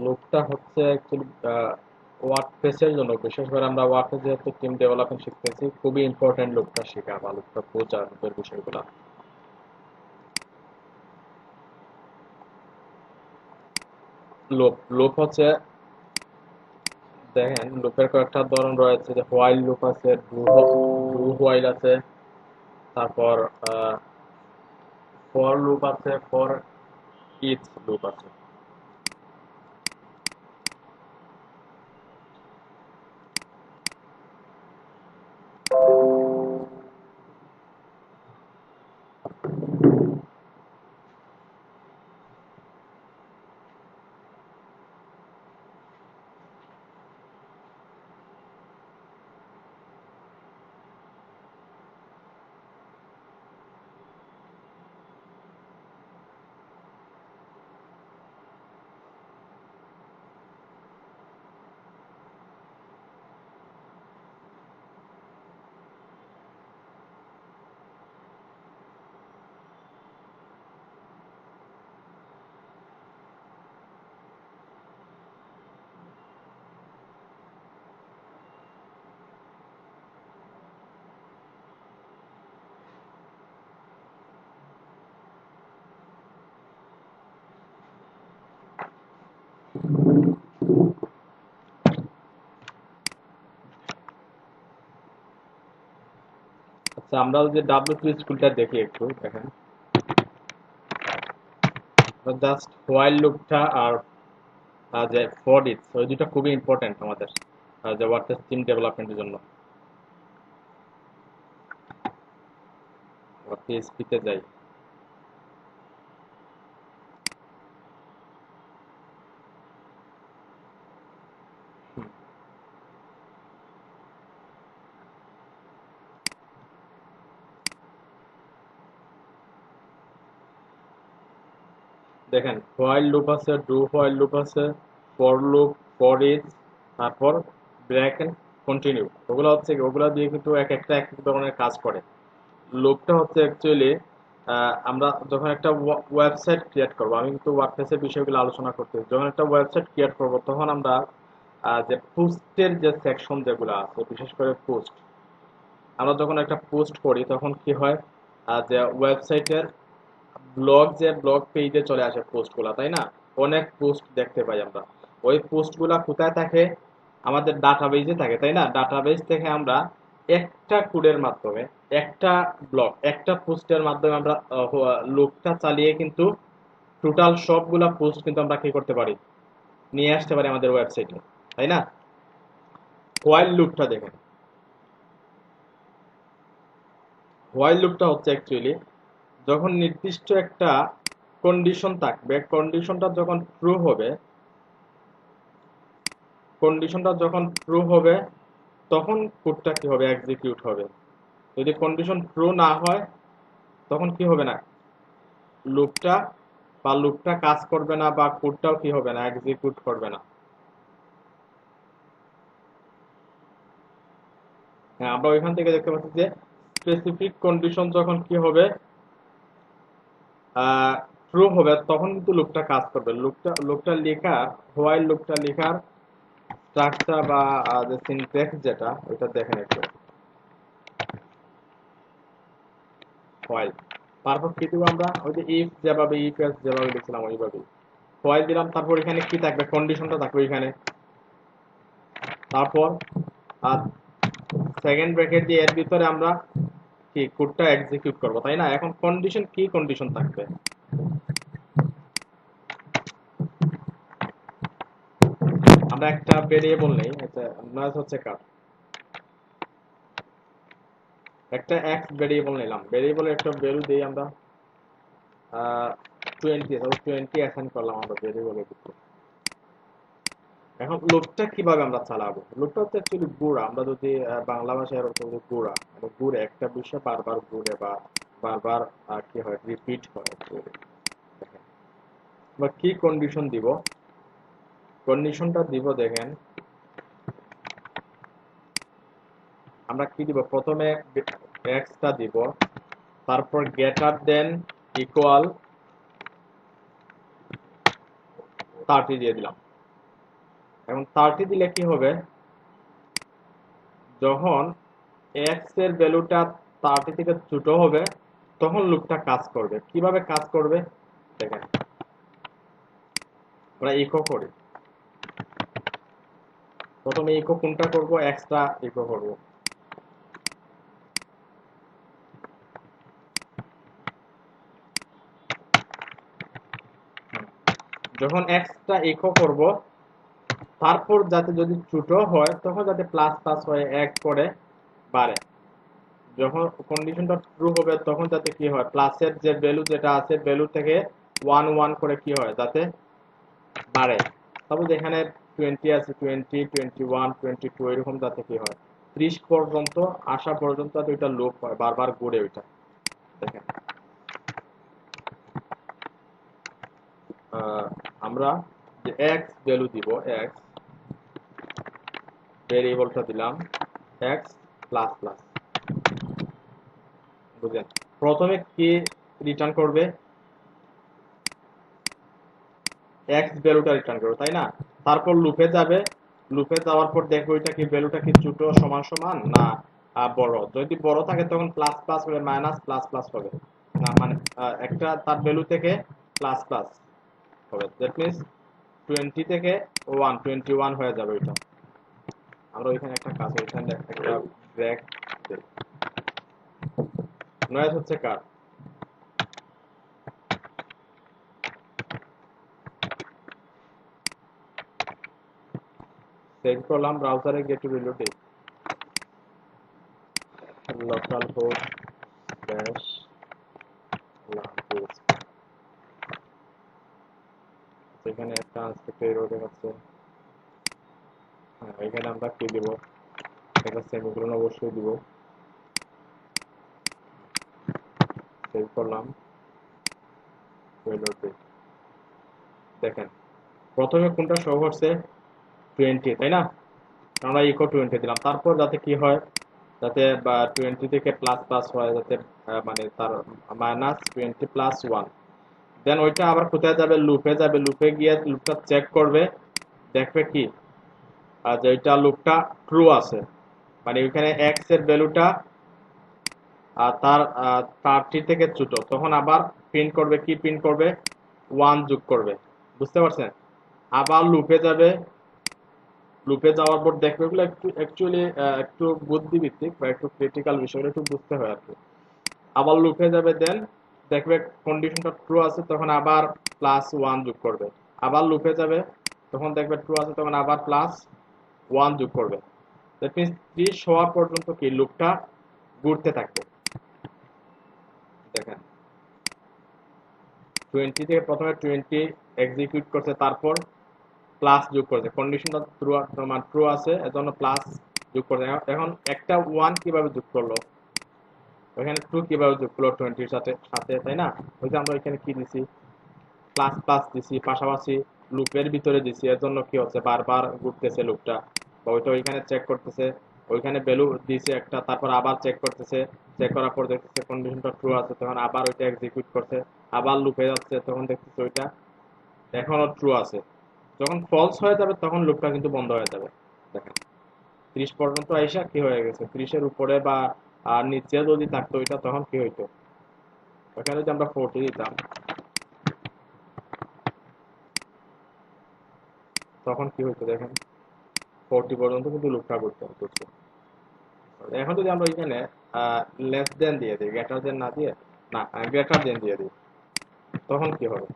লুপটা হচ্ছে অ্যাকচুয়ালি ওয়ার্ডপ্রেসের জন্য, বিশেষ করে আমরা ওয়ার্ডপ্রেস যেহেতু টিম ডেভেলপমেন্ট শিখতেছি, খুবই ইম্পর্টেন্ট লুপটা শেখা বা লুপটা বোঝা, লুপের বিষয়গুলো। লুপ লুপ হচ্ছে, দেখেন লুপের কয়েকটা ধরন রয়েছে, যে হোয়াইল লুপ আছে, ডু হোয়াইল আছে, তারপর ফর লুপ আছে, ফর ইচ লুপ আছে। আচ্ছা, আমরা যে ডাব্লিউ স্কুলটা দেখি, একটু দেখেন, জাস্ট হোয়াইল লুপটা আর যে ফর ইচ, ওই দুটো খুবই ইম্পর্টেন্ট আমাদের যে ওয়ার্ডপ্রেস টিম ডেভেলপমেন্টের জন্য। পিএইচপি তে যাই। দেখেন হোয়াইল লুপ আছে, ডু হোয়াইল লুপ আছে, ফর লুপ, ফর ইচ, তারপর ব্রেক এন্ড কন্টিনিউ। ওগুলো হচ্ছে কি, ওগুলো দিয়ে কিন্তু এক একটা এক এক ধরনের কাজ করে। লুপটা হচ্ছে অ্যাকচুয়ালি আমরা যখন একটা ওয়েবসাইট ক্রিয়েট করব, আমি কিন্তু ওয়ার্ডপ্রেসের বিষয়গুলো আলোচনা করতে, যখন একটা ওয়েবসাইট ক্রিয়েট করব তখন আমরা যে পোস্টের যে সেকশন যেগুলো আছে, বিশেষ করে পোস্ট, আমরা যখন একটা পোস্ট করি তখন কি হয়, যে ওয়েবসাইটের ব্লগ পেজে চলে আসে পোস্টগুলা, তাই না? অনেক পোস্ট দেখতে পাই আমরা। ওই পোস্টগুলা কোথায় থাকে? আমাদের ডাটাবেজে থাকে, তাই না? ডাটাবেজ থেকে আমরা একটা কোডের মাধ্যমে, একটা একটা পোস্টের মাধ্যমে আমরা লুপটা চালিয়ে কিন্তু টোটাল সবগুলা পোস্ট কিন্তু আমরা কি করতে পারি, নিয়ে আসতে পারি আমাদের ওয়েবসাইটে, তাই না? হোয়াইল লুপটা দেখেন, হোয়াইল লুপটা হচ্ছে অ্যাকচুয়ালি যখন নির্দিষ্ট একটা কন্ডিশন থাকবে, কন্ডিশনটা যখন ট্রু হবে তখন কোডটা কি হবে, এক্সিকিউট হবে। যদি কন্ডিশন ট্রু না হয় তখন কি হবে না, লুপটা লুপটা কাজ করবে না, বা কোডটাও কি হবে না, এক্সিকিউট করবে না। হ্যাঁ, আমরা ওইখান থেকে দেখতে পাচ্ছি যে স্পেসিফিক কন্ডিশন যখন কি হবে, ট্রু হবে, তখন কিন্তু লুপটা কাজ করবে। লুপটা লেখার, হোয়াইল লুপটা লেখার স্ট্রাকচার বা যে সিনট্যাক্স যেটা, ওইটা দেখেন একটু। হোয়াইল, তারপর কি দিব আমরা, ওই যে ইফ যেভাবে, ইফ এলস যেভাবে লিখছিলাম ওইভাবেই হোয়াইল দিলাম। তারপর এখানে কি থাকবে, কন্ডিশনটা থাকবে এখানে। তারপর আর সেকেন্ড ব্র্যাকেট দিয়ে এর ভিতরে আমরা কি কোডটা এক্সিকিউট করব, তাই না? এখন কন্ডিশন কি, কন্ডিশন থাকবে, আমরা একটা ভেরিয়েবল নেই, এটা নয়েজ হচ্ছে কার, একটা এক্স ভেরিয়েবল নিলাম, ভেরিয়েবলের একটা ভ্যালু দিই আমরা 20, 20 অ্যাসাইন করলাম আমরা ভেরিয়েবলের ভিতরে। এখন লুপটা কিভাবে আমরা চালাবো? লুপটা হচ্ছে অ্যাকচুয়ালি গুড়া, আমরা যদি বাংলা ভাষায় এরকম যে গুড়া, মানে গুড়ে একটা বিষয় বারবার ঘুরে বা বারবার কি হয়, রিপিট হয় actually। দেখেন আমরা কি কন্ডিশন দিব, কন্ডিশনটা দিব দেখেন, আমরা কি দিব, প্রথমে এক্সটা দিব, তারপর গ্রেটার দেন, ইকুয়াল, 30 দিয়ে দিলাম। এখন 30 দিলে কি হবে, যখন x এর ভ্যালুটা 30 থেকে ছোট হবে তখন লুপটা কাজ করবে। কিভাবে কাজ করবে দেখেন, আমরা ইকো করি। প্রথমে ইকো কোনটা করব, এক্সট্রা ইকো করব। যখন এক্সট্রা ইকো করব, তারপর যাতে যদি ছোট হয় তখন যাতে প্লাস প্লাস হয়ে এক করে বাড়ে। যখন কন্ডিশনটা ট্রু হবে তখন যাতে কি হয়, প্লাসের যে ভ্যালু যেটা আছে ভ্যালু থেকে 1 1 করে কি হয়, যাতে বাড়ে। তারপর এখানে 20 আছে, 20 21 22 এরকম যাতে কি হয় 30 পর্যন্ত আসা পর্যন্ত যাতে ওইটা লুপ হয়, বারবার ঘুরে ওইটা। দেখেন আমরা যে x ভ্যালু দিব, x ভেরিয়েবলটা দিলাম x প্লাস প্লাস, বুঝলেন? প্রথমে কি রিটার্ন করবে, x ভ্যালুটা রিটার্ন করবে, তাই না? তারপর লুপে যাবে, লুপে যাওয়ার পর দেখবে ওইটা কি ভ্যালুটা কি ছোট সমান সমান না বড়। যদি বড় থাকে তখন প্লাস প্লাস হবে, মাইনাস প্লাস প্লাস হবে না, মানে একটা তার ভ্যালু থেকে প্লাস প্লাস হবে। দ্যাট মিন্স 20 থেকে 121 হয়ে যাবে ওইটা। আমরা ওইখানে একটা কাজ, ওইখানে একটা ব্রেক দেই। নয়েজ হচ্ছে কার, সেভ করলাম, ব্রাউজারে get to reload local host dash language. এখানে একটা আনস্পেক্টেড এরর দেখাচ্ছে। হ্যাঁ, এখানে আমরা কি দিব, একটা সেমিকোলন অবশ্যই দিব। সেভ করলাম, রিলোড দিই। দেখেন প্রথমে কোনটা শো করছে, 20, তাই না? আমরা ইকো 20 দিলাম, তারপর যাতে কি হয়, যাতে 20 থেকে প্লাস প্লাস হয়, যাতে মানে তার -20 প্লাস 1। দেন ওইটা আবার কোথায় যাবে, লুপে যাবে, লুপে গিয়ে লুপটা চেক করবে, দেখবে কি যে ওইটা লুপটা ট্রু আছে, মানে ওইখানে এক্স এর ভ্যালুটা তার 30 থেকে ছোট, তখন আবার প্রিন্ট করবে, কি প্রিন্ট করবে, 1 যোগ করবে। বুঝতে পারছেন? আবার লুপে যাবে, লুপে যাওয়ার পর দেখবে, এগুলো একটু অ্যাকচুয়ালি একটু বুদ্ধিভিত্তিক বা একটু ক্রিটিক্যাল বিষয়গুলো একটু বুঝতে হয় আর কি। আবার লুপে যাবে, দেন দেখবে কন্ডিশনটা ট্রু আছে, তখন আবার +1 যোগ করবে। আবার লুপে যাবে, তখন দেখবে ট্রু আছে, তখন আবার +1 যোগ করবে। দ্যাট মিনস 30 হওয়া পর্যন্ত কি লুপটা ঘুরতে থাকবে। দেখেন 20 থেকে প্রথমে 20 এক্সিকিউট করছে, তারপর প্লাস যোগ করছে, কন্ডিশনটা ট্রু আছে এজন্য প্লাস যোগ করছে। এখন একটা 1 কিভাবে যোগ করলো, ওখানে 2 কিভাবে যোগ করলো 20 এর সাথে সাথে, তাই না? ওই যে আমরা ওইখানে কি দিছি, প্লাস প্লাস দিছি, পাশাপাশি লুপের ভিতরে দিছি, এর জন্য কি হচ্ছে বারবার ঘুরতেছে লুপটা, বা ওইটা ওইখানে চেক করতেছে, ওইখানে ভ্যালু দিছে একটা, তারপর আবার চেক করতেছে, চেক করার পর দেখতেছে কন্ডিশনটা ট্রু আছে, তখন আবার ওইটা এক্সিকিউট করছে, আবার লুপে যাচ্ছে, তখন দেখতেছে ওইটা এখনো ট্রু আছে। যখন ফলস হয়ে যাবে তখন লুপটা কিন্তু বন্ধ হয়ে যাবে। দেখেন 30 পর্যন্ত আইসা কি হয়ে গেছে, 30 এর উপরে বা নিচে যদি থাকতো ওইটা, তখন কি হইতো, ওখানে যদি আমরা 40 দিতাম তখন কি হইতো দেখেন, 40 পর্যন্ত কিন্তু লুপটা করছে। এখন যদি আমরা এখানে লেস দেন দিয়ে দিই, গ্রেটার দেন না দিয়ে, না গ্রেটার দেন দিয়ে দিই, তখন কি হবে,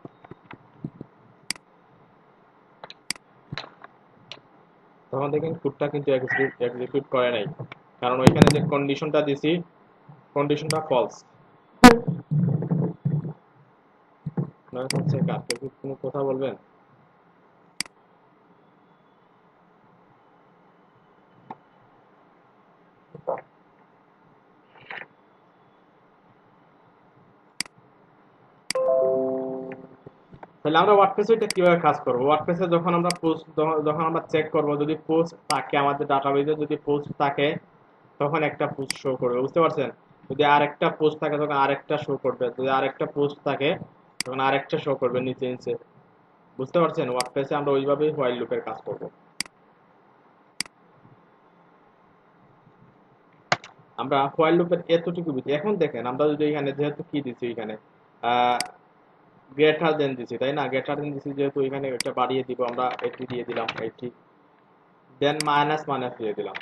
তখন দেখেন কোডটা কিন্তু এক্সিকিউট করে নাই, কারণ ওইখানে যে কন্ডিশনটা দিছি কন্ডিশনটা ফলস। নয় হচ্ছে কাকে কি কোনো কথা বলবেন? তাহলে আমরা ওয়ার্ডপ্রেসে এটা কিভাবে কাজ করবো, ওয়ার্ডপ্রেসে যখন আমরা পোস্ট, যখন আমরা চেক করব, যদি পোস্ট থাকে আমাদের ডাটাবেজে, যদি পোস্ট থাকে তখন একটা পোস্ট শো করবে, বুঝতে পারছেন? যদি আরেকটা পোস্ট থাকে তখন আরেকটা শো করবে, যদি আরেকটা পোস্ট থাকে তখন আরেকটা শো করবে নিচে নিচে। বুঝতে পারছেন? ওয়ার্ডপ্রেসে আমরা ওইভাবেই হোয়াইল লুপের কাজ করব। আমরা হোয়াইল লুপের এতটুকু বুঝি। এখন দেখেন আমরা যদি এখানে যেহেতু কি দিছি এখানে গ্রেটার দেন দিছি, তাই না? গ্রেটার দেন দিছি যেহেতু এখানে এটা বাড়িয়ে দিব, আমরা এটি দিয়ে দিলাম, এটি দেন মাইনাস মাইনাস দিয়ে দিলাম।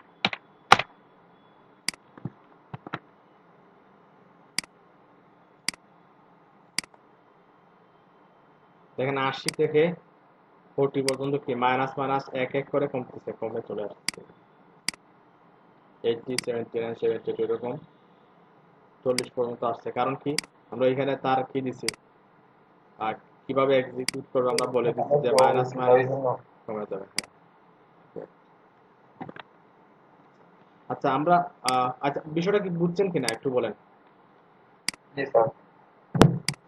দেখেন 80 থেকে 40 পর্যন্ত কি মাইনাস মাইনাস এক এক করে কমতেছে, কমে চলে আসছে 80, 79, 72 এরকম 40 পর্যন্ত আসছে। কারণ কি আমরা এখানে তার কি দিছি আর কিভাবে এক্সিকিউট করবে আমরা বলে দিচ্ছি যে মাইনাস মাইনাস কমে যাবে। হ্যাঁ, আচ্ছা আমরা আচ্ছা বিষয়টা কি বুঝছেন কিনা একটু বলেন। জি স্যার।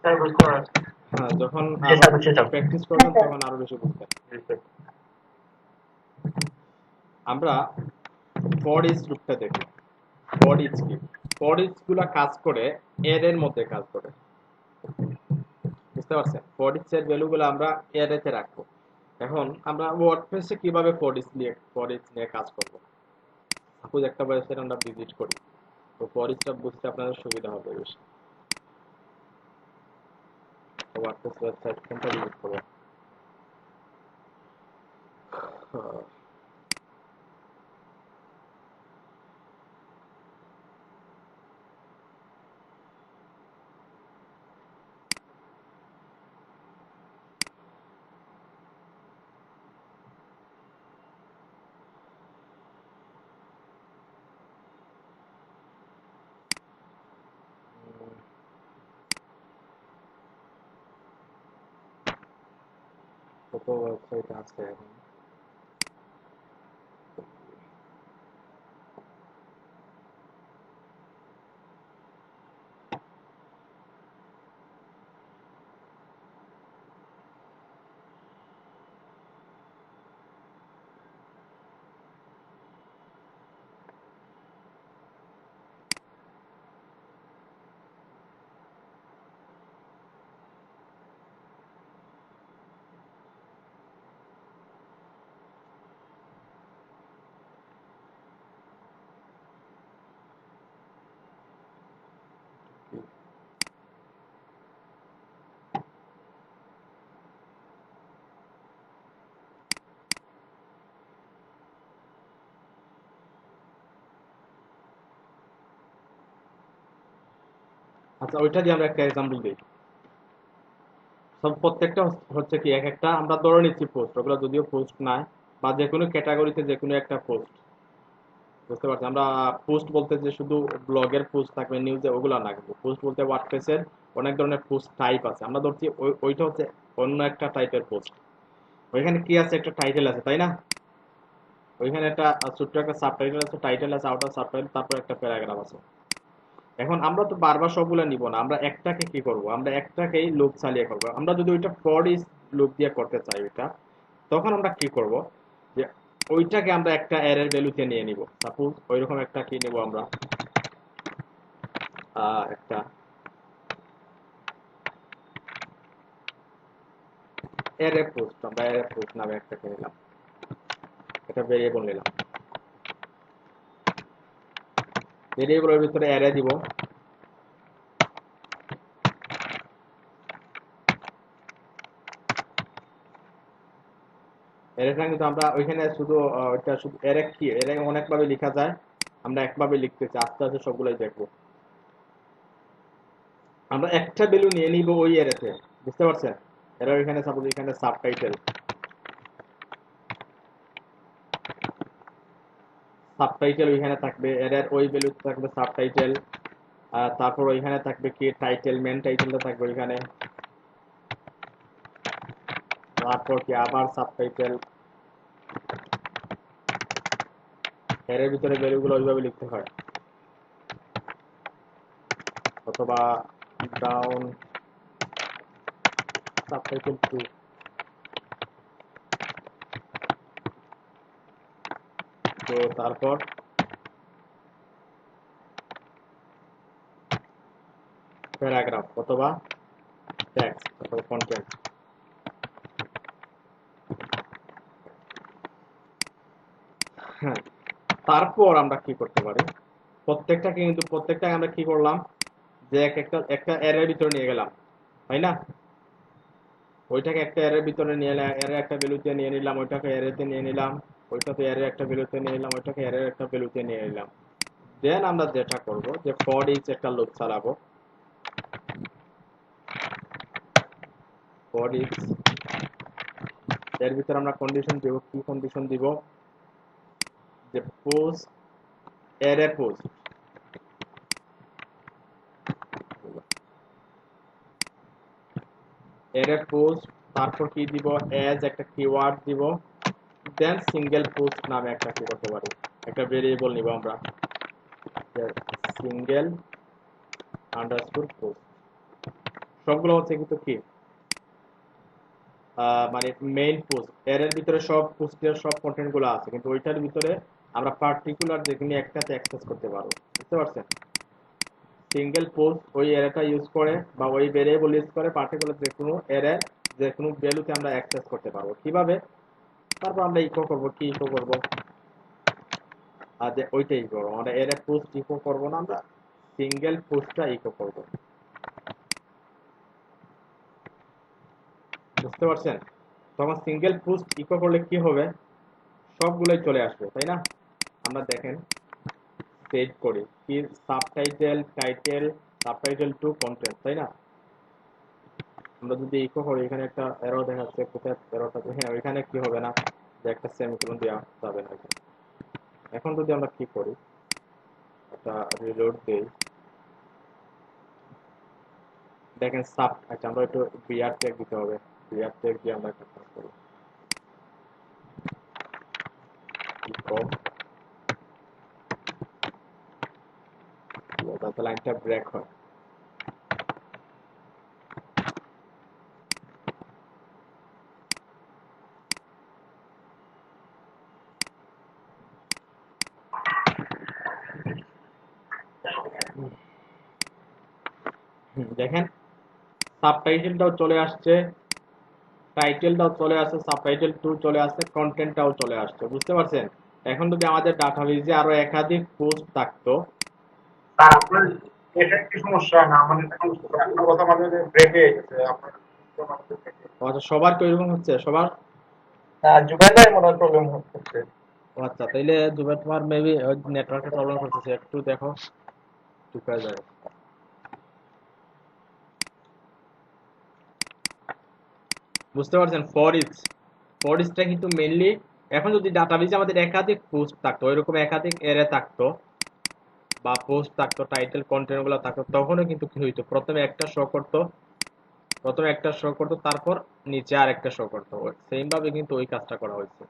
স্যার বুঝতে পারছি। হ্যাঁ, যখন জি স্যার, বুঝছি স্যার। প্র্যাকটিস করবেন তখন আরো বেশি বুঝবেন। জি স্যার। আমরা ফর ইচ লুপটা দেখি। ফর ইচ কি? ফর ইচ গুলা কাজ করে এর এর মধ্যে কাজ করে, বুঝতে পারছেন? ফর ইচ এর ভ্যালু গুলো আমরা এতে রাখবো। এখন আমরা ওয়ার্ডপ্রেসে কিভাবে ফর ইচ নিয়ে কাজ করব? সাপোজ একটা ওয়েবসাইট আমরা ভিজিট করি, তো ফর ইচটা বুঝতে আপনাদের সুবিধা হবে বেশি। ওয়ার্ডপ্রেস ওয়েবসাইট কোনটা ভিজিট করব? কত ওয়েবসাইট আছে এখন? আচ্ছা ওইটা দিয়ে আমরা একটা এক্সাম্পল দিই। সব প্রত্যেকটা হচ্ছে কি এক একটা আমরা ধরে নিচ্ছি পোস্ট, ওগুলো যদিও পোস্ট নয়, বা যে কোনো ক্যাটাগরিতে যে কোনো একটা পোস্ট, বুঝতে পারছি? আমরা পোস্ট বলতে যে শুধু ব্লগের পোস্ট থাকবে, নিউজে, ওগুলো না, কিন্তু পোস্ট বলতে ওয়ার্ডপ্রেসের অনেক ধরনের পোস্ট টাইপ আছে। আমরা ধরছি ওইটা হচ্ছে অন্য একটা টাইপের পোস্ট। ওইখানে কি আছে? একটা টাইটেল আছে, তাই না? ওইখানে একটা ছোট্ট একটা সাবটাইটেল আছে, টাইটেল আছে, আউটার সাবটাইটেল, তারপর একটা প্যারাগ্রাফ আছে। এখন আমরা তো বারবার সবগুলো নিব না, আমরা একটাকে কি করব? আমরা একটাকেই লুপ চালিয়ে করব। আমরা যদি ওইটা ফর ইচ লুপ দিয়ে করতে চাই ওইটা, তখন আমরা কি করব? যে ওইটাকে আমরা একটা অ্যারের ভ্যালুতে নিয়ে নিব। সাপোজ ওইরকম একটা কি নেব আমরা, একটা অ্যারে পোস্ট, আমরা অ্যারে পোস্ট নামে একটাকে নিলাম, একটা ভেরিয়েবল নিলাম, ভেরিয়েবলের ভিতরে অ্যারে দিব। অ্যারেটা কিন্তু আমরা ওইখানে শুধু ওইটা শুধু অ্যারে কি, অ্যারে অনেকভাবে লেখা যায়, আমরা একভাবে লিখতেছি, আস্তে আস্তে সবগুলোই দেখবো। আমরা একটা ভ্যালু নিয়ে নিব ওই অ্যারেতে, বুঝতে পারছেন? এরা এখানে সাপোজ এখানে সাবটাইটেল, সাবটাইটেল ওইখানে থাকবে, এর ওই ভ্যালু থাকবে সাবটাইটেল, তারপর ওইখানে থাকবে কি টাইটেল, মেন টাইটেলটা থাকবে ওইখানে, তারপর কি আবার সাবটাইটেল। এর ভিতরে ভ্যালুগুলো ওইভাবে লিখতে হয়, অথবা ডাউন সাবটাইটেল টু, তো তারপর প্যারাগ্রাফ অথবা টেক্সট অথবা কন্টেন্ট। হ্যাঁ, তারপর আমরা কি করতে পারি, প্রত্যেকটাকে আমরা কি করলাম, যে একটা অ্যারের ভিতরে নিয়ে গেলাম, তাই না? ওইটাকে একটা অ্যারের ভিতরে নিয়ে এলাম, অ্যারে একটা ভ্যালুতে নিয়ে নিলাম, ওইটাকে অ্যারেতে নিয়ে নিলাম, ওইটাতে অ্যারে একটা ভ্যালুতে নিয়ে নিলাম, ওইটাকে অ্যারের একটা ভ্যালুতে নিয়ে নিলাম। দেন আমরা যেটা করব যে ফর ইচ একটা লুপ চালাবো। ফর ইচ এর ভিতরে আমরা কন্ডিশন দেব, কি কন্ডিশন দিব, যে post array post, array post, তারপর কি দিব, অ্যাজ একটা কিওয়ার্ড দিব, দেন সিঙ্গেল পোস্ট নামে একটা কি করতে পারি, একটা ভেরিয়েবল নিব আমরা, সিঙ্গেল আন্ডারস্কোর পোস্ট। সবগুলো হচ্ছে কিন্তু কি মানে মেইন পোস্ট, এর ভিতরে সব পোস্টের সব কন্টেন্ট গুলো আছে, কিন্তু ওইটার ভিতরে আমরা পার্টিকুলার যেখানে একটাতে অ্যাক্সেস করতে পারবো। বুঝতে পারছেন? সিঙ্গেল পোস্ট ওই অ্যারেটা ইউজ করে বা ওই ভেরিয়েবল ইউজ করে পার্টিকুলার যে কোনো অ্যারে যে কোনো ভ্যালুতে আমরা অ্যাক্সেস করতে পারবো। কিভাবে? তারপর আমরা ইকো করব, কি ইকো করব, আর যে ওইটাই ইকো করবো, আমরা অ্যারে পোস্ট ইকো করব না, আমরা সিঙ্গেল পোস্টটা ইকো করব। বুঝতে পারছেন? তখন সিঙ্গেল পোস্ট ইকো করলে কি হবে, সবগুলোই চলে আসবে, তাই না? আমরা দেখেন সেট করি কি, subtitle, title, subtitle to content, তাই না? আমরা যদি ইকো করি, এখানে একটা এরর দেখাচ্ছে, কোথায় এররটা, হ্যাঁ ওইখানে কি হবে না, যে একটা সেমিকোলন দেওয়া যাবে না এখানে। এখন যদি আমরা কি করি, একটা রিলোড দেই, দেখেন সাব, আচ্ছা আমরা একটু বিআর ট্যাগ দিতে হবে, বিআর ট্যাগ দিয়ে আমরা একটা কাজ করি, ইকো, তাতে লাইনটা ব্রেক হয়। দেখেন সাবটাইটেলটাও চলে আসছে, টাইটেলটাও চলে আসছে, সাবটাইটেল টু চলে আসছে, কন্টেন্টটাও চলে আসছে। বুঝতে পারছেন? এখন যদি আমাদের ডাটাবেজে আরো একাধিক পোস্ট থাকতো, স্যার আপনার এটা কি সমস্যা না, আমাদের এখন আপনার কথা মাঝে মাঝে ব্রেক হয়ে গেছে আপনার। আচ্ছা সবার তো এরকম হচ্ছে সবার? জুবাইর ভাই মনে হয় প্রবলেম হচ্ছে। ও আচ্ছা, তাইলে জুবাই তোমার মেবি নেটওয়ার্কের প্রবলেম করতেছে, একটু দেখো ঠিক হয়ে যাবে। বুঝতে পারছেন? ফর ইচটা কিন্তু মেইনলি, এখন যদি ডাটাবেজে আমাদের একাধিক পোস্ট থাকতো, ওইরকম একাধিক এরে থাকতো বা পোস্ট থাকতো, টাইটেল কন্টেন্ট গুলো থাকতো, তখনও কিন্তু কি হইতো, প্রথমে একটা শো করতো, তারপর নিচে আর একটা শো করতো। সেম ভাবে কিন্তু ওই কাজটা করা হয়েছে।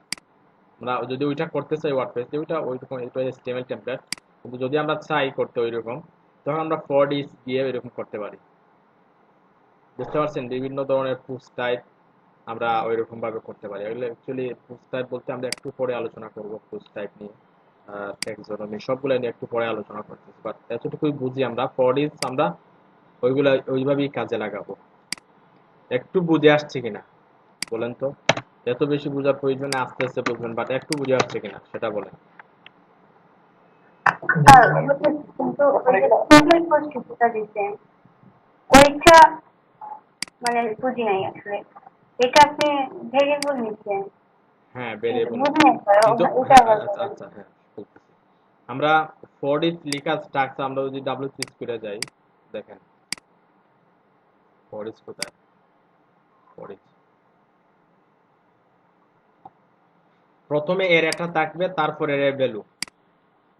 আমরা যদি ওইটা করতে চাই ওয়ার্ডপ্রেস, ওইটা ওইরকম, এটা HTML টেমপ্লেট, কিন্তু যদি আমরা চাই করতে ওইরকম, তখন আমরা ফর ইচ দিয়ে ওইরকম করতে পারি। বুঝতে পারছেন? বিভিন্ন ধরনের পোস্ট টাইপ আমরা ওইরকম ভাবে করতে পারি। এগুলো অ্যাকচুয়ালি পোস্ট টাইপ বলতে আমরা একটু পরে আলোচনা করব, পোস্ট টাইপ নিয়ে, ট্যাক্সোনমি সবগুলো নিয়ে একটু পরে আলোচনা করতেছি, বাট এতটুকুই বুঝি আমরা ফর ইচ আমরা ওইগুলা ওইভাবেই কাজে লাগাবো। একটু বুঝে আসছে কিনা বলেন তো? এত বেশি বোঝার প্রয়োজন নেই, আস্তে আস্তে বুঝবেন, বাট একটু বুঝে আসছে কিনা সেটা বলেন। স্যার কিন্তু ওই যে সিঙ্গেল পোস্ট যেটা দিচ্ছেন ওইটা মানে বুঝি নাই আসলে, এটা আপনি ভেরিয়েবল নিচ্ছেন, হ্যাঁ ভেরিয়েবল, বুঝি নাই স্যার, কিন্তু ওটা হ্যাঁ আবার আচ্ছা বলেন। আচ্ছা হ্যাঁ বলতেছি। আমরা ফর ইচ লেখা স্ট্রাকচার আমরা যদি ডাবল ক্লিক করে যাই, দেখেন ফর ইচ কোথায়, ফর ইচ প্রথমে এর একটা থাকবে, তারপর এর ভ্যালু।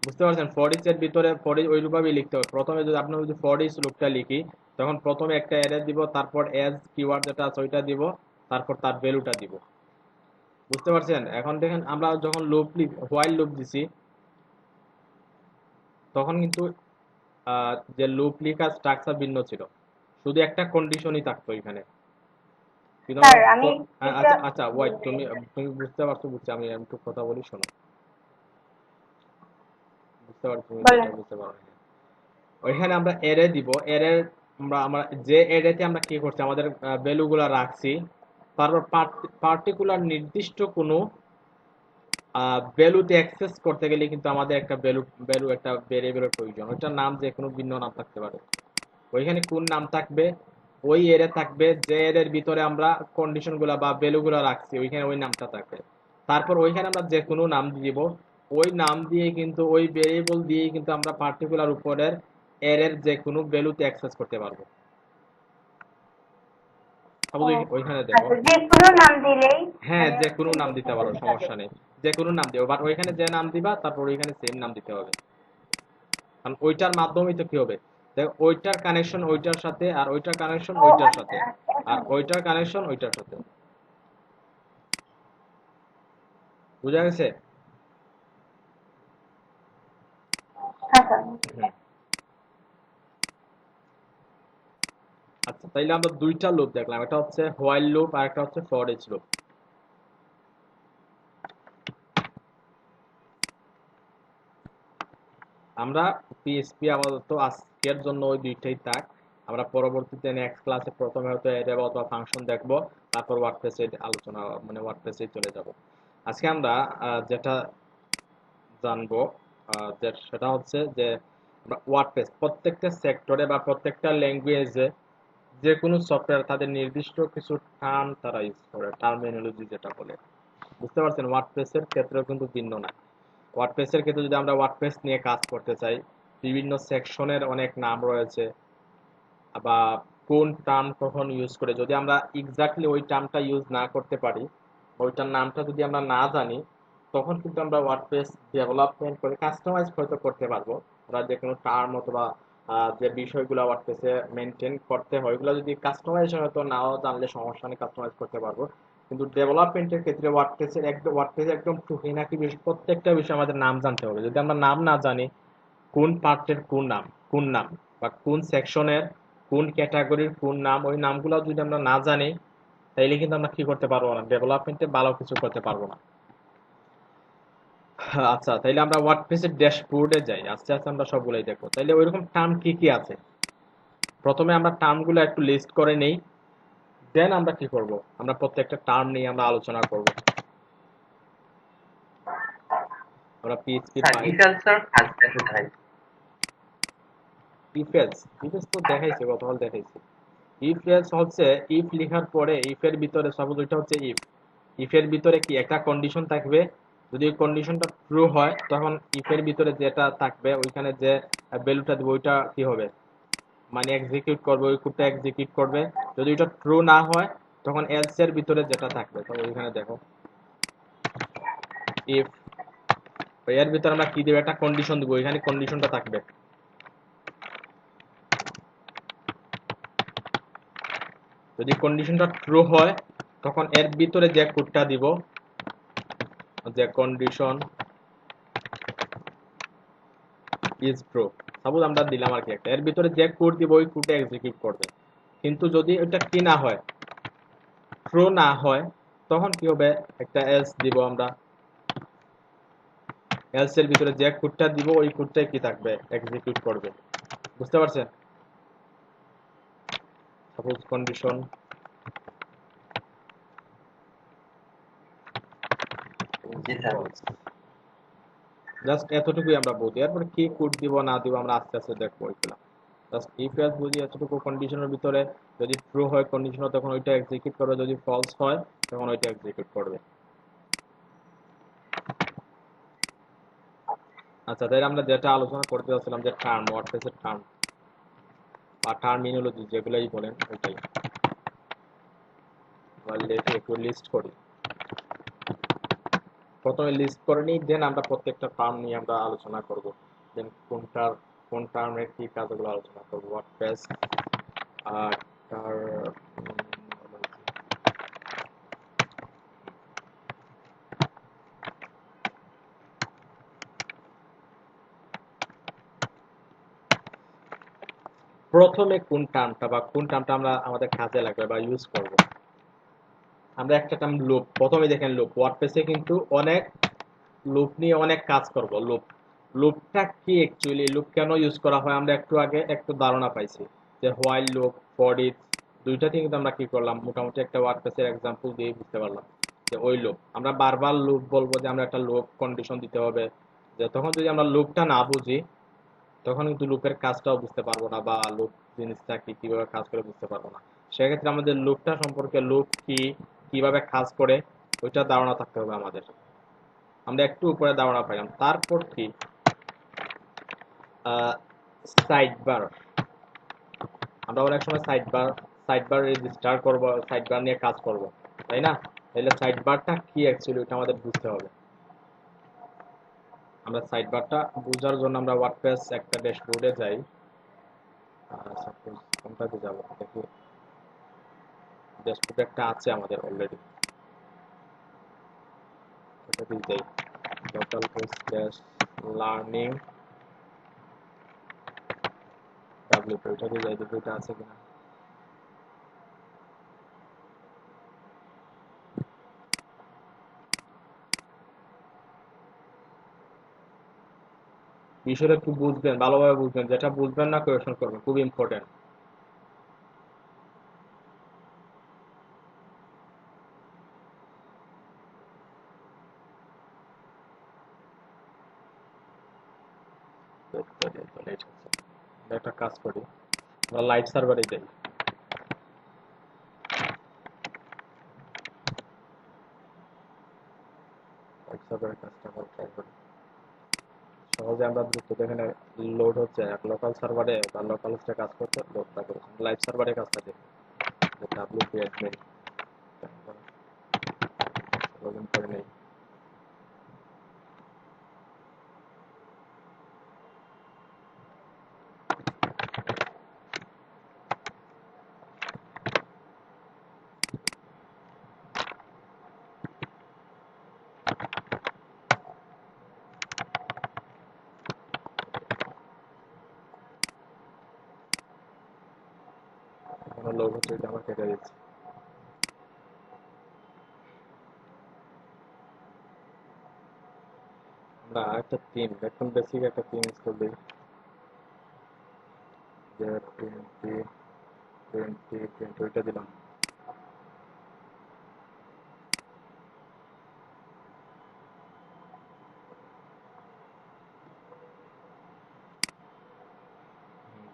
বুঝতে পারছেন? ফর ইচ এর ভিতরে ফর ইচ ওইভাবেই লিখতে হবে। প্রথমে যদি আপনি যদি ফর ইচ লুপটা লিখি, তখন প্রথমে একটা অ্যারে দিব, তারপর এজ কিওয়ার্ড যেটা আছে ওইটা দিব, তারপর তার ভ্যালুটা দিব। বুঝতে পারছেন? এখন দেখেন আমরা যখন লুপ হোয়াইল লুপ দিছি, তখন কিন্তু যে লুপ লিখার স্ট্রাকচার ভিন্ন ছিল, শুধু একটা কন্ডিশনই থাকতো এখানে। কিন্তু আমরা স্যার আমি এটা আচ্ছা আচ্ছা ওয়াইট, তুমি তুমি বুঝতে পারছো, বুঝছি, আমি একটু কথা বলি শোনো। বুঝতে পারছো? তুমি যেটা বলেন। বুঝতে পারো না। ওইখানে আমরা অ্যারে দিব, অ্যারে আমরা আমরা যে অ্যারেতে আমরা কি করছি, আমাদের ভ্যালু গুলা রাখছি, তারপর পার্টিকুলার নির্দিষ্ট কোনো ভ্যালুতে অ্যাক্সেস করতে গেলে কিন্তু আমাদের একটা ভ্যালু একটা ভেরিয়েবলের প্রয়োজন। ওইটার নাম যে কোনো ভিন্ন নাম থাকতে পারে। ওইখানে কোন নাম থাকবে, ওই এরে থাকবে যে এর ভিতরে আমরা কন্ডিশন গুলা বা ভ্যালু গুলা রাখছি, ওইখানে ওই নামটা থাকবে। তারপর ওইখানে আমরা যে কোনো নাম দিব, ওই নাম দিয়ে কিন্তু ওই ভেরিয়েবল দিয়েই কিন্তু আমরা পার্টিকুলার উপরের এর যে কোনো ভ্যালুতে অ্যাক্সেস করতে পারবো। ও ওইখানে দেখো, আচ্ছা, যে কোনো নাম দিলেই হ্যাঁ মানে যে কোনো নাম দিতে পারো, ইন্টারফেসটা সমস্যা যাবে। নেই। যে কোনো নাম দিও, বাট ওইখানে যে নাম দিবা তারপর ওইখানে সেম নাম দিতে হবে। কারণ ওইটার মাধ্যমেই তো কি হবে, দেখো ওইটার কানেকশন ওইটার সাথে, আর ওইটার কানেকশন ও ওইটার আচ্ছা সাথে, আচ্ছা, আর এখন বুঝছি। ওইটার কানেকশন ওইটার সাথে। বুঝা গেছে? হ্যাঁ স্যার। হুম। আচ্ছা, তাইলে আমরা দুইটা লুপ দেখলাম, একটা হচ্ছে হোয়াইল লুপ আর একটা হচ্ছে ফর ইচ লুপ। আমরা পিএসপি আপাতত আজকের জন্য ওই দুইটাই থাক। আমরা পরবর্তীতে নেক্সট ক্লাসে প্রথমে হয়তো অ্যারে অথবা ফাংশন দেখব, তারপর ওয়ার্ডপ্রেসে আলোচনা, মানে ওয়ার্ডপ্রেসে চলে যাব। আজকে আমরা যেটা জানবো সেটা হচ্ছে যে আমরা ওয়ার্ডপ্রেস প্রত্যেকটা সেক্টরে বা প্রত্যেকটা ল্যাঙ্গুয়েজে যে কোনো সফটওয়্যার তাদের নির্দিষ্ট কিছু টার্ম তারা ইউজ করে, টার্মিনোলজি যেটা বলে। বুঝতে পারছেন? ওয়ার্ডপ্রেসের ক্ষেত্রেও কিন্তু ভিন্ন না। ওয়ার্ডপ্রেসের ক্ষেত্রে যদি আমরা ওয়ার্ডপ্রেস নিয়ে কাজ করতে চাই, বিভিন্ন সেকশনের অনেক নাম রয়েছে, বা কোন টার্ম কখন ইউজ করে, যদি আমরা এক্স্যাক্টলি ওই টার্মটা ইউজ না করতে পারি, ওইটার নামটা যদি আমরা না জানি, তখন কিন্তু আমরা ওয়ার্ডপ্রেস ডেভেলপমেন্ট করে কাস্টমাইজ হয়তো করতে পারবো। আমরা যে কোনো টার্ম অথবা যে বিষয়গুলো ওয়ার্ডপ্রেসে মেনটেন করতে হয়, ওইগুলো যদি কাস্টমাইজ হয়তো নাও জানলে সমস্যা নেই, কাস্টমাইজ করতে পারবো। কিন্তু ডেভেলপমেন্টের ক্ষেত্রে ওয়ার্ডপ্রেসের একদম টুকিটাকি বিষয়, প্রত্যেকটা বিষয় আমাদের নাম জানতে হবে। যদি আমরা নাম না জানি, কোন পার্টের কোন নাম বা কোন সেকশনের কোন ক্যাটাগরির কোন নাম, ওই নামগুলো যদি আমরা না জানি, তাইলে কিন্তু আমরা কি করতে পারবো না, ডেভেলপমেন্টে ভালো কিছু করতে পারবো না। আচ্ছা, তাইলে আমরা ওয়ার্ডপ্রেসের ড্যাশবোর্ডে যাই, আস্তে আস্তে আমরা সবগুলোই দেখবো। তাইলে ওইরকম টার্ম কি কি আছে, প্রথমে আমরা টার্মগুলো একটু লিস্ট করে নেই, দেন আমরা কি করব, আমরা প্রত্যেকটা টার্ম নিয়ে আমরা আলোচনা করব। আমরা PHP sir 5 details sir first দেখে ভাই। ইফ এলস, ডিটেলস তো দেখাইছে, গতকাল দেখাইছে। ইফ এলস হচ্ছে ইফ লেখার পরে ইফ এর ভিতরে, সাপোজ ওইটা হচ্ছে ইফ, ইফ এর ভিতরে কি একটা কন্ডিশন থাকবে, যদি ওই কন্ডিশনটা ট্রু হয় তখন ইফ এর ভিতরে যেটা থাকবে ওইখানে যে ভ্যালুটা দেবে ওইটা কি হবে, মানে এক্সিকিউট করবে, ওই কোডটা এক্সিকিউট করবে। যদি ওইটা ট্রু না হয় তখন এলস এর ভিতরে যেটা থাকবে, তো ওইখানে দেখো ইফ, এর ভিতরে আমরা কি দেব, একটা কন্ডিশন দেবো, ওইখানে কন্ডিশনটা থাকবে। যদি কন্ডিশনটা ট্রু হয় তখন এর ভিতরে যে কোডটা দিব, যে কন্ডিশন ইজ ট্রু, সাপোজ আমরা দিলাম আর কি একটা, এর ভিতরে যে কোড দিব ওই কোডটা এক্সিকিউট করবে। কিন্তু যদি ওটা কি না হয়, ট্রু না হয়, তখন কি হবে, একটা এলস দিব আমরা, এলস এর ভিতরে যে কোডটা দিব ওই কোডটাই কি থাকবে, এক্সিকিউট করবে। বুঝতে পারছেন? সাপোজ কন্ডিশন জি স্যার। জাস্ট এতটুকুই আমরা বুঝি, এরপরে কি কোড দিব না দিব আমরা আস্তে আস্তে দেখবো ওইগুলো। জাস্ট ইফ এলস বুঝি এতটুকু, কন্ডিশনের ভিতরে যদি ট্রু হয় কন্ডিশন তখন ওইটা এক্সিকিউট করবে, যদি ফলস হয় তখন ওইটা এক্সিকিউট করবে। আচ্ছা, তাই আমরা যেটা আলোচনা করতে যাচ্ছিলাম যে টার্ম, ওয়ার্ডপ্রেসের টার্ম বা টার্মিনোলজি যেগুলাই বলেন ওইটাই আমরা লিখে একটু লিস্ট করি। প্রথমে লিস্ট করে নিই, দেন আমরা প্রত্যেকটা টার্ম নিয়ে আমরা আলোচনা করব, দেন কোন টার্মের কি কাজগুলো আলোচনা করব। ওয়ার্ডপ্রেস আর প্রথমে কোন টার্মটা আমরা আমাদের কাজে লাগবে বা ইউজ করব। আমরা একটা টার্ম লুপ, প্রথমে দেখেন লুপ, ওয়ার্ডপ্রেসে কিন্তু অনেক লুপ নিয়ে অনেক কাজ করব। লুপটা কি অ্যাকচুয়ালি, লুপ কেন ইউজ করা হয়, আমরা একটু আগে একটু ধারণা পাইছি যে হোয়াইল লুপ, ফর ইচ, দুইটাতে কিন্তু আমরা কি করলাম, মোটামুটি একটা ওয়ার্ডপ্রেসের এক্সাম্পল দিয়ে বুঝতে পারলাম। যে ওই লুপ আমরা বারবার লুপ বলবো যে আমরা একটা লুপ কন্ডিশন দিতে হবে, যে তখন যদি আমরা লুপটা না বুঝি তখন কিন্তু লুপের কাজটাও বুঝতে পারবো না, বা লুপ জিনিসটা কি কিভাবে কাজ করে বুঝতে পারবো না। সেক্ষেত্রে আমাদের লুপটা সম্পর্কে, লুপ কি, কিভাবে কাজ করে, ওইটা ধারণা থাকতে হবে আমাদের। আমরা একটু উপরে ধারণা পাইলাম, তারপর কি সাইড বার। আমরা অনেক সময় সাইড বার রেজিস্টার করব, সাইড বার নিয়ে কাজ করব, তাই না? তাহলে সাইড বারটা কি অ্যাকচুয়ালি ওটা আমাদের বুঝতে হবে। আমরা সাইড বারটা বোঝার জন্য আমরা ওয়ার্ডপ্রেস একটা ড্যাশবোর্ডে যাই। সাপোজ কোনটাতে যাব দেখি, ড্যাশবোর্ড একটা আছে আমাদের অলরেডি, ওটাতে যাই। লোকাল স্ল্যাশ লার্নিং ডাব্লিউপি, ওইটাতে যাই দেখি ওটা আছে কিনা। বিষয়টা একটু বুঝবেন, ভালোভাবে বুঝবেন, যেটা বুঝবেন না কোয়েশন করবেন, খুব ইম্পর্টেন্ট। একটা কাজ করি, আমরা লাইভ সার্ভারে যাই। লাইভ সার্ভারের কাজটা আমরা ট্রাই করি, সহজে আমরা দ্রুত এখানে লোড হচ্ছে লোকাল সার্ভারে বা লোকাল হোস্টে কাজ করতে লোডটা করেছি। লাইভ সার্ভারে কাজটা দেখি, ডাব্লিউপি অ্যাডমিন লগইন করে নেই। এখানে লোড হচ্ছে, এটা আমরা কেটে দিচ্ছি। আমরা একটা থিম, এখন বেসিক একটা থিম ইনস্টল দিই, যে 20 ওইটা দিলাম।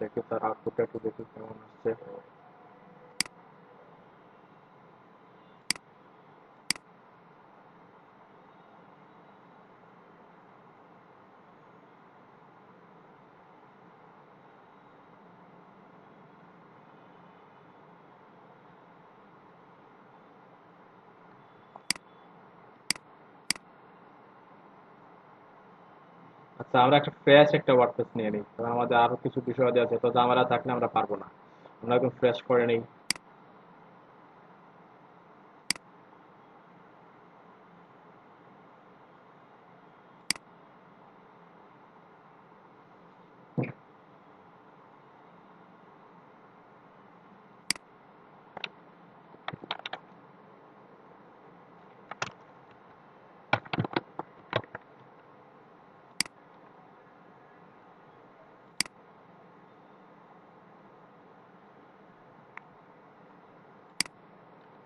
দেখি তার আউটপুটটা একটু দেখি কেমন আসছে। আচ্ছা, আমরা একটা ফ্রেশ একটা ওয়ার্ডপ্রেস নিয়ে নিই, কারণ আমাদের আরো কিছু বিষয় আছে, তো জামালা থাকলে আমরা পারবো না। আমরা একদম ফ্রেশ করে নিই।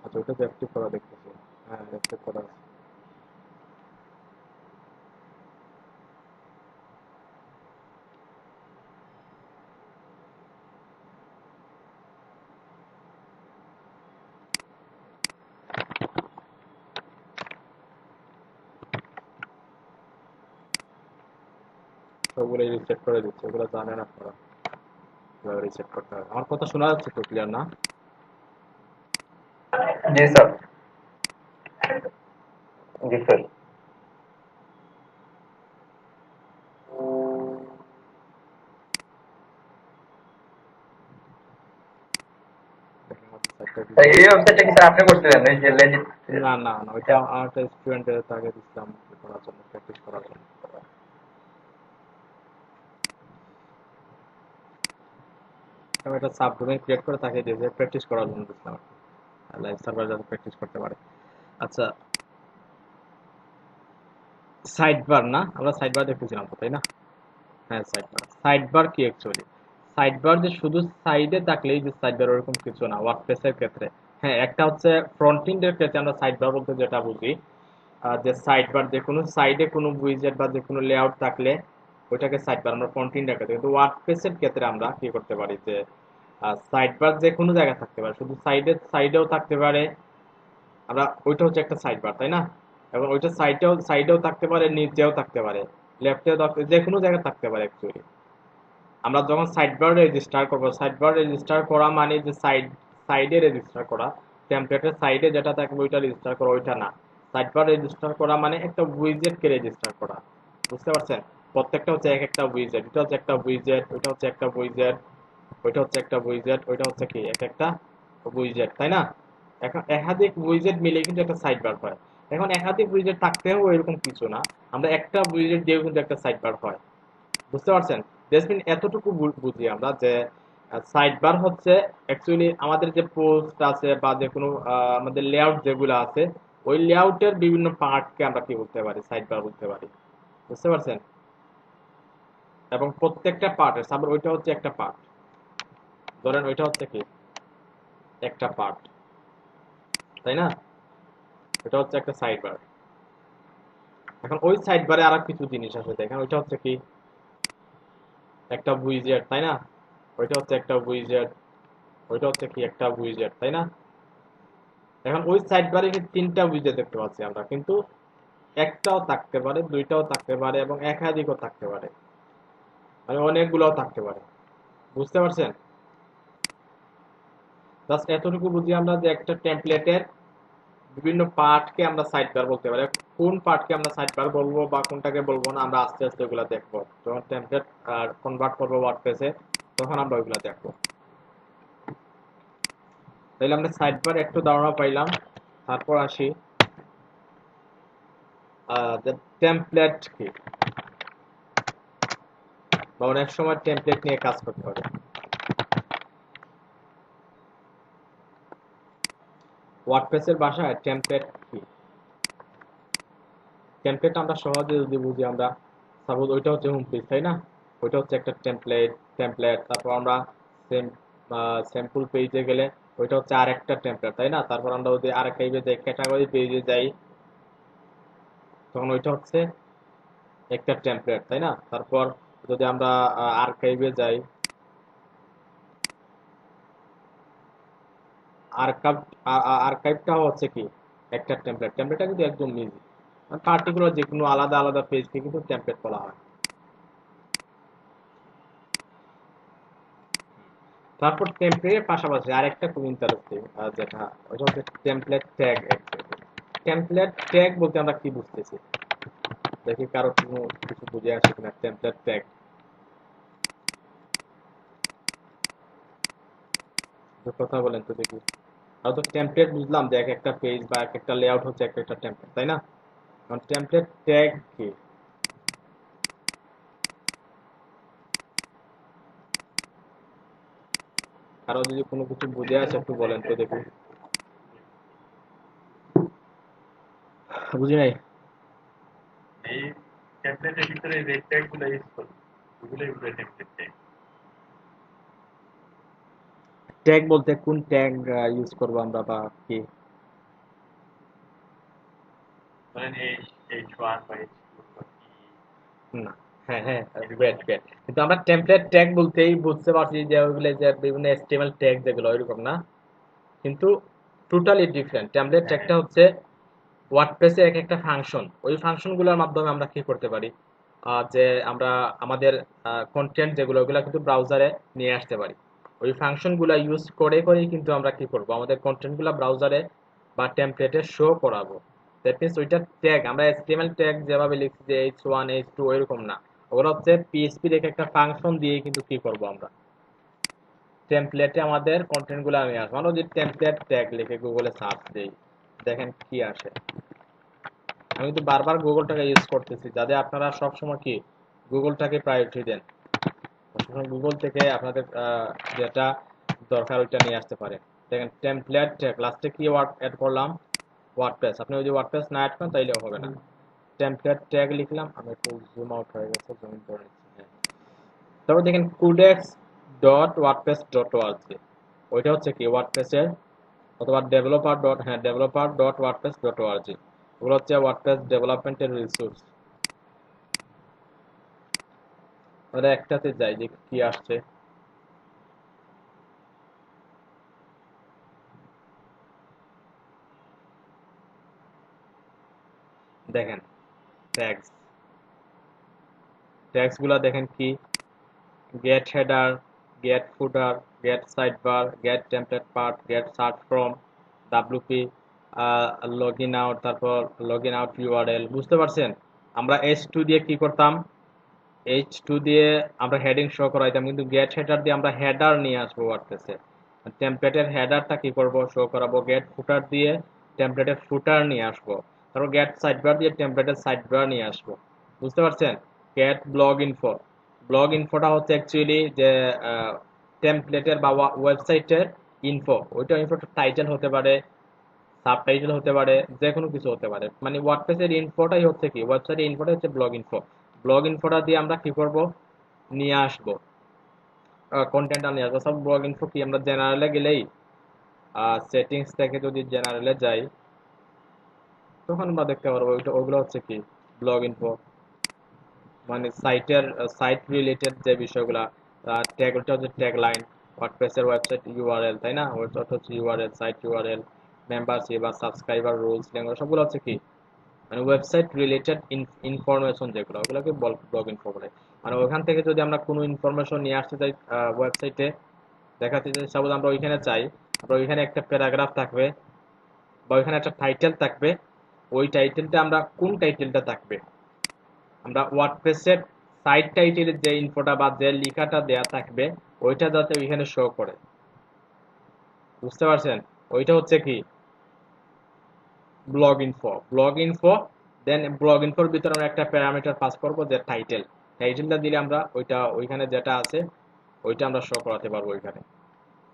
আচ্ছা, ওটা অ্যাক্টিভ করা দেখতেছি। হ্যাঁ, অ্যাক্টিভ করা আছে। সবগুলো রিসেট করে দিচ্ছে, ওগুলো জানেন আপনারা কিভাবে রিসেট করতে হবে। আমার কথা শোনা যাচ্ছে তো, ক্লিয়ার না? জি স্যার। জি স্যার। দেখেন আমাদের সাইটটা স্যার, দিচ্ছে। এই ওয়েবসাইটটা কি স্যার আপনি করছিলেন, এই যে লেজিট? না না না, ওইটা আমার একটা স্টুডেন্টের তাকে দিচ্ছিলাম করার জন্য, প্র্যাকটিস করার জন্য। আমি একটা সাবডোমেইন ক্রিয়েট করে তাকে দিয়েছি প্র্যাকটিস করার জন্য দিচ্ছিলাম, লাইভ সার্ভার যাতে প্র্যাকটিস করতে পারে। আচ্ছা, সাইড বার না, আমরা সাইড বার দেখতেছিলাম তো, তাই না? হ্যাঁ, সাইড বার। সাইড বার কি অ্যাকচুয়ালি? সাইড বার যে শুধু সাইডে থাকলেই যে সাইড বার, ওরকম কিছু না ওয়ার্ডপ্রেসের ক্ষেত্রে। হ্যাঁ, একটা হচ্ছে ফ্রন্ট এন্ডের ক্ষেত্রে আমরা সাইড বার বলতে যেটা বুঝি, যে সাইড বার যে কোনো সাইডে কোনো উইজেট বা যে কোনো লেআউট থাকলে ওইটাকে সাইড বার আমরা ফ্রন্ট এন্ড রাখতে। কিন্তু ওয়ার্ডপ্রেসের ক্ষেত্রে আমরা কি করতে পারি যে সাইড বার যে কোনো জায়গায় থাকতে পারে, শুধু সাইডেও থাকতে পারে। আমরা ওইটা হচ্ছে একটা সাইড বার, তাই না? এবং ওইটা সাইডেও থাকতে পারে, নিচেও থাকতে পারে, লেফটেও থাকতে, যে কোনো জায়গায় থাকতে পারে অ্যাকচুয়ালি। আমরা যখন সাইড বার রেজিস্টার করব, সাইড বার রেজিস্টার করা মানে যে সাইডে রেজিস্টার করা, টেমপ্লেটের সাইডে যেটা থাকবে ওইটা রেজিস্টার করা, ওইটা না। সাইড বার রেজিস্টার করা মানে একটা উইজেটকে রেজিস্টার করা, বুঝতে পারছেন? প্রত্যেকটা হচ্ছে এক একটা উইজেট, এটা হচ্ছে একটা উইজেট, ওইটা হচ্ছে একটা উইজেট, ওইটা হচ্ছে একটা উইজেট, ওইটা হচ্ছে কি এক একটা উইজেট, তাই না? এখন একাধিক উইজেট মিলে কিন্তু একটা সাইড বার হয়। এখন একাধিক উইজেট থাকতেও এরকম কিছু না, আমরা একটা উইজেট দিয়েও কিন্তু একটা সাইড বার হয়, বুঝতে পারছেন? জাস্ট এতটুকু বুঝি আমরা যে সাইড বার হচ্ছে অ্যাকচুয়ালি আমাদের যে পোস্ট আছে বা যে কোনো আমাদের লেআউট যেগুলো আছে, ওই লেআউটের বিভিন্ন পার্টকে আমরা কি বলতে পারি, সাইড বার বলতে পারি, বুঝতে পারছেন? এবং প্রত্যেকটা পার্টের সাপোজ ওইটা হচ্ছে একটা পার্ট, ধরেন ওইটা হচ্ছে কি একটা পার্ট, তাই না? এটা হচ্ছে একটা সাইড বার। এখন ওই সাইড বারে আর কিছু জিনিস আছে, দেখেন ওইটা হচ্ছে কি একটা উইজেট, তাই না? ওইটা হচ্ছে একটা উইজেট, ওইটা হচ্ছে কি একটা উইজেট, তাই না? এখন ওই সাইড বারে তিনটা উইজেট দেখতে পাচ্ছি আমরা, কিন্তু একটাও থাকতে পারে, দুইটাও থাকতে পারে এবং একাধিকও থাকতে পারে, মানে অনেকগুলোও থাকতে পারে, বুঝতে পারছেন? জাস্ট এতটুকু বুঝি আমরা যে একটা টেমপ্লেটের বিভিন্ন পার্টকে আমরা সাইড বার বলতে পারি। কোন পার্টকে আমরা সাইড বার বলবো বা কোনটাকে বলবো না, আমরা আস্তে আস্তে ওগুলা দেখবো যখন টেমপ্লেট কনভার্ট করবো ওয়ার্ডপ্রেসে, তখন আমরা ওইগুলা দেখবো। তাহলে আমরা সাইড বার একটু ধারণা পাইলাম। তারপর আসি যে টেমপ্লেট কি, বা অনেক সময় টেমপ্লেট নিয়ে কাজ করতে হবে। ওয়ার্ডপ্রেসের ভাষায় টেমপ্লেট কি? টেমপ্লেট আমরা সহজে যদি বুঝি, আমরা সাপোজ ওইটা হচ্ছে হোম পেজ, তাই না? ওইটা হচ্ছে একটা টেমপ্লেট। তারপর আমরা সেম স্যাম্পল পেজে গেলে ওইটা হচ্ছে আরেকটা টেমপ্লেট, তাই না? তারপর আমরা যদি আর্কাইভে যাই, ক্যাটাগরি পেজে যাই, তখন ওইটা হচ্ছে একটা টেমপ্লেট, তাই না? তারপর যদি আমরা আর্কাইভে যাই, আর্কাইভ আর্কাইভটাও হচ্ছে কি একটা টেমপ্লেটটা কিন্তু একদম ইজি, পার্টিকুলার যে কোনো আলাদা আলাদা পেজকে কিন্তু টেমপ্লেট বলা হয়। তারপর টেমপ্লেটের পাশাপাশি আরেকটা খুব ইন্টারেস্টিং যেটা, ওইটা হচ্ছে টেমপ্লেট ট্যাগ। টেমপ্লেট ট্যাগ বলতে আমরা কি বুঝতেছি, দেখি কারো কোনো কিছু বুঝে আসে কিনা। টেমপ্লেট ট্যাগ কথা বলেন তো দেখি। আর তো টেমপ্লেট বুঝলাম যে এক একটা পেজ বা এক একটা লেআউট হচ্ছে এক একটা টেমপ্লেট, তাই না? কারণ টেমপ্লেট ট্যাগ কি? কারো যদি কোনো কিছু বুঝে আসে একটু বলেন তো দেখি। বুঝি নাই। এই টেমপ্লেটের ভিতরে যে ট্যাগ গুলো ইউজ করবো ওগুলোই বলে টেমপ্লেট ট্যাগ। ট্যাগ বলতে কোন ট্যাগ ইউজ করবো আমরা বা কি? ধরেন H1 বা H2 বা না, হ্যাঁ হ্যাঁ, গ্রেট গ্রেট। কিন্তু আমরা টেমপ্লেট ট্যাগ বলতেই বুঝতে পারছি যে ওইগুলো যে বিভিন্ন এচটিএমএল ট্যাগ যেগুলো ওইরকম না, কিন্তু টোটালি ডিফারেন্ট। টেমপ্লেট ট্যাগটা হচ্ছে ওয়ার্ডপ্রেসে এক একটা ফাংশন, ওই ফাংশনগুলোর মাধ্যমে আমরা কি করতে পারি, যে আমরা আমাদের কন্টেন্ট যেগুলো ওগুলো কিন্তু ব্রাউজারে নিয়ে আসতে পারি। ওই ফাংশনগুলো ইউজ করে করেই কিন্তু আমরা কি করব, আমাদের কন্টেন্টগুলো ব্রাউজারে বা টেমপ্লেটে শো করাবো। দ্যাট মিনস ওইটা ট্যাগ আমরা এচটিএমএল ট্যাগ যেভাবে লিখছি যে H1 H2 ওইরকম না, ওগুলো হচ্ছে পিএইচপি রেখে একটা ফাংশন দিয়ে কিন্তু কি করব আমরা টেমপ্লেটে আমাদের কন্টেন্টগুলো নিয়ে আসবো। আমরা যদি টেমপ্লেট ট্যাগ লিখে গুগলে সার্চ দিই, দেখেন কি আসে। আমি কিন্তু বারবার গুগলটাকে ইউজ করতেছি, যাতে আপনারা সবসময় কি গুগলটাকে প্রায়োরিটি দেন, সবসময় গুগল থেকে আপনাদের যেটা দরকার ওইটা নিয়ে আসতে পারেন। দেখেন টেমপ্লেট ট্যাগ, লাস্টে কি ওয়ার্ড অ্যাড করলাম, ওয়ার্ডপ্রেস। আপনি যদি ওয়ার্ডপ্রেস না অ্যাড করেন তাইলেও হবে না। টেমপ্লেট ট্যাগ লিখলাম, আমি একটু জুম আউট হয়ে গেছে, জুম করে নিচ্ছি, হ্যাঁ। তারপর দেখেন codex.wordpress.org, ওইটা হচ্ছে কি ওয়ার্ডপ্রেসের অথবা developer.wordpress.org, ওগুলো হচ্ছে ওয়ার্ডপ্রেস ডেভেলপমেন্টের রিসোর্স। আমরা একটাতে যাই যে কি আসছে। দেখেন ট্যাগস, ট্যাগস গুলা দেখেন কি, get header, get footer, get sidebar, get template path, get search from, wp, login out, তারপর login out URL। বুঝতে পারছেন? আমরা h2 দিয়ে কি করতাম, h2 দিয়ে আমরা হেডিং শো করাইতাম, কিন্তু get header দিয়ে আমরা হেডার নিয়ে আসবো ওয়ার্ডপ্রেসে। টেমপ্লেটের হেডারটা কি করব, শো করাবো। get footer দিয়ে টেমপ্লেটের ফুটার নিয়ে আসবো। তারপর get sidebar দিয়ে টেমপ্লেটের সাইডবার নিয়ে আসবো। বুঝতে পারছেন? get blog info, ব্লগ ইনফোটা হচ্ছে অ্যাকচুয়ালি যে টেমপ্লেটের বা ওয়েবসাইটের ইনফো, ওইটা ইনফোটা টাইটেল হতে পারে, সাব টাইটেল হতে পারে, যে কোনো কিছু হতে পারে। মানে ওয়ার্ডপ্রেসের ইনফোটাই হচ্ছে কি, ওয়েবসাইটের ইনফোটাই হচ্ছে ব্লগ ইনফো। ব্লগ ইনফোটা দিয়ে আমরা কি করব, নিয়ে আসবো কন্টেন্টটা নিয়ে আসবো। সব ব্লগ ইনফো কি, আমরা জেনারেলে গেলেই সেটিংস থেকে যদি জেনারেলে যাই, তখন আমরা দেখতে পারবো ওগুলো হচ্ছে কি ব্লগ ইনফো। মানে সাইটের সাইট রিলেটেড যে বিষয়গুলা, ট্যাগ, ওটা হচ্ছে ট্যাগ লাইন, ওয়ার্ডপ্রেসের ওয়েবসাইট ইউআরএল, তাই না? ওয়েবসাইট হচ্ছে ইউআরএল, সাইট ইউআরএল, মেম্বারশিপ বা সাবস্ক্রাইবার রুলস, ল্যাঙ্গুয়েজ, সবগুলো হচ্ছে কি মানে ওয়েবসাইট রিলেটেড ইনফরমেশন যেগুলো, ওগুলোকে ব্লগ ইনফো বলে। মানে ওখান থেকে যদি আমরা কোনো ইনফরমেশন নিয়ে আসতে চাই ওয়েবসাইটে, দেখাতে চাই, সাপোজ আমরা ওইখানে চাই, আমরা ওইখানে একটা প্যারাগ্রাফ থাকবে বা ওইখানে একটা টাইটেল থাকবে, ওই টাইটেলটা আমরা কোন টাইটেলটা থাকবে, আমরা ওয়ার্ডপ্রেসের সাইট টাইটেলের যে ইনফোটা বা যে লেখাটা দেয়া থাকবে, ওইটা যাতে ওইখানে শো করে। বুঝতে পারছেন? ওইটা হচ্ছে কি ব্লগ ইনফো। ব্লগ ইনফো, দেন ব্লগ ইনফোর ভিতরে আমরা একটা প্যারামিটার পাস করব যে টাইটেল। টাইটেলটা দিলে আমরা ওইটা ওইখানে যেটা আছে ওইটা আমরা শো করাতে পারবো ওইখানে।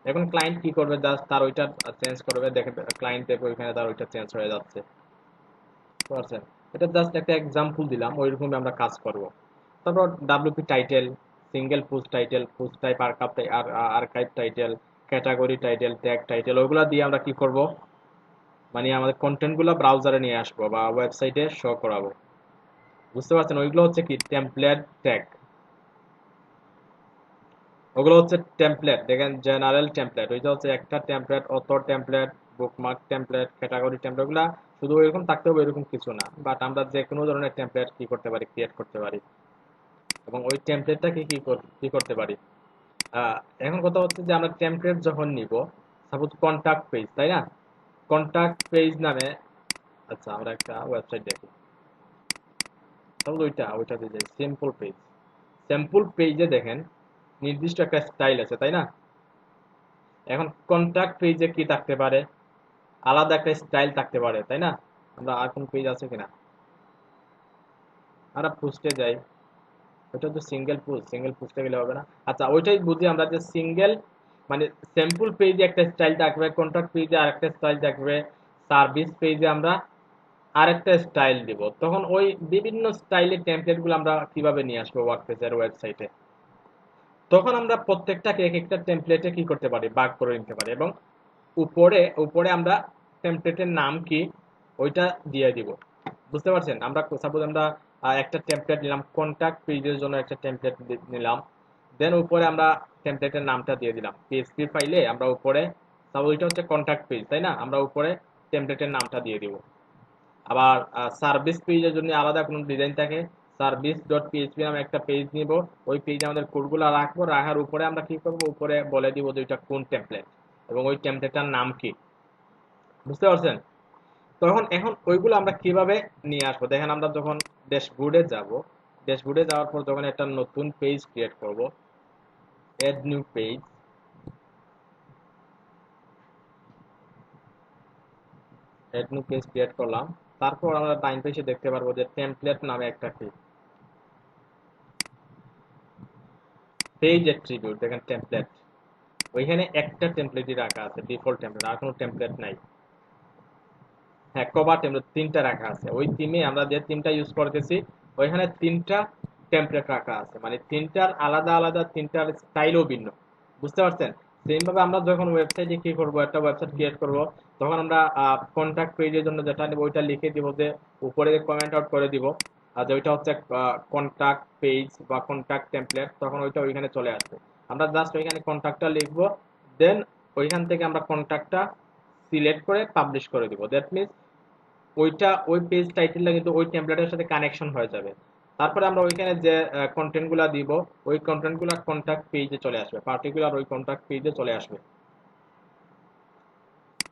এখন ক্লায়েন্ট কি করবে, জাস্ট তার ওইটা চেঞ্জ করবে, দেখে ক্লায়েন্ট দেখবে ওইখানে তার ওইটা চেঞ্জ হয়ে যাচ্ছে। বুঝতে পারছেন? এটা জাস্ট একটা এক্সাম্পল দিলাম, ওইরকমই আমরা কাজ করব। তারপর WP title, single post title, post type, archive title, category title, tag title, ওইগুলা দিয়ে আমরা কি করব, মানে আমাদের কন্টেন্টগুলো ব্রাউজারে নিয়ে আসবো বা ওয়েবসাইটে শো করাবো। বুঝতে পারছেন? ওইগুলো হচ্ছে কি টেমপ্লেট ট্যাগ, ওগুলো হচ্ছে টেমপ্লেট। দেখেন জেনারেল টেমপ্লেট, ওইটা হচ্ছে একটা template, author template, bookmark template, category template, ওগুলা শুধু এরকম থাকতে হবে এরকম কিছু না, বাট আমরা যে কোনো ধরনের টেমপ্লেট কি করতে পারি, ক্রিয়েট করতে পারি, এবং ওই টেমপ্লেটটাকে কি করতে পারি। এখন কথা হচ্ছে যে আমরা টেমপ্লেট যখন নিব, সাপোজ কন্টাক্ট পেজ, তাই না? কন্টাক্ট পেজ নামে, আচ্ছা আমরা একটা ওয়েবসাইট দেখি, সাপোজ ওইটাতে যাই, সিম্পল পেজ। সিম্পল পেজে দেখেন নির্দিষ্ট একটা স্টাইল আছে, তাই না? এখন কন্টাক্ট পেজে কি থাকতে পারে, আলাদা একটা স্টাইল থাকতে পারে, তাই না? আমরা আর কোন পেজ আছে কিনা, আমরা পোস্টে যাই, ওইটা তো সিঙ্গেল পোস্ট, সিঙ্গেল পোস্টে গেলে হবে না। আচ্ছা ওইটাই বুঝি আমরা যে সিঙ্গেল, মানে স্যাম্পল পেজে একটা স্টাইল থাকবে, কন্ট্রাক্ট পেজে আরেকটা স্টাইল থাকবে, সার্ভিস পেজে আমরা আরেকটা স্টাইল দিব। তখন ওই বিভিন্ন স্টাইলের টেমপ্লেটগুলো আমরা কিভাবে নিয়ে আসবো ওয়ার্ডপ্রেসের ওয়েবসাইটে, তখন আমরা প্রত্যেকটাকে এক একটা টেমপ্লেটে কি করতে পারি, ভাগ করে নিতে পারি, এবং উপরে উপরে আমরা টেমপ্লেটের নাম কি ওইটা দিয়ে দিব। বুঝতে পারছেন? আমরা সাপোজ আমরা একটা টেমপ্লেট নিলাম, কন্টাক্ট পেজের জন্য একটা টেমপ্লেট নিলাম, দেন উপরে আমরা টেমপ্লেটের নামটা দিয়ে দিলাম। পিএসপি ফাইলে আমরা উপরে, সাপোজ এটা হচ্ছে কন্টাক্ট পেজ, তাই না? আমরা উপরে টেমপ্লেটের নামটা দিয়ে দিব। আবার সার্ভিস পেজের জন্য আলাদা কোনো ডিজাইন থাকে, সার্ভিস ডট পিএইচপি নামে একটা পেজ নিব, ওই পেজে আমাদের কোডগুলো রাখবো, রাখার উপরে আমরা কি করব, উপরে বলে দিব যে এটা কোন টেমপ্লেট এবং ওই টেমপ্লেটটার নাম কি। বুঝতে পারছেন? তখন এখন ওইগুলো আমরা কিভাবে নিয়ে আসবো, দেখেন আমরা যখন ড্যাশবোর্ডে যাব, ড্যাশবোর্ডে যাওয়ার পর যখন একটা নতুন পেজ ক্রিয়েট করব, add new page, add new page create করলাম। তারপর আমরা ডাইন পেজে দেখতে পারবো যে টেমপ্লেট নামে একটা কি পেজ অ্যাট্রিবিউট, দেখেন টেমপ্লেট, ওইখানে একটা টেমপ্লেটই রাখা আছে, ডিফল্ট টেমপ্লেট, আর কোনো টেমপ্লেট নাই। হ্যাঁ, কভার টেমপ্লেট তিনটা রাখা আছে, ওই থিমে আমরা যে থিমটা ইউজ করতেছি ওইখানে তিনটা টেমপ্লেট রাখা আছে, মানে তিনটার আলাদা আলাদা, তিনটার স্টাইলও ভিন্ন। বুঝতে পারছেন? সেম ভাবে আমরা যখন ওয়েবসাইটে কি করব, একটা ওয়েবসাইট ক্রিয়েট করব, তখন আমরা কন্টাক্ট পেজের জন্য যেটা নেব ওইটা লিখে দিব যে উপরে কমেন্ট আউট করে দিব, আর যে ওইটা হচ্ছে কন্টাক্ট পেজ বা কন্টাক্ট টেমপ্লেট, তখন ওইটা ওইখানে চলে আসবে। আমরা জাস্ট ওইখানে কন্টাক্টটা লিখব, দেন ওইখান থেকে আমরা কন্টাক্টটা সিলেক্ট করে পাবলিশ করে দিব। দ্যাট মিনস ওইটা ওই পেজ টাইটেলটা কিন্তু ওই টেমপ্লেটের সাথে কানেকশন হয়ে যাবে। তারপরে আমরা ওইখানে যে কন্টেন্টগুলো দিব, ওই কন্টেন্টগুলো কন্টাক্ট পেজে চলে আসবে, পার্টিকুলার ওই কন্টাক্ট পেজে চলে আসবে।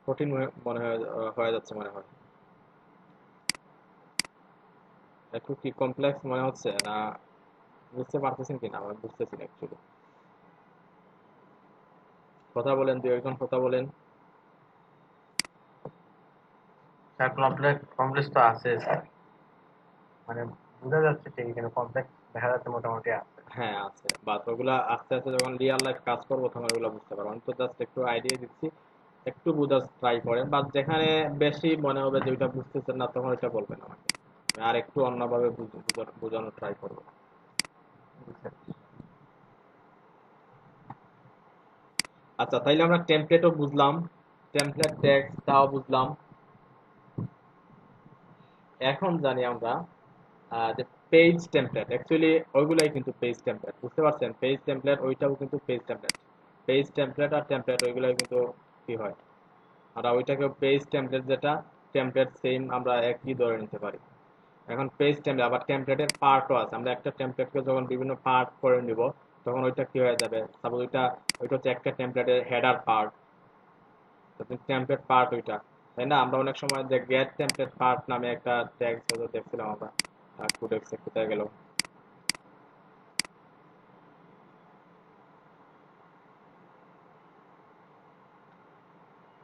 কঠিন মনে হয়ে যাচ্ছে মনে হয়, একটু কি কমপ্লেক্স মনে হচ্ছে না? বুঝতে পারতেছেন কিনা আমি বুঝতেছি না অ্যাকচুয়ালি। কথা বলেন, দুই একজন কথা বলেন। স্যার কমপ্লেক্স তো আছে স্যার, মানে বোঝা যাচ্ছে ঠিক, কিন্তু কমপ্লেক্স দেখা যাচ্ছে মোটামুটি আছে। হ্যাঁ আছে, বাট ওগুলা আস্তে আস্তে যখন রিয়েল লাইফ কাজ করবো তখন ওগুলো বুঝতে পারবো। আমি তো জাস্ট একটু আইডিয়া দিচ্ছি, একটু বোঝার ট্রাই করেন, বা যেখানে বেশি মনে হবে যে ওইটা বুঝতেছেন না তখন ওইটা বলবেন আমাকে, আমি আর একটু অন্যভাবে বোঝানোর ট্রাই করবো। আচ্ছা, তাইলে আমরা টেমপ্লেটও বুঝলাম, টেমপ্লেট ট্যাগটাও বুঝলাম। এখন জানি আমরা যে পেজ টেমপ্লেট, অ্যাকচুয়ালি ওইগুলাই কিন্তু পেজ টেমপ্লেট, বুঝতে পারছেন? পেজ টেমপ্লেট ওইটাও কিন্তু পেজ টেমপ্লেট। পেজ টেমপ্লেট আর টেমপ্লেট ওইগুলাই কিন্তু কি হয়, আমরা ওইটাকে পেজ টেমপ্লেট, যেটা টেমপ্লেট সেম আমরা একই ধরে নিতে পারি। এখন পেজ টেমপ্লেট আবার টেমপ্লেটের পার্টও আছে, আমরা একটা টেমপ্লেটকে যখন বিভিন্ন পার্ট করে নিব তখন ওইটা কি হয়ে যাবে, সাপোজ ওইটা ওইটা হচ্ছে একটা টেমপ্লেটের হেডার পার্ট, টেমপ্লেট পার্ট ওইটা, তাই না? আমরা অনেক সময় যে গেট টেমপ্লেট পার্ট নামে একটা ট্যাগ দেখছিলাম আমরা, কোডেক্সে কোথায় গেল,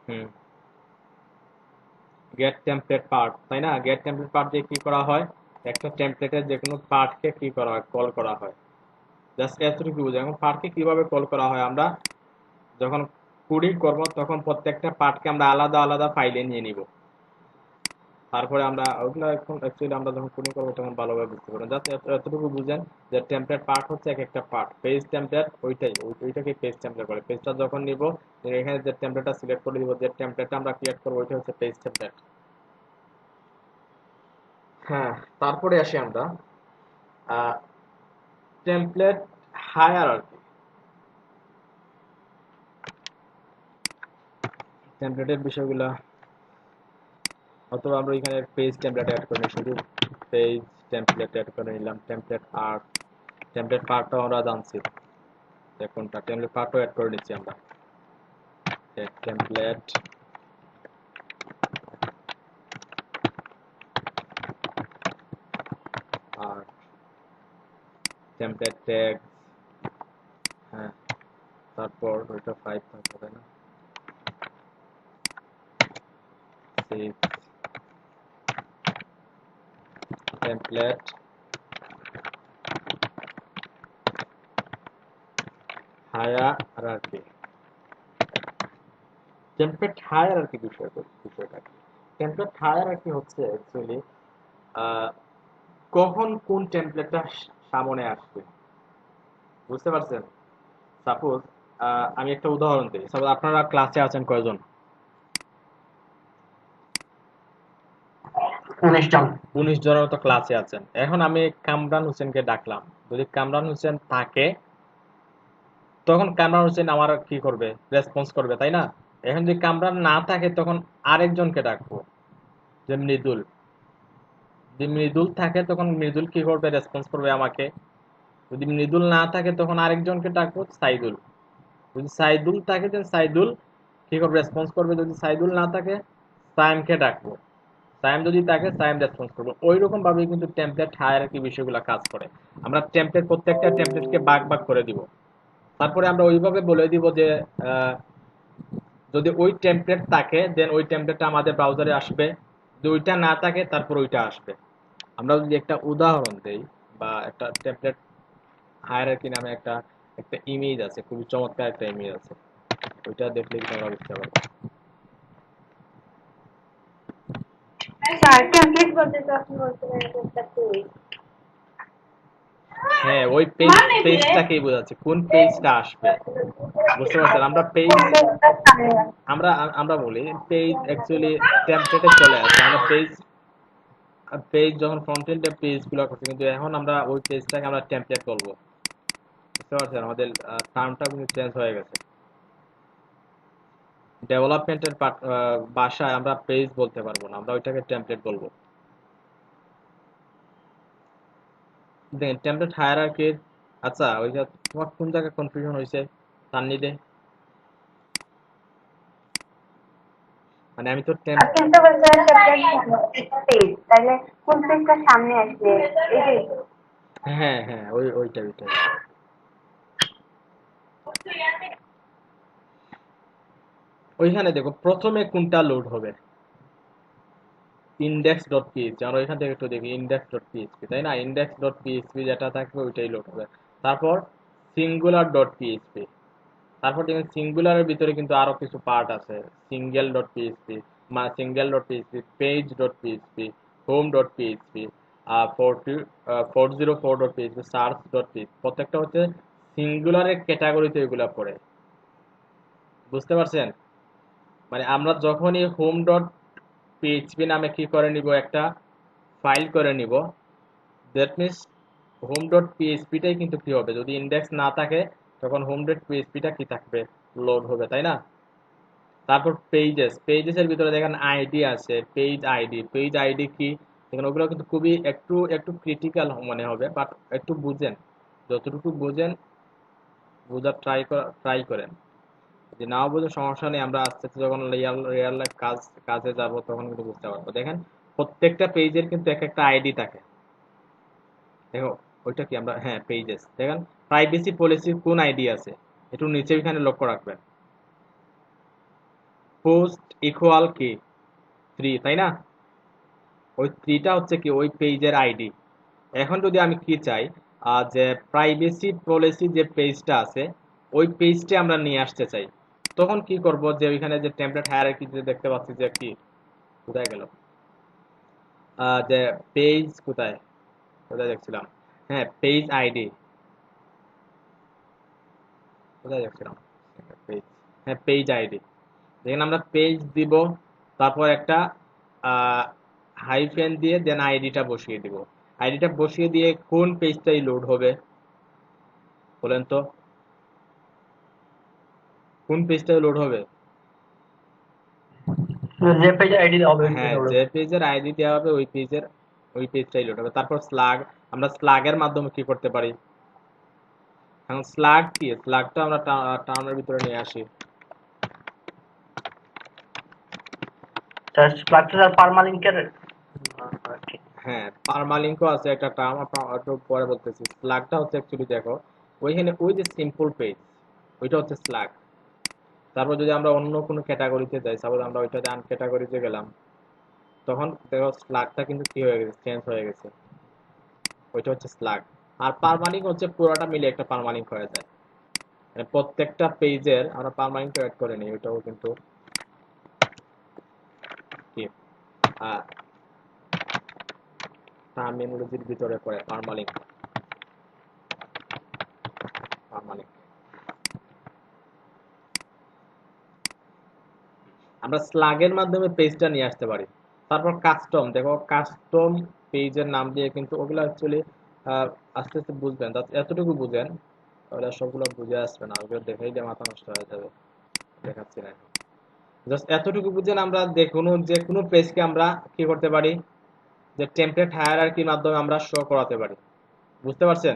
হুম, গেট টেমপ্লেট পার্ট, তাই না? গেট টেমপ্লেট পার্ট দিয়ে কি করা হয়, একটা টেমপ্লেটের যে কোনো পার্টকে কি করা হয়, কল করা হয়। জাস্ট এতটুকু বুঝে। এখন পার্টকে কিভাবে কল করা হয়, আমরা যখন কোডিং করব তখন প্রত্যেকটা পার্টকে আমরা আলাদা আলাদা ফাইলে নিয়ে নিব, তারপরে আমরা ওগুলো এখন অ্যাকচুয়ালি আমরা যখন কোডিং করবো তখন ভালোভাবে বুঝতে পারবো। জাস্ট এতটুকু বুঝেন যে টেমপ্লেট পার্ট হচ্ছে এক একটা পার্ট, পেজ টেমপ্লেট ওইটাই, ওইটাকে পেজ টেমপ্লেট বলে। পেজটা যখন নিব, এখানে যে টেমপ্লেটটা সিলেক্ট করে দিব, যে টেমপ্লেটটা আমরা ক্রিয়েট করবো ওইটা হচ্ছে পেজ টেমপ্লেট। হ্যাঁ, তারপরে আসি আমরা টেমপ্লেট হায়ারার্কি। টেমপ্লেটের বিষয়গুলো, অথবা আমরা এখানে পেজ টেমপ্লেট অ্যাড করে নিই, শুধু পেজ টেমপ্লেট অ্যাড করে নিলাম। টেমপ্লেট আর্ট, টেমপ্লেট পার্টটাও আমরা জানছি, কোনটা টেমপ্লেট পার্টও অ্যাড করে নিচ্ছি আমরা। টেমপ্লেট আর টেমপ্লেট ট্যাগ, হ্যাঁ, তারপর ওইটা 5 তারপরে না 6 টেমপ্লেট হায়ারার্কি। টেমপ্লেট হায়ারার্কি বিষয়টা কি? টেমপ্লেট হায়ারার্কি হচ্ছে অ্যাকচুয়ালি কখন কোন টেমপ্লেটটা সামনে আসবে, বুঝতে পারছেন? সাপোজ আমি একটা উদাহরণ দিই, সাপোজ আপনারা ক্লাসে আছেন কয়জন? 19 জন। 19 জনের মতো ক্লাসে আছেন। এখন আমি কামরান হোসেনকে ডাকলাম, যদি কামরান হোসেন থাকে তখন কামরান হোসেন আমার কি করবে, রেসপন্স করবে, তাই না? এখন যদি কামরান না থাকে তখন আরেকজনকে ডাকবো, যে মৃদুল। যদি মৃদুল থাকে তখন মৃদুল কি করবে, রেসপন্স করবে আমাকে। যদি মৃদুল না থাকে তখন আরেকজনকে ডাকবো, সাইদুল। যদি সাইদুল থাকে দেন সাইদুল কি করবে, রেসপন্স করবে। যদি সাইদুল না থাকে সায়েমকে ডাকবো, সায়েম যদি থাকে সায়েম রেসপন্স করবো। ওই রকম ভাবে কিন্তু টেমপ্লেট হায়ারার্কি বিষয়গুলো কাজ করে। আমরা টেমপ্লেট প্রত্যেকটা টেমপ্লেটকে ভাগ ভাগ করে দিব, তারপরে আমরা ওইভাবে বলে দিব যে আহ, যদি ওই টেমপ্লেট থাকে দেন ওই টেমপ্লেটটা আমাদের ব্রাউজারে আসবে, যদি ওইটা না থাকে তারপর ওইটা আসবে। আমরা যদি একটা উদাহরণ দেই, বা একটা টেমপ্লেট হায়ারার্কি নামে একটা একটা ইমেজ আছে, খুবই চমৎকার একটা ইমেজ আছে, ওইটা দেখলে কিন্তু আমরা বুঝতে পারবো। স্যার টেমপ্লেট বলতে তো আপনি বলতে পারেন একটা পেজ। হ্যাঁ ওই পেজটাকেই বোঝাচ্ছে কোন পেজটা আসবে, বুঝতে পারছেন? আমরা পেজ কোন পেজটা সামনে আসবে? আমরা আমরা বলি পেজ অ্যাকচুয়ালি টেমপ্লেটে চলে আসে, আমরা পেজ পেজ যখন ফ্রন্ট এন্ডে পেজ গুলো করছি, কিন্তু এখন আমরা ওই পেজটাকে আমরা টেমপ্লেট বলবো, বুঝতে পারছেন? আমাদের টার্মটা কিন্তু চেঞ্জ হয়ে গেছে। ডেভেলপমেন্টের ভাষায় আমরা পেজ বলতে পারবো না, আমরা ওইটাকে টেমপ্লেট বলবো। দেখেন টেমপ্লেট হায়ারার্কির, আচ্ছা ওই যে তোমার কোন জায়গায় কনফিউশন হয়েছে তান্নিদে? মানে আমি তো কিন্তু বলতে পেজ, তাহলে কোন পেজটা সামনে আসবে এটাই তো। হ্যাঁ হ্যাঁ ওইটাই। ওইখানে দেখো প্রথমে কোনটা লোড হবে, ইন্ডেক্স ডট পিএইচপি। আমরা এখান থেকে একটু দেখি ইন্ডেক্স ডট পিএইচপি, তাই না? ইন্ডেক্স ডট পিএইচপি যেটা থাকবে ওইটাই লোড হবে। তারপর সিঙ্গুলার ডট পিএইচপি, তারপর দেখেন সিঙ্গুলারের ভিতরে কিন্তু আরো কিছু পার্ট আছে, single dot PHP, single dot PHP, page dot PHP, home dot PHP, 404 dot PHP, search dot PHP. প্রত্যেকটা হচ্ছে সিঙ্গুলারের ক্যাটাগরিতে এগুলা পড়ে, বুঝতে পারছেন? মানে আমরা যখনই হোম ডট পিএইচপি নামে কি করে নিব, একটা ফাইল করে নিব, দ্যাট মিনস হোম ডট পিএইচপিটাই কিন্তু কি হবে, যদি ইন্ডেক্স না থাকে তখন হোম ডট পিএইচপিটা কি থাকবে, লোড হবে, তাই না? তারপর পেজেসের ভিতরে দেখেন আইডি আছে, পেজ আইডি কি, দেখেন ওগুলো কিন্তু খুবই একটু একটু ক্রিটিক্যাল মনে হবে, বাট একটু বুঝেন, যতটুকু বুঝেন বোঝার ট্রাই করেন। যদি নাও বুঝেন সমস্যা নেই, আমরা আস্তে আস্তে যখন রিয়াল লাইফ কাজে যাব তখন কিন্তু বুঝতে পারবো। দেখেন প্রত্যেকটা পেজের কিন্তু এক একটা আইডি থাকে, দেখো ওইটা কি আমরা, হ্যাঁ পেজেস, দেখেন প্রাইভেসি পলিসির কোন আইডি আছে একটু নিচে এখানে লক্ষ্য রাখবেন, পোস্ট ইকুয়াল কি 3, তাই না? ওই 3টা হচ্ছে কি ওই পেজের আইডি। এখন যদি আমি কি চাই, যে প্রাইভেসি পলিসি যে পেজটা আছে ওই পেজটা আমরা নিয়ে আসতে চাই, তখন কি করব, যে ওইখানে যে টেমপ্লেট হায়ারার্কি যে দেখতে পাচ্ছি যে কি, কোথায় গেল, যে পেজ কোথায় কোথায় দেখছিলাম, হ্যাঁ পেজ আইডি কোথায় দেখছিলাম, পেজ, হ্যাঁ পেজ আইডি। যেখানে আমরা পেজ দিব, তারপর একটা হাইফেন দিয়ে দেন আইডিটা বসিয়ে দিব। আইডিটা বসিয়ে দিয়ে কোন পেজটাই লোড হবে বলেন তো, কোন পেজটাই লোড হবে? যে পেজ আইডি হবে ওই হ্যাঁ পেজে যে পেজের আইডি দেওয়া হবে ওই পেজটাই লোড হবে। তারপর স্লাগ, আমরা স্লাগের মাধ্যমে কি করতে পারি, এখন স্লাগ কি, স্লাগটা আমরা টার্মের ভিতরে নিয়ে আসি। স্ট্রাকচারাল পারমালিংকের হ্যাঁ পারমালিঙ্কও আছে একটা টার্ম, একটু পরে বলতেছি। স্লাগটা হচ্ছে অ্যাকচুয়ালি দেখো ওইখানে ওই যে সিম্পল পেজ ওইটা হচ্ছে স্লাগ। তারপর যদি আমরা অন্য কোনো ক্যাটাগরিতে যাই, সাপোজ আমরা ওইটাতে আন ক্যাটাগরিতে গেলাম, তখন দেখো স্লাগটা কিন্তু কি হয়ে গেছে, চেঞ্জ হয়ে গেছে, ওইটা হচ্ছে স্লাগ। আর পারমালিঙ্ক হচ্ছে পুরোটা মিলে একটা পারমালিঙ্ক হয়ে যায়, মানে প্রত্যেকটা পেজের আমরা পারমালিঙ্কটা অ্যাড করে নিই, ওইটাও কিন্তু কি টার্মিনোলজির ভিতরে পড়ে পারমালিঙ্ক। পারমালিঙ্ক আমরা স্লাগের মাধ্যমে পেজটা নিয়ে আসতে পারি। তারপর কাস্টম, দেখো কাস্টম পেজের নাম দিয়ে কিন্তু ওগুলো অ্যাকচুয়ালি আস্তে আস্তে বুঝবেন, এতটুকু বুঝেন, তাহলে সবগুলো বুঝে আসবে না, ওগুলো দেখেই দিয়ে মাথা নষ্ট হয়ে যাবে, দেখাচ্ছি না। জাস্ট এতটুকু বুঝেন, আমরা যে কোনো পেজকে আমরা কি করতে পারি, যে টেমপ্লেট হায়ারার্কির মাধ্যমে আমরা শো করাতে পারি, বুঝতে পারছেন?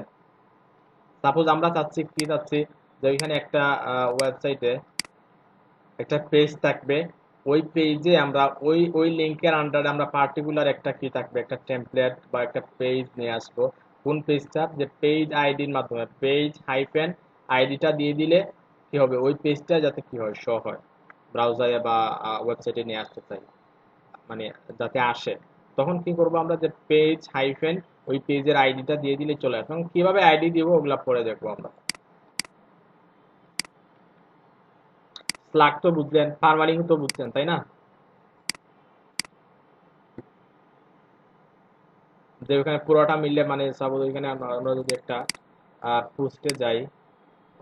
সাপোজ আমরা চাচ্ছি যে ওইখানে একটা ওয়েবসাইটে একটা পেজ থাকবে, ওই পেজে আমরা ওই লিংকের আন্ডারে আমরা পার্টিকুলার একটা কি থাকবে, একটা টেমপ্লেট বা একটা পেজ নিয়ে আসবো। কোন পেজটা, যে পেজ আইডির মাধ্যমে পেজ হাইফেন আইডিটা দিয়ে দিলে কি হবে, ওই পেজটা যাতে কি হয়, শো হয় ব্রাউজারে বা ওয়েবসাইটে নিয়ে আসতে চাই, মানে যাতে আসে, তখন কি করব আমরা, যে পেজ হাইফেন ওই পেজের আইডিটা দিয়ে দিলে চলে আসে। এখন কিভাবে আইডি দিব ওগুলা পরে দেখবো আমরা। স্লাগ তো বুঝলেন, পারমালিঙ্ক তো বুঝছেন, তাই না? যে ওখানে পুরোটা মিললে মানে সাপোজ ওইখানে আমরা যদি একটা পোস্টে যাই,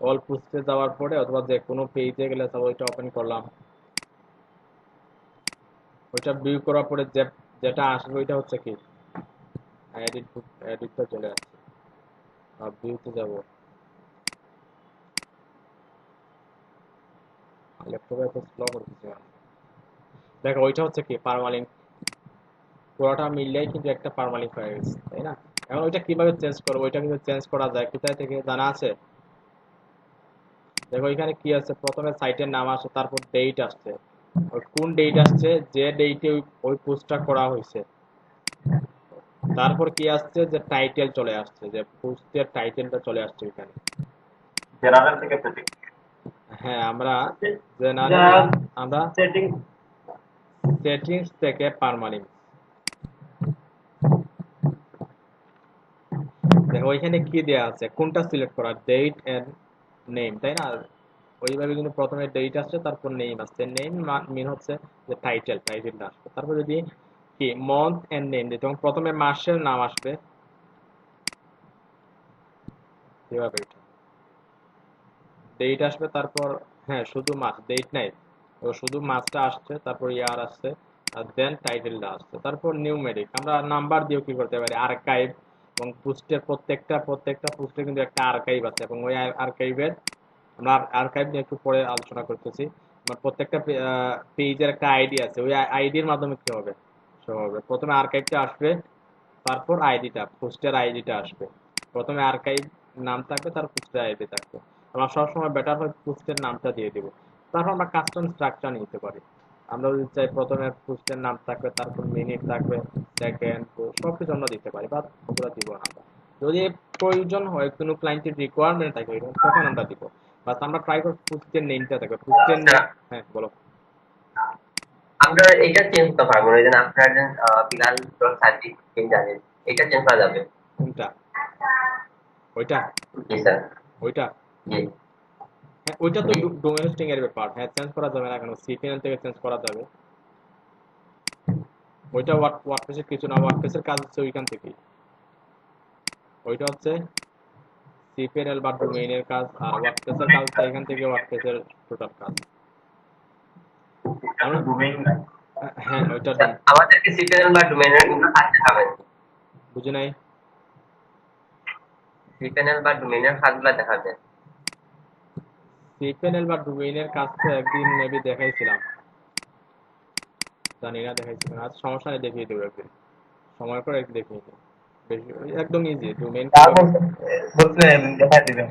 অল পোস্টে যাওয়ার পরে অথবা যে কোনো পেজে গেলে সাপোজ ওইটা ওপেন করলাম, ওইটা ভিউ করার পরে যেটা আসবে ওইটা হচ্ছে কি এডিটটা চলে আসছে। ভিউতে যাব, ল্যাপটপে এত স্লো করতেছে কেন? দেখো ওইটা হচ্ছে কি পারমালিঙ্ক, পুরোটা মিললেই কিন্তু একটা পারমালিঙ্ক হয়ে গেছে, তাই না? এখন ওইটা কিভাবে চেঞ্জ করবো? ওইটা কিন্তু চেঞ্জ করা যায়, কোথায় থেকে জানা আছে? দেখো এখানে কি আছে, প্রথমে সাইটের নাম আসে, তারপর ডেট আসছে, ওই কোন ডেট আসছে, যে ডেটে ওই পোস্টটা করা হয়েছে, তারপর কি আসছে যে টাইটেল চলে আসছে, যে পোস্টের টাইটেলটা চলে আসছে এখানে। জেনারেল থেকে সেটিং। হ্যাঁ, আমরা জেনারেল যারা না, আমরা সেটিং সেটিংস থেকে পারমালিঙ্ক। দেখো ওইখানে কি দেয়া আছে, কোনটা সিলেক্ট করা, ডেট এন্ড নেম, তাই না? ওইভাবে কিন্তু প্রথমে ডেট আসছে, তারপর নেম আসছে, নেম মিন হচ্ছে যে টাইটেলটা আসবে, তারপর যদি কি মান্থ এন্ড নেম দিই, তখন প্রথমে মাসের নাম আসবে, এভাবে ডেট আসবে, তারপর হ্যাঁ শুধু মাস, ডেট নাই, ও শুধু মাসটা আসছে, তারপর ইয়ার আসছে, আর দেন টাইটেলটা আসছে, তারপর নিউমেরিক। আমরা নাম্বার দিয়েও কি করতে পারি, আর্কাইভ, এবং পোস্টের প্রত্যেকটা পোস্টে কিন্তু একটা আর্কাইভ আছে, এবং ওই আর্কাইভের আমরা আর্কাইভ নিয়ে একটু পরে আলোচনা করতেছি। আমার প্রত্যেকটা পেজের একটা আইডি আছে, ওই আইডির মাধ্যমে কি হবে, শো হবে। প্রথমে আর্কাইভটা আসবে, তারপর আইডিটা, পোস্টের আইডিটা আসবে। প্রথমে আর্কাইভ নাম থাকবে, তার পোস্টের আইডি থাকবে। আমরা সবসময় বেটার হয় পোস্টের নামটা দিয়ে দিব, তারপর আমরা কাস্টম স্ট্রাকচার নিতে পারি। আমরা যদি চাই প্রথমে পোস্টের নাম থাকবে, তারপর মিনিট থাকবে, সেকেন্ড, সব কিছু আমরা দিতে পারি, বা ওগুলো দিব না আমরা। যদি প্রয়োজন হয়, কোনো ক্লায়েন্টের রিকোয়ারমেন্ট থাকে তখন আমরা দিব, বাট আমরা ট্রাই করব পোস্টের নেমটা থাকবে, পোস্টের আচ্ছা, নেম। হ্যাঁ বলো। আমরা এটা চেঞ্জ করতে পারবো না, যেন আপনার বিলাল ডট সার্ভিস জানেন, এটা চেঞ্জ করা যাবে। কোনটা? ওইটা? জি স্যার। ওইটা? জি হ্যাঁ ওইটা তো জি। ডোমেন হোস্টিং এর ব্যাপার, হ্যাঁ চেঞ্জ করা যাবে না কেন, সিপিএন থেকে চেঞ্জ করা যাবে। ওইটা ওয়ার্ডপ্রেসের কিছু না, ওয়ার্ডপ্রেসের কাজ হচ্ছে ওইখান থেকেই, ওইটা হচ্ছে সিপিএনএল বা ডোমেইনের কাজ, আর ওয়ার্ডপ্রেসের কাজ হচ্ছে এখান থেকে ওয়ার্ডপ্রেসের টোটাল কাজ। এটা তো ডোমেইন না। হ্যাঁ ওইটা আচ্ছা, আমাদেরকে সিপিএল বা ডোমেইনের কিন্তু থাকতে হবে। বুঝি নাই। সিপিএল বা ডোমেইনের কাজগুলো দেখাবে। সিপিএনএল বা ডোমেইনের কাজ তো একদিন মেবি দেখাইছিলাম, জানি না দেখাইছিলাম, আজ সমস্যা নেই, দেখিয়ে দেবো একদিন, সময় করে একদিন দেখিয়ে দেবো। বেশি একদম ইজি, ডোমেইন কিভাবে। বলছেন দেখা দিবেন।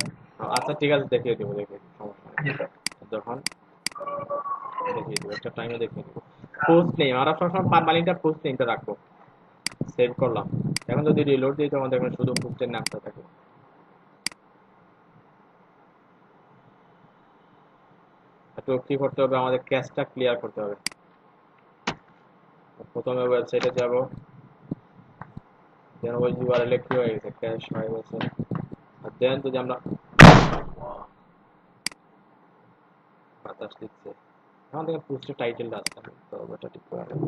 আচ্ছা ঠিক আছে, দেখিয়ে দেবো, সমস্যা নেই। জি স্যার। যখন দেখিয়ে দেবো, একটা টাইমে দেখিয়ে দেবো। পোস্ট নেই, আমরা সবসময় পারমালিংটা পোস্ট নেমটা রাখবো। সেভ করলাম, এখন যদি রিলোড দিই তখন দেখবেন শুধু পোস্টের নামটা থাকে। তো কি করতে হবে, আমাদের ক্যাশটা ক্লিয়ার করতে হবে। প্রথমে ওয়েবসাইটে যাব, দেন ওই ইউআরএল এ কি হয়ে গেছে, ক্যাশ হয়ে গেছে। আর দেন যদি আমরা বাতাস দিচ্ছে, এখন দেখেন পোস্টের টাইটেলটা আসছে, তো ওটা ঠিক করে নেব।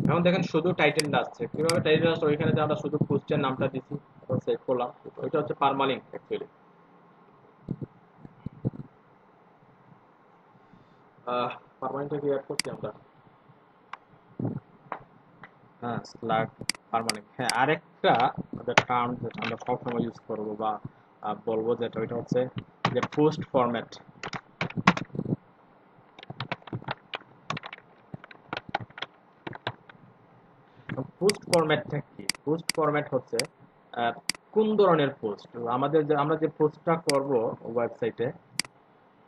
এখন দেখেন শুধু টাইটেলটা আসছে, কিভাবে টাইটেল আসছে, ওইখানে যে আমরা শুধু পোস্টের নামটা দিছি, তারপর সেভ করলাম, ওইটা হচ্ছে পারমালিংক অ্যাকচুয়ালি। পারমানেন্টটা কি অ্যাড করছি আমরা? হ্যাঁ স্ল্যাগ পারমানেন্ট। হ্যাঁ আরেকটা টার্ম যেটা আমরা সবসময় ইউজ করবো বা বলবো, যেটা ওইটা হচ্ছে যে পোস্ট ফরম্যাট। পোস্ট ফরম্যাটটা কি? পোস্ট ফরম্যাট হচ্ছে কোন ধরনের পোস্ট আমরা যে পোস্টটা করব ওয়েবসাইটে,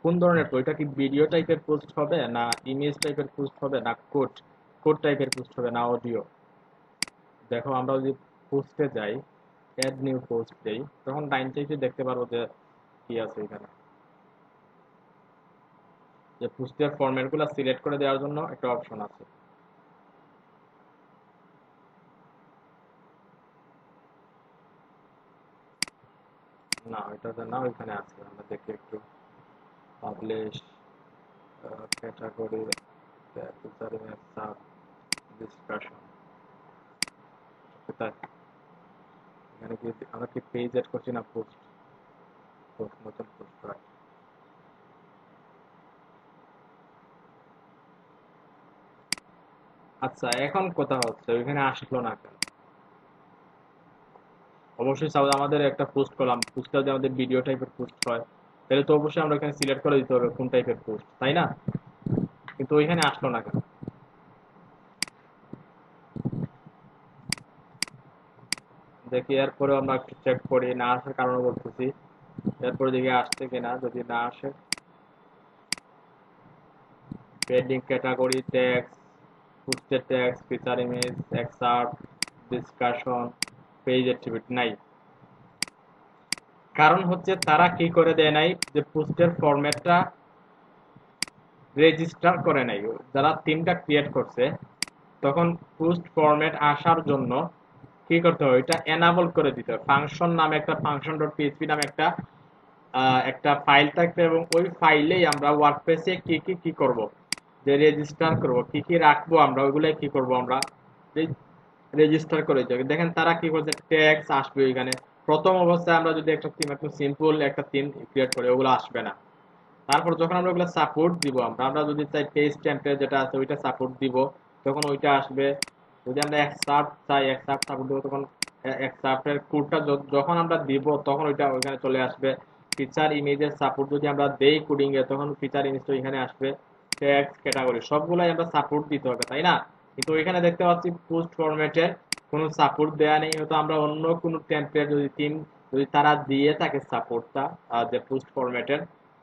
কোন ধরনের পোস্ট, এটা কি ভিডিও টাইপের পোস্ট হবে, না ইমেজ টাইপের পোস্ট হবে, না কোড কোড টাইপের পোস্ট হবে, না অডিও। দেখো আমরা যদি পোস্টে যাই, অ্যাড নিউ পোস্ট দেই, তখন ডাইন সাইডে দেখতে পারবো যে কি আছে এখানে। যে পোস্টের ফরম্যাটগুলো সিলেক্ট করে দেওয়ার জন্য একটা অপশন আছে। না ওইটাতে না, ওইখানে আছে, আমরা দেখি একটু। পাবলিশ ক্যাটাগরি সাব ডিসকাশন, কোথায় এখানে কি আমরা কি পেজ এড করছি না পোস্ট? পোস্ট নতুন পোস্ট, রাইট। আচ্ছা এখন কথা হচ্ছে ওইখানে আসলো না কেন? অবশ্যই সাপোজ আমাদের একটা পোস্ট করলাম, পোস্টটা যদি আমাদের ভিডিও টাইপের পোস্ট হয় তাহলে তো অবশ্যই আমরা এখানে সিলেক্ট করে দিতে হবে কোন টাইপের পোস্ট, তাই না? কিন্তু ওইখানে আসলো না কেন? দেখি এরপরে আমরা একটু চেক করি, না আসার কারণ বলতেছি। এরপরে দেখি আসছে কিনা, যদি না আসে পেন্ডিং ক্যাটাগরি ট্যাক্স, পোস্টের tax, feature image, excerpt, discussion, page activity নাই। কারণ হচ্ছে তারা কি করে দেয় নাই, যে পোস্টের ফরম্যাটটা রেজিস্টার করে নাই। যারা থিমটা ক্রিয়েট করছে তখন পোস্ট ফরম্যাট আসার জন্য কি করতে হবে, এটা এনাবল করে দিতে হবে। ফাংশন নামে একটা ফাংশন ডট পিএইচপি নামে একটা ফাইল থাকবে, এবং ওই ফাইলেই আমরা ওয়ার্ডপ্রেসে কি কি কি করব, যে রেজিস্টার করব, কি কি রাখবো আমরা, ওইগুলাই কি করব আমরা রেজিস্টার করে দিতে হবে। দেখেন তারা কি করছে, ট্যাক্স আসবে এখানে। প্রথম অবস্থায় আমরা যদি একটা থিম, একটু সিম্পল একটা থিম ক্রিয়েট করি, ওগুলো আসবে না। তারপর যখন আমরা ওগুলো সাপোর্ট দিব, আমরা যদি চাই পেজ টেমপ্লেট যেটা আছে ওইটা সাপোর্ট দিব, তখন ওইটা আসবে। যদি আমরা এক্সার্ট চাই, এক্সার্ট সাপোর্ট দিব, তখন এক্সার্টের কোডটা যখন আমরা দিব তখন ওইটা ওইখানে চলে আসবে। ফিচার ইমেজের সাপোর্ট যদি আমরা দেই কোডিং এ, তখন ফিচার ইমেজটা এখানে আসবে। ট্যাক্স ক্যাটাগরি সবগুলাই আমরা সাপোর্ট দিতে হবে, তাই না? কিন্তু ওইখানে দেখতে পাচ্ছি পোস্ট ফরম্যাটের কোনো সাপোর্ট দেয়া নেই। হয়তো আমরা অন্য কোনো টেমপ্লেট যদি থিম যদি তারা দিয়ে থাকে সাপোর্টটা, যে পোস্ট ফরম্যাটের,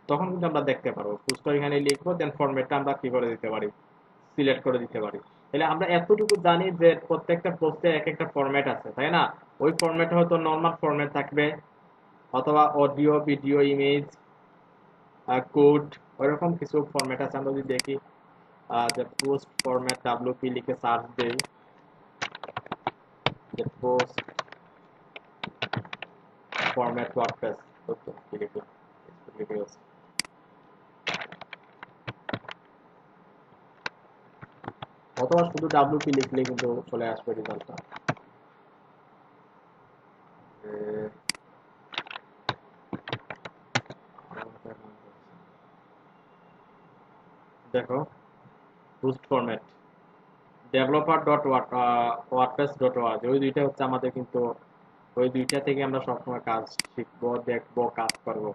তখন কিন্তু আমরা দেখতে পারবো। পোস্টটা এখানে লিখবো, দেন ফরম্যাটটা আমরা কি করে দিতে পারি, সিলেক্ট করে দিতে পারি। তাহলে আমরা এতটুকু জানি যে প্রত্যেকটা পোস্টে এক একটা ফরম্যাট আছে, তাই না? ওই ফরম্যাটে হয়তো নর্মাল ফরম্যাট থাকবে, অথবা অডিও, ভিডিও, ইমেজ, কোড, ওইরকম কিছু ফরম্যাট আছে। আমরা যদি দেখি যে পোস্ট ফরম্যাট ডাব্লিউপি লিখে সার্চ দেই, যে পোস্ট ফরম্যাট ওয়ার্ডপ্রেস, লিখে অথবা শুধু ডাব্লিউপি লিখলে কিন্তু চলে আসবে রেজাল্টটা। দেখো post format developer dot WordPress dot ORG, ওই দুইটা হচ্ছে আমাদের কিন্তু, ওই দুইটা থেকে আমরা সবসময় কাজ শিখবো, দেখবো, কাজ করবো।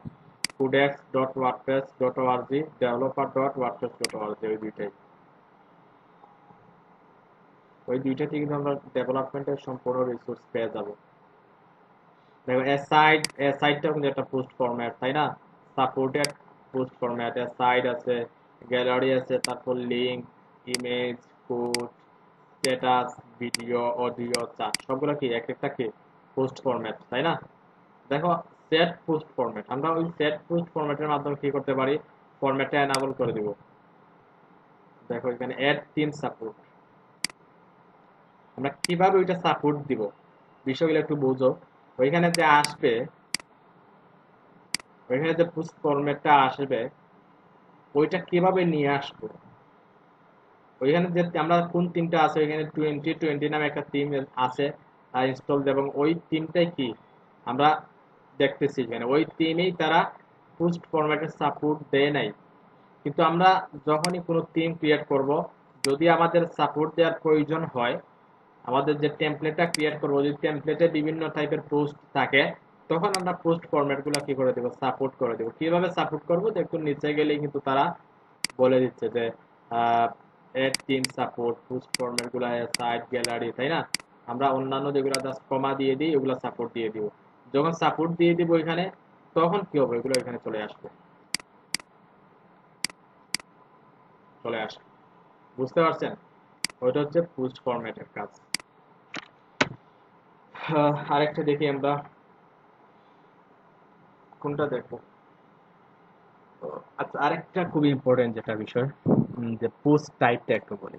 Codex dot WordPress dot ORG, developer dot WordPress dot ORG, ওই দুইটাই, ওই দুইটা থেকে কিন্তু আমরা ডেভেলপমেন্টের সম্পূর্ণ রিসোর্স পেয়ে যাবো। দেখো এসাইডটাও কিন্তু একটা পোস্ট ফরম্যাট, তাই না? সাপোর্টেড পোস্ট ফরম্যাট, সাইড আছে, গ্যালারি আছে, তারপর link, image, code, status, video, audio, chart, সবগুলো কি এক একটা কি পোস্ট ফরম্যাট, তাই না? দেখো সেট পোস্ট ফরম্যাট, আমরা ওই সেট পোস্ট ফরম্যাটের মাধ্যমে কি করতে পারি, ফরম্যাটটা এনাবল করে দিব। দেখো এখানে অ্যাড থিম সাপোর্ট, আমরা কিভাবে ওইটা সাপোর্ট দিব বিষয়গুলো একটু বুঝো। ওইখানে যে আসবে, ওইখানে যে পোস্ট ফরম্যাটটা আসবে, ওইটা কিভাবে নিয়ে আসবো, ওইখানে যে আমরা কোন থিমটা আছে, ওইখানে 2020 নামে একটা থিম আছে ইনস্টল, এবং ওই থিমটাই কি আমরা দেখতেছি এখানে, ওই থিমেই তারা পোস্ট ফরম্যাটের সাপোর্ট দেয় নাই। কিন্তু আমরা যখনই কোনো থিম ক্রিয়েট করব, যদি আমাদের সাপোর্ট দেওয়ার প্রয়োজন হয়, আমাদের যে টেমপ্লেটটা ক্রিয়েট করবো, যদি টেমপ্লেটে বিভিন্ন টাইপের পোস্ট থাকে, তখন আমরা পোস্ট ফরম্যাটগুলো কি করে দেবো, সাপোর্ট করে দেবো। কিভাবে সাপোর্ট করবো, দেখুন নিচে গেলেই কিন্তু তারা বলে দিচ্ছে যে এড থিম সাপোর্ট, পোস্ট ফরম্যাটগুলো, সাইট, গ্যালারি, তাই না? আমরা অন্যান্য যেগুলো জাস্ট কমা দিয়ে দিই, ওগুলো সাপোর্ট দিয়ে দিব। যখন সাপোর্ট দিয়ে দিব এখানে, তখন কি হবে, এগুলো এখানে চলে আসবে, চলে আসবে। বুঝতে পারছেন? ওইটা হচ্ছে পোস্ট ফরম্যাটের কাজ। আরেকটা দেখি আমরা, কোনটা দেখবো, আচ্ছা, আরেকটা খুবই ইম্পর্টেন্ট যেটা বিষয়, যে পোস্ট টাইপটা একটু বলি।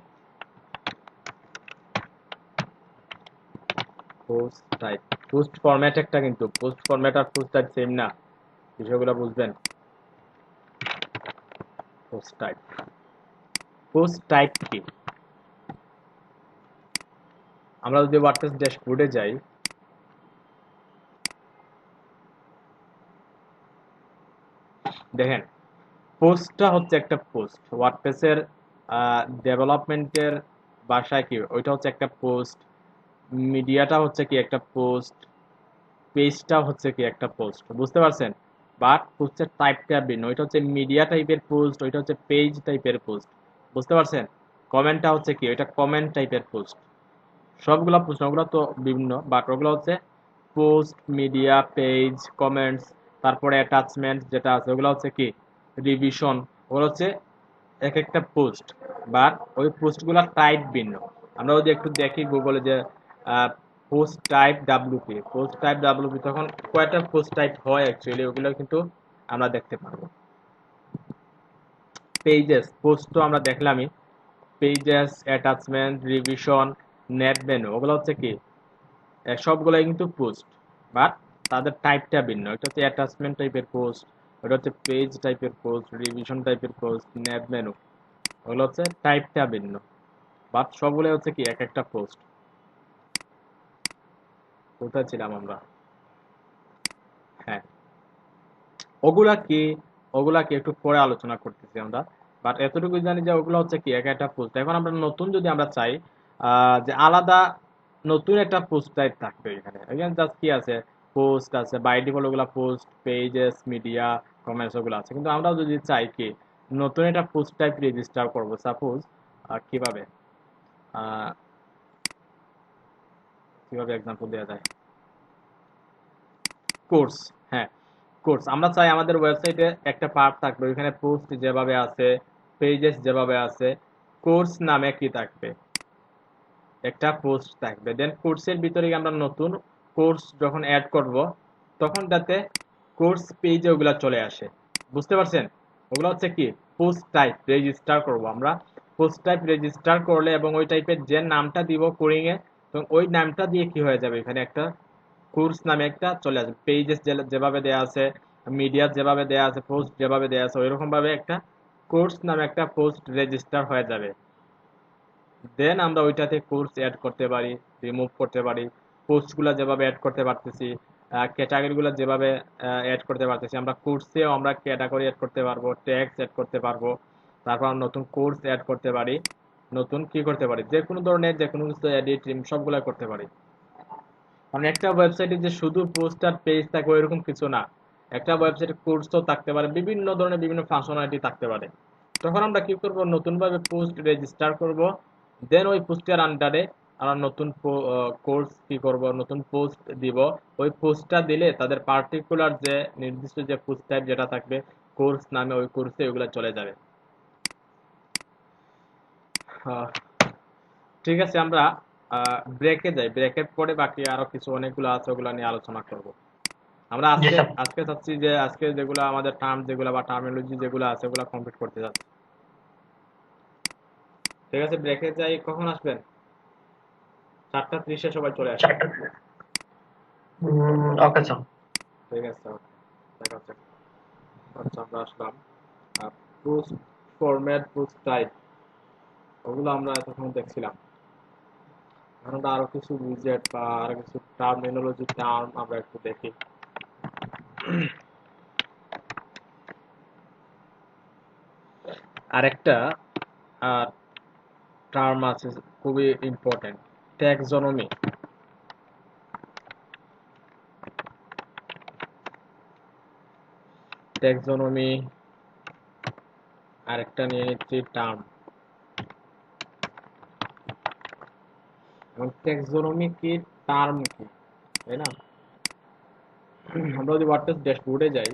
পোস্ট টাইপ, পোস্ট ফরম্যাট একটা, কিন্তু পোস্ট ফরম্যাট আর পোস্ট টাইপ সেম না, বিষয়গুলো বুঝবেন। পোস্ট টাইপ, পোস্ট টাইপ কি? আমরা যদি ওয়ার্ডপ্রেস ড্যাশবোর্ডে যাই, দেখেন পোস্টটা হচ্ছে একটা পোস্ট, ওয়ার্ডপ্রেসের ডেভেলপমেন্টের ভাষায় কি ওইটা হচ্ছে একটা পোস্ট, মিডিয়াটা হচ্ছে কি একটা পোস্ট, পেজটা হচ্ছে কি একটা পোস্ট, বুঝতে পারছেন? বাট পোস্টের টাইপটা ভিন্ন, ওইটা হচ্ছে মিডিয়া টাইপের পোস্ট, ওইটা হচ্ছে পেজ টাইপের পোস্ট, বুঝতে পারছেন? কমেন্টটা হচ্ছে কি, ওইটা কমেন্ট টাইপের পোস্ট। সবগুলা পোস্ট, ওগুলো তো বিভিন্ন, বাট ওগুলো হচ্ছে পোস্ট, মিডিয়া, পেজ, কমেন্টস, তারপরে অ্যাটাচমেন্ট যেটা আছে ওগুলো হচ্ছে কি রিভিশন, ওগুলো হচ্ছে এক একটা পোস্ট, বাট ওই পোস্টগুলোর টাইপ ভিন্ন। আমরা যদি একটু দেখি গুগলে যে post type WP, post type WP, তখন কয়টা পোস্ট টাইপ হয় অ্যাকচুয়ালি ওগুলো কিন্তু আমরা দেখতে পারবো। পেজেস, পোস্ট তো আমরা দেখলামই, pages, attachment, revision, nav menu, ওগুলো হচ্ছে কি সবগুলাই কিন্তু পোস্ট, বাট তাদের টাইপটা ভিন্ন। এটা হচ্ছে অ্যাটাচমেন্ট টাইপের পোস্ট, ওটা হচ্ছে পেজ টাইপের পোস্ট, রিভিশন টাইপের পোস্ট, নেট মেনু, ওগুলো হচ্ছে টাইপটা ভিন্ন, বাট সবগুলো হচ্ছে কি এক একটা পোস্ট। কোথায় ছিলাম আমরা? হ্যাঁ, ওগুলা কি, ওগুলা কি একটু পরে আলোচনা করতেছি আমরা, বাট এতটুকু জানি যে ওগুলো হচ্ছে কি এক একটা পোস্ট। এখন আমরা নতুন যদি আমরা চাই যে আলাদা নতুন একটা পোস্ট টাইপ থাকবে, এখানে এখানে জাস্ট কি আছে, পোস্ট আছে, বাই ডিফল্ট ওগুলা পোস্ট, পেজেস, মিডিয়া, কমেন্টস ওগুলো আছে, কিন্তু আমরা যদি চাই কি নতুন একটা পোস্ট টাইপ রেজিস্টার করব, সাপোজ কিভাবে আহ, কিভাবে এক্সাম্পল দেওয়া যায়, কোর্স, হ্যাঁ কোর্স, আমরা চাই আমাদের ওয়েবসাইটে একটা পার্ট থাকবে, ওইখানে পোস্ট যেভাবে আছে, পেজেস যেভাবে আছে, কোর্স নামে কি থাকবে, একটা পোস্ট থাকবে। দেন কোর্সের ভিতরে আমরা নতুন কোর্স যখন অ্যাড করব, তখন যাতে কোর্স পেজে ওগুলা চলে আসে, বুঝতে পারছেন? ওগুলো হচ্ছে কি পোস্ট টাইপ রেজিস্টার করব আমরা। পোস্ট টাইপ রেজিস্টার করলে এবং ওই টাইপের যে নামটা দিব কোডিং এ, এবং ওই নামটা দিয়ে কি হয়ে যাবে, এখানে একটা কোর্স নামে একটা চলে আসবে, পেজেস যেভাবে দেয়া আছে, মিডিয়া যেভাবে দেয়া আছে, পোস্ট যেভাবে দেয়া আছে, ওইরকম ভাবে একটা কোর্স নামে একটা পোস্ট রেজিস্টার হয়ে যাবে। দেন আমরা ওইটাতে কোর্স অ্যাড করতে পারি, রিমুভ করতে পারি, পোস্টগুলো যেভাবে অ্যাড করতে পারতেছি, ক্যাটাগরিগুলো যেভাবে অ্যাড করতে পারতেছি, আমরা কোর্সেও আমরা ক্যাটাগরি অ্যাড করতে পারবো, ট্যাগস অ্যাড করতে পারবো, তারপর আমরা নতুন কোর্স অ্যাড করতে পারি, নতুন কি করতে পারি, যে কোনো ধরনের যে কোনো কিছু এডিট সবগুলো করতে পারি। কারণ একটা ওয়েবসাইটে যে শুধু পোস্ট আর পেজ থাকবে এরকম কিছু না, একটা ওয়েবসাইটে কোর্সও থাকতে পারে, বিভিন্ন ধরনের বিভিন্ন ফাংশনালিটি থাকতে পারে। তখন আমরা কি করব, নতুন ভাবে পোস্ট রেজিস্টার করব, দেন ওই পোস্টের আন্ডারে আমরা নতুন কোর্স কি করব, নতুন পোস্ট দিব। ওই পোস্টটা দিলে তাদের পার্টিকুলার যে নির্দিষ্ট যে পোস্ট টাইপ যেটা থাকবে কোর্স নামে, ওই কোর্সে ওগুলো চলে যাবে। আহ, ঠিক আছে, আমরা ব্রেকে যাই, ব্রেকের পরে বাকি আরো কিছু অনেকগুলো আছে ওগুলো নিয়ে আলোচনা করব। আমরা জি আজকে স্যার। আজকে চাচ্ছি যে আজকে যেগুলো আমাদের টার্ম যেগুলো বা টার্মিনোলজি যেগুলো আছে ওগুলো কমপ্লিট করতে যাচ্ছি। ঠিক আছে, ব্রেকে যাই, কখন আসবেন? 4:30-এ সবাই চলে আসেন। চারটা। Okay sir. ঠিক আছে, okay, দেখা হচ্ছে। আচ্ছা, আমরা আসলাম পোস্ট ফরম্যাট, পোস্ট টাইপ, ওগুলো আমরা এতক্ষণ দেখছিলাম। এখন আমরা আরো কিছু উইজেট বা আরো কিছু টার্মিনোলজি টার্ম আমরা একটু দেখি। আরেকটা টার্ম আছে খুবই ইম্পর্টেন্ট, ট্যাক্সোনমি। ট্যাক্সোনমি আরেকটা নিয়ে নিচ্ছি টার্ম, এবং ট্যাক্সোনমি কি, টার্ম কি, তাই না? আমরা যদি ওয়ার্ডপ্রেস ড্যাশবোর্ডে যাই,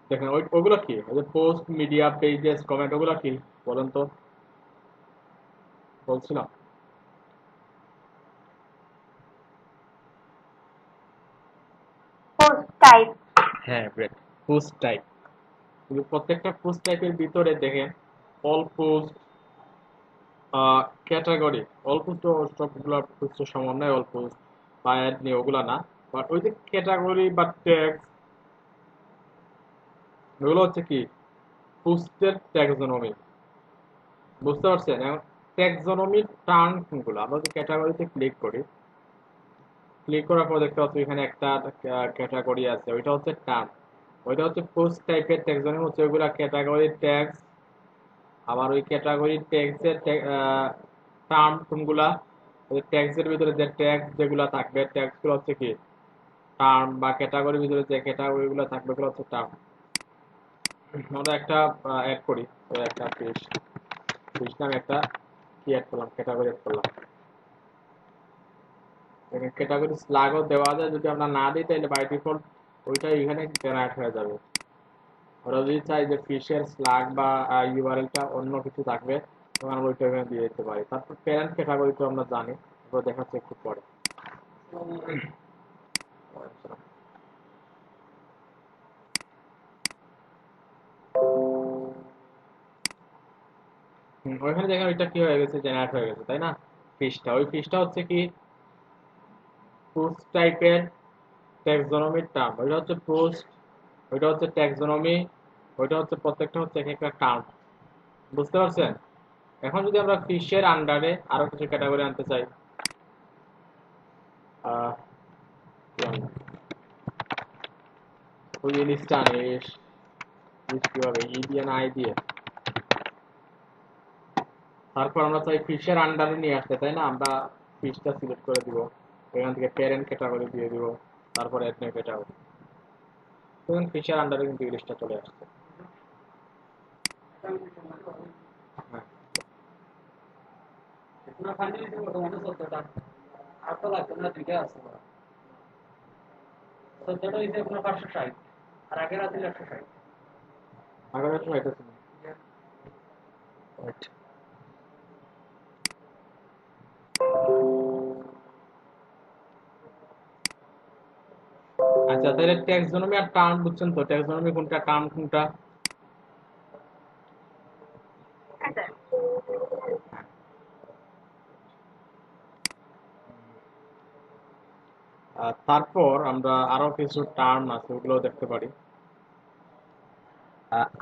দেখেন ওগুলো কি, ওই যে পোস্ট, মিডিয়া, পেজেস, কমেন্ট, ওগুলো কি বলেন তো, বলছিলাম। Post type. হ্যাঁ গ্রেট, পোস্ট টাইপ। কিন্তু প্রত্যেকটা পোস্ট টাইপের ভিতরে দেখেন all post, category, all post সবগুলো পোস্টের সমান নয়, অল পোস্ট বা অ্যাড নিয়ে ওগুলা না, বাট ওই যে ক্যাটাগরি বা ট্যাগ, ওগুলো হচ্ছে কি পোস্টের ট্যাক্সোনমি। বুঝতে পারছেন? এখন ট্যাক্সোনমির টার্ম কোনগুলো, আমরা যদি ক্যাটাগরিতে ক্লিক করি, ক্লিক করার পর দেখতে পাচ্ছি এখানে একটা ক্যাটাগরি আছে, ওইটা হচ্ছে টার্ম। ওইটা হচ্ছে পোস্ট টাইপের ট্যাক্সোনমি, হচ্ছে ওইগুলা ক্যাটাগরি ট্যাক্স। আবার ওই ক্যাটাগরি ট্যাক্সের টার্ম কোনগুলা, ওই ট্যাক্সের ভিতরে যে ট্যাক্স যেগুলা থাকবে, ট্যাক্স গুলো হচ্ছে কি টার্ম, বা ক্যাটাগরির ভিতরে যে ক্যাটাগরি গুলো থাকবে ওগুলো হচ্ছে টার্ম। আমরা একটা অ্যাড করি, ওই একটা ফিশ, ফিশ নামে একটা কি অ্যাড করলাম, ক্যাটাগরি অ্যাড করলাম। ক্যাটাগরি স্ল্যাগও দেওয়া যায়, যদি আমরা না দিই তাহলে বাই ডিফল্ট ওইটা এখানে জেনারেট হয়ে যাবে। ওরা যদি চাই যে ফিশের স্ল্যাগ বা ইউআরএলটা অন্য কিছু থাকবে, তখন আমরা ওইটা এখানে দিয়ে দিতে পারি। তারপর প্যারেন্ট ক্যাটাগরি তো আমরা জানি, ওগুলো দেখাচ্ছে একটু পরে। ওইখানে দেখেন ওইটা কি হয়ে গেছে, জেনারেট হয়ে গেছে, তাই না? ফিশটা, ওই ফিশটা হচ্ছে কি পোস্ট টাইপের ট্যাক্সোনমির টার্ম, ওইটা হচ্ছে পোস্ট, ওইটা হচ্ছে ট্যাক্সোনমি, ওইটা হচ্ছে প্রত্যেকটা হচ্ছে এক একটা টার্ম। বুঝতে পারছেন? এখন যদি আমরা ফিশের আন্ডারে আরো কিছু ক্যাটাগরি আনতে চাই, আহ, কি আনবো? ওই জিনিসটা আনিস, কিভাবে ইডিয়ান আই দিয়ে, তারপর আমরা চাই ফিশের আন্ডারে নিয়ে আসতে, তাই না? আমরা ফিশটা সিলেক্ট করে দিব, এখান থেকে প্যারেন্ট ক্যাটাগরি দিয়ে দিব, তারপর অ্যাড নিউ ক্যাটাগরি, তখন ফিশের আন্ডারে কিন্তু ইংলিশটা চলে আসছে। হ্যাঁ, আগের একটা হইতেছে না। Right. আচ্ছা তাহলে ট্যাক্সোনমি আর টার্ম বুঝছেন তো, ট্যাক্সোনমি কোনটা, টার্ম কোনটা? আচ্ছা, তারপর আমরা আরো কিছু টার্ম আছে, ওগুলো দেখতে পারি।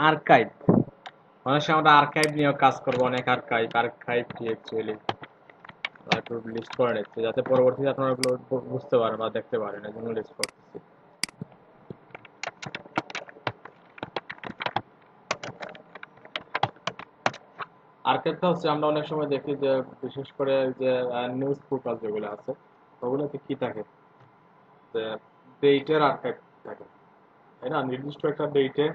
আর্কাইভ, অনেক সময় আমরা আর্কাইভ নিয়ে কাজ করবো, অনেক আর্কাইভ, আর্কাইভ কি অ্যাকচুয়ালি একটু লিস্ট করে নিচ্ছি যাতে পরবর্তীতে আপনারা ওগুলো বুঝতে পারেন বা দেখতে পারেন, এই জন্য লিস্ট করতেছি। আর্কাইভটা হচ্ছে আমরা অনেক সময় দেখি যে বিশেষ করে যে নিউজ পোর্টাল যেগুলো আছে ওগুলোতে কি থাকে, যে ডেটের আর্কাইভ থাকে, তাই না? নির্দিষ্ট একটা ডেটে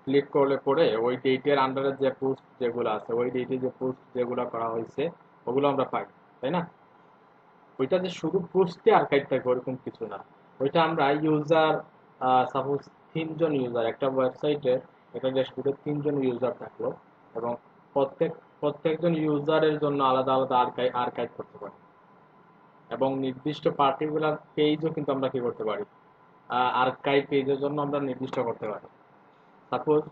ক্লিক করলে পরে ওই ডেটের আন্ডারে যে পোস্ট যেগুলো আছে, ওই ডেটে যে পোস্ট যেগুলো করা হয়েছে ওগুলো আমরা পাই, তাই না? ওইটা যে শুধু পোস্টে আর্কাইভ থাকবে ওরকম কিছু না, ওইটা আমরা ইউজার, সাপোজ 3 জন ইউজার একটা ওয়েবসাইটে, একটা ড্যাশবোর্ডে 3 জন ইউজার থাকলো, এবং প্রত্যেক প্রত্যেকজন ইউজারের জন্য আলাদা আলাদা আর্কাইভ করতে পারি, এবং নির্দিষ্ট পার্টিকুলার পেজও কিন্তু আমরা কি করতে পারি, আর্কাইভ পেজের জন্য আমরা নির্দিষ্ট করতে পারি। সাপোজ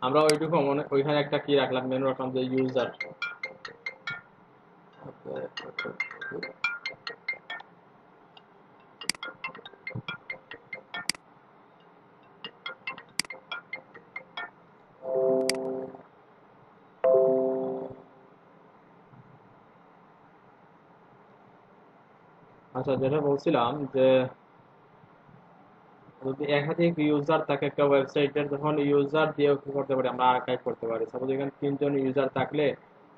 আমরা ওইটুকু ওইখানে একটা কি রাখলাম, মেনু রাখলাম যে ইউজার। আচ্ছা যেটা বলছিলাম যে যদি একাধিক ইউজার থাকে একটা ওয়েবসাইটের, তখন ইউজার দিয়েও কি করতে পারি, আমরা আর্কাইভ করতে পারি। সাপোজ এখানে 3 জন ইউজার থাকলে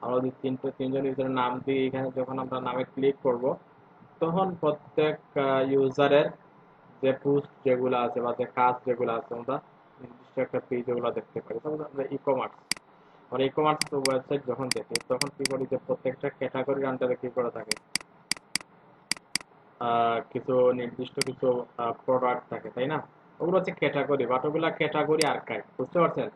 আমরা যদি 3জন ইউজারের নাম দিই, এখানে যখন আমরা নামে ক্লিক করব তখন প্রত্যেক ইউজারের যে পোস্ট যেগুলো আছে বা যে কাজ যেগুলো আছে আমরা নির্দিষ্ট একটা পেজ ওগুলো দেখতে পারি। সাপোজ আমরা ই কমার্স, আমরা ই কমার্স ওয়েবসাইট যখন দেখি তখন কি করি যে প্রত্যেকটা ক্যাটাগরির আন্ডারে কি করা থাকে, কিছু নির্দিষ্ট কিছু প্রোডাক্ট থাকে, তাই না? ওগুলো হচ্ছে ক্যাটাগরি, বাট ওগুলা ক্যাটাগরি আর্কাইভ, বুঝতে পারছেন?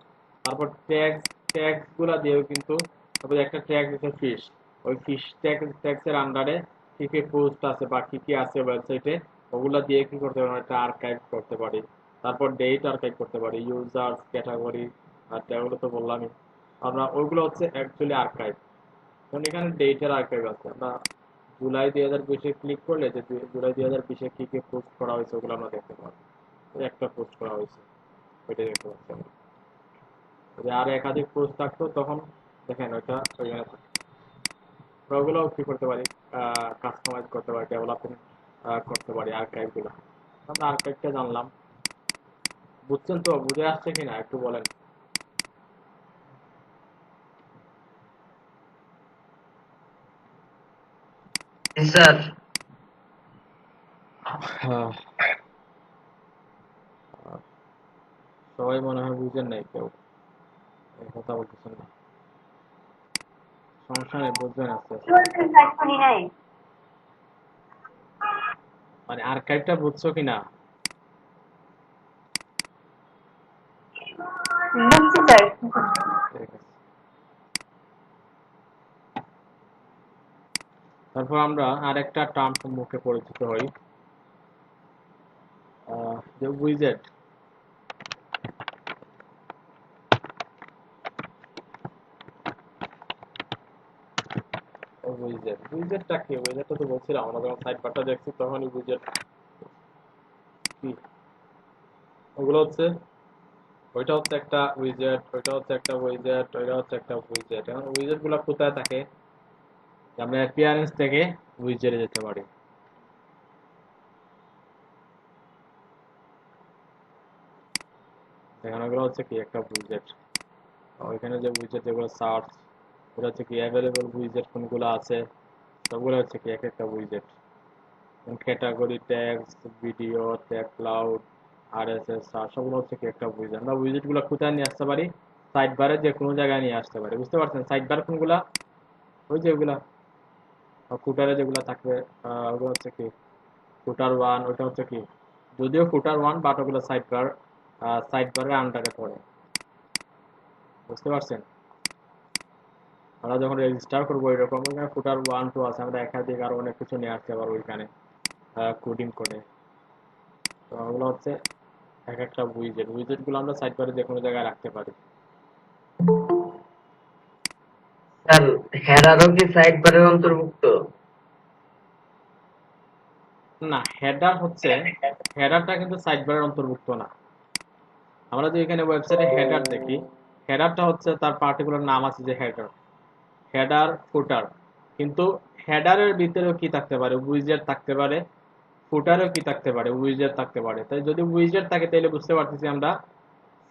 তারপর ট্যাগস গুলা দিয়েও কিন্তু, তারপর একটা ট্যাগ হচ্ছে ফিশ, ওই ফিশ ট্যাগস এর আন্ডারে কি কি পোস্ট আছে বা কি কি আছে ওয়েবসাইটে, ওগুলা দিয়ে কি করতে পারি, একটা আর্কাইভ করতে পারি। তারপর ডেট আর্কাইভ করতে পারি, ইউজার্স, ক্যাটাগরি, আর ট্যাগগুলো তো বললামই। আমরা ওইগুলো হচ্ছে অ্যাকচুয়ালি আর্কাইভ। কারণ এখানে ডেটের আর্কাইভ আছে, আমরা জুলাই 2020 ক্লিক করলে যে জুলাই 2020 কি কি পোস্ট করা হয়েছে ওগুলো আমরা দেখতে পাবো। এই একটা পোস্ট করা হয়েছে, ওইটা দেখতে পাচ্ছি আমরা। যদি আর একাধিক পোস্ট থাকতো তখন দেখেন ওইটা ওইখানে থাকতো। আমরা ওগুলো কি করতে পারি, কাস্টমাইজ করতে পারি, ডেভেলপমেন্ট করতে পারি আর্কাইভ গুলো। আমরা আর্কাইভটা জানলাম, বুঝছেন তো? বুঝে আসছে কিনা একটু বলেন। জি স্যার। হ্যাঁ, সবাই মনে হয় বুঝেন নাই, কেউ এই কথা বলতেছেন না। সমস্যা নেই, বুঝবেন আস্তে কি আস্তে। বলছেন স্যার, শুনি নাই। মানে আর্কাইভটা বুঝছো কিনা? বুঝছি স্যার। ঠিক আছে। তারপর আমরা আরেকটা টার্ম সম্মুখে পরিচিত হই, যে উইজেট। উইজেটটা কি? উইজেটটা তো বলছিলাম আমরা যখন সাইড বারটা দেখছি তখনই উইজেট কি, ওগুলো হচ্ছে, ওইটা হচ্ছে একটা উইজেট, ওইটা হচ্ছে একটা উইজেট, ওইটা হচ্ছে একটা উইজেট। এখন উইজেট গুলো কোথায় থাকে? আমরা অ্যাপিয়ারেন্স থেকে উইজেটে যেতে পারি। এখানে ওগুলো হচ্ছে কি একটা উইজেট, ওইখানে যে উইজেট যেগুলো সার্চ, ওটা হচ্ছে কি অ্যাভেলেবল উইজেট কোনগুলো আছে, সবগুলো হচ্ছে কি এক একটা উইজেট। Category, tags, video, tag cloud, RSS, সবগুলো হচ্ছে কি একটা উইজেট। আমরা উইজেট গুলো কোথায় নিয়ে আসতে পারি? সাইড বারে যে কোনো জায়গায় নিয়ে আসতে পারি, বুঝতে পারছেন? সাইড বার কোনগুলা? ওই যে ওগুলা ফুটারে যেগুলো থাকবে, ওগুলো হচ্ছে কি ফুটার ওয়ান, ওইটা হচ্ছে কি, যদিও ফুটার ওয়ান, বাট ওগুলো সাইড বারের আন্ডারে পড়ে, বুঝতে পারছেন? আমরা যখন রেজিস্টার করবো এরকম ওইখানে ফুটার ওয়ান টু আছে, আমরা একাধিক আরো অনেক কিছু নিয়ে আসতে পারবো ওইখানে কোডিং করে। তো ওগুলো হচ্ছে এক একটা উইজেট। উইজেট গুলো আমরা সাইড বারে যে কোনো জায়গায় রাখতে পারি। স্যার, হেডারও কি সাইড বারের অন্তর্ভুক্ত? না, হেডারটা কিন্তু সাইড বারের অন্তর্ভুক্ত না। আমরা যে এখানে ওয়েবসাইটে হেডার দেখি, হেডারটা হচ্ছে তার পার্টিকুলার নাম আছে যে হেডার, হেডার, ফুটার। কিন্তু হেডারের ভিতরেও কি থাকতে পারে? উইজেট থাকতে পারে। ফুটারেও কি থাকতে পারে? উইজেট থাকতে পারে। তাই যদি উইজেট থাকে তাহলে বুঝতে পারতেছি আমরা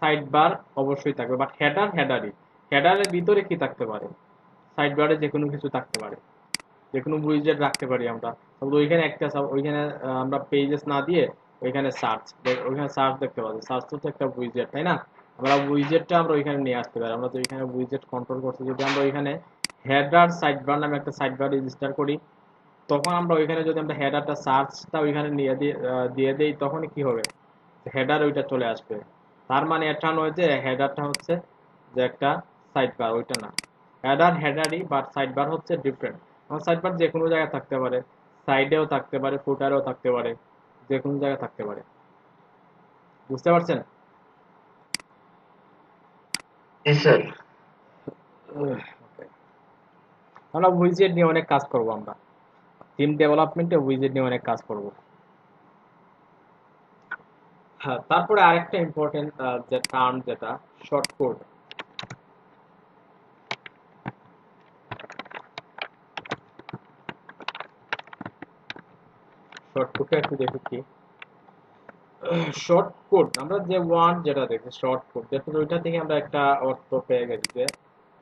সাইড বার অবশ্যই থাকবে, বাট হেডারই। হেডারের ভিতরে কি থাকতে পারে? সাইড বারে যে কোনো কিছু থাকতে পারে, যে কোনো উইজেট রাখতে পারি আমরা। তবে ওইখানে ওইখানে আমরা পেজেস না দিয়ে ওইখানে ওইখানে সার্চ দেখতে পাচ্ছি, সার্চ তো একটা উইজেট, তাই না? আমরা উইজেটটা আমরা ওইখানে নিয়ে আসতে পারি। আমরা তো ওইখানে উইজেট কন্ট্রোল করছি, যদি আমরা ওইখানে হেডার সাইড বার নামে একটা সাইড বার রেজিস্টার করি, তখন আমরা ওইখানে যদি আমরা হেডারটা সার্চটা ওইখানে দিয়ে দেই, তখন কি হবে? হেডার ওইটা চলে আসবে। তার মানে এটা নয় যে হেডারটা হচ্ছে যে একটা সাইড বার, ওইটা না। হেডারই, বাট সাইড বার হচ্ছে ডিফারেন্ট। আমার সাইড বার যে কোনো জায়গায় থাকতে পারে, সাইডেও থাকতে পারে, ফুটারেও থাকতে পারে, যে কোনো জায়গায় থাকতে পারে, বুঝতে পারছেন? জি স্যার। আমরা উইজেট নিয়ে অনেক কাজ করব, আমরা টিম ডেভেলপমেন্টে উইজেট নিয়ে অনেক কাজ করব। হ্যাঁ, তারপরে আরেকটা ইম্পর্টেন্ট যে টার্ম, যেটা শর্ট কোড। শর্ট কোডটা একটু দেখি কি। শর্ট কোড, আমরা যে ওয়ার্ড যেটা দেখি শর্ট কোড, দেখুন ওইটা থেকে আমরা একটা অর্থ পেয়ে গেছি যে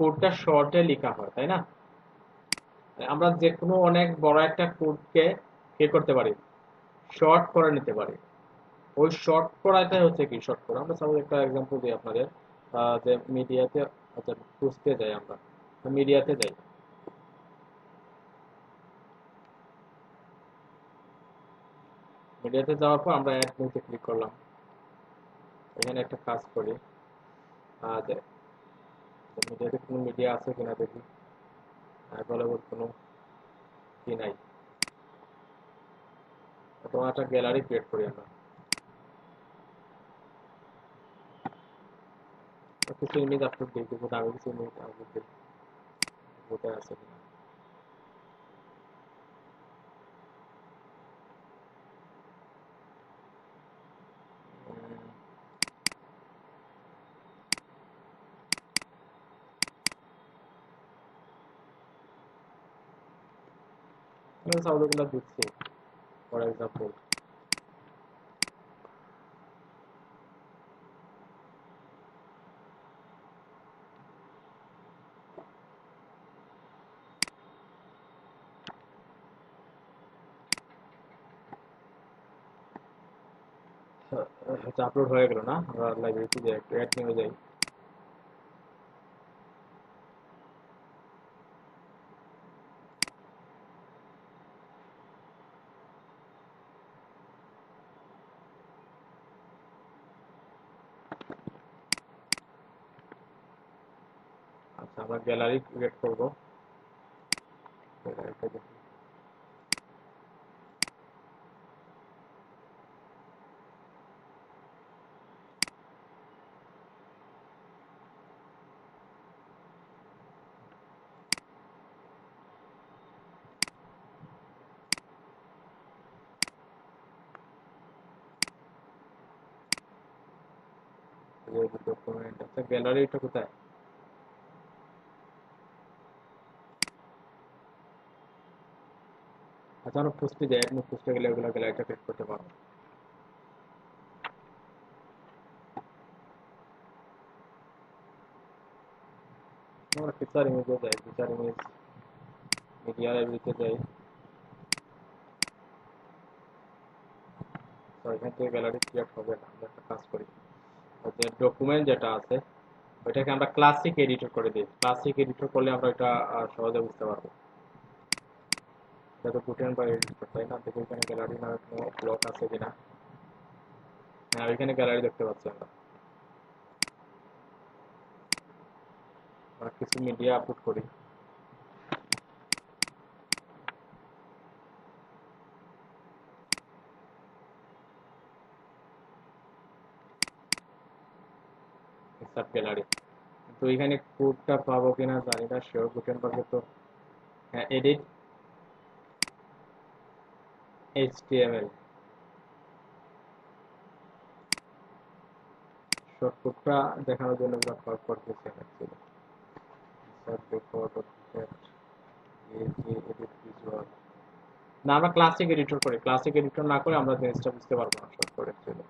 কোডটা শর্টে লেখা হয়, তাই না? আমরা যে কোনো অনেক বড় একটা কোডকে কি করতে পারি, শর্ট করে নিতে পারি। ওই শর্ট করাটাই হচ্ছে কি শর্ট কোড। আমরা সাপোজ একটা এক্সাম্পল দিই আপনাদের, যে মিডিয়াতে, আচ্ছা খুঁজতে যাই আমরা, মিডিয়াতে যাই। মিডিয়াতে যাওয়ার পর আমরা অ্যাড নিউতে ক্লিক করলাম। এখানে একটা কাজ করি, মিডিয়াতে কোনো মিডিয়া আছে কিনা দেখি। অ্যাভেলেবল কোনো কি নাই, অথবা একটা গ্যালারি ক্রিয়েট করি আমরা। কিছু ইমেজ আপলোড দিই, কিন্তু আমি কিছু ইমেজ আপলোড দিই, কোথায় আছে কিনা। সাউন্ডগুলো দিচ্ছি ফর এক্সাম্পল। আপলোড হয়ে গেল না? আমরা লাইব্রেরিতে যাই, একটু অ্যাড নিয়ে যাই। আচ্ছা, আমরা গ্যালারি ক্রিয়েট করবো। গ্যালারিটা দেখি। ডকুমেন্ট, আচ্ছা গ্যালারিটা কোথায়? আচ্ছা, আমরা পোস্টে যাই, আপনি পোস্টে গেলে ওগুলো গ্যালারিটা ক্রিয়েট করতে পারবো। আমরা পিকচার ইমেজে যাই, পিকচার ইমেজ মিডিয়া লাইব্রেরিতে যাই। তো এখান থেকে গ্যালারি ক্রিয়েট হবে না, আমরা একটা কাজ করি, যে ডকুমেন্ট যেটা আছে ওইটাকে আমরা ক্লাসিক এডিটর করে দিই। ক্লাসিক এডিটর করলে আমরা এটা সহজে বুঝতে পারবো। এটা তো গুটেনবার্গ এডিটর, তাই না? দেখো এখানে গ্যালারি নামে কোনো ব্লক আছে কিনা। হ্যাঁ, ওইখানে গ্যালারি দেখতে পাচ্ছি আমরা। আমরা কিছু মিডিয়া আপলোড করি। সাব গ্যালারি, তো এখানে কোডটা পাবো কিনা জানি না, শিওর। গুটেনবার্গে তো হ্যাঁ, এডিট এইচটিএমএল শর্টকাটটা দেখানোর জন্য আমরা কল করতেছি actually. Sub record edit visual, না আমরা ক্লাসিক এডিটর করি। ক্লাসিক এডিটর না করে আমরা জিনিসটা বুঝতে পারবো না শর্টকাট অ্যাকচুয়ালি।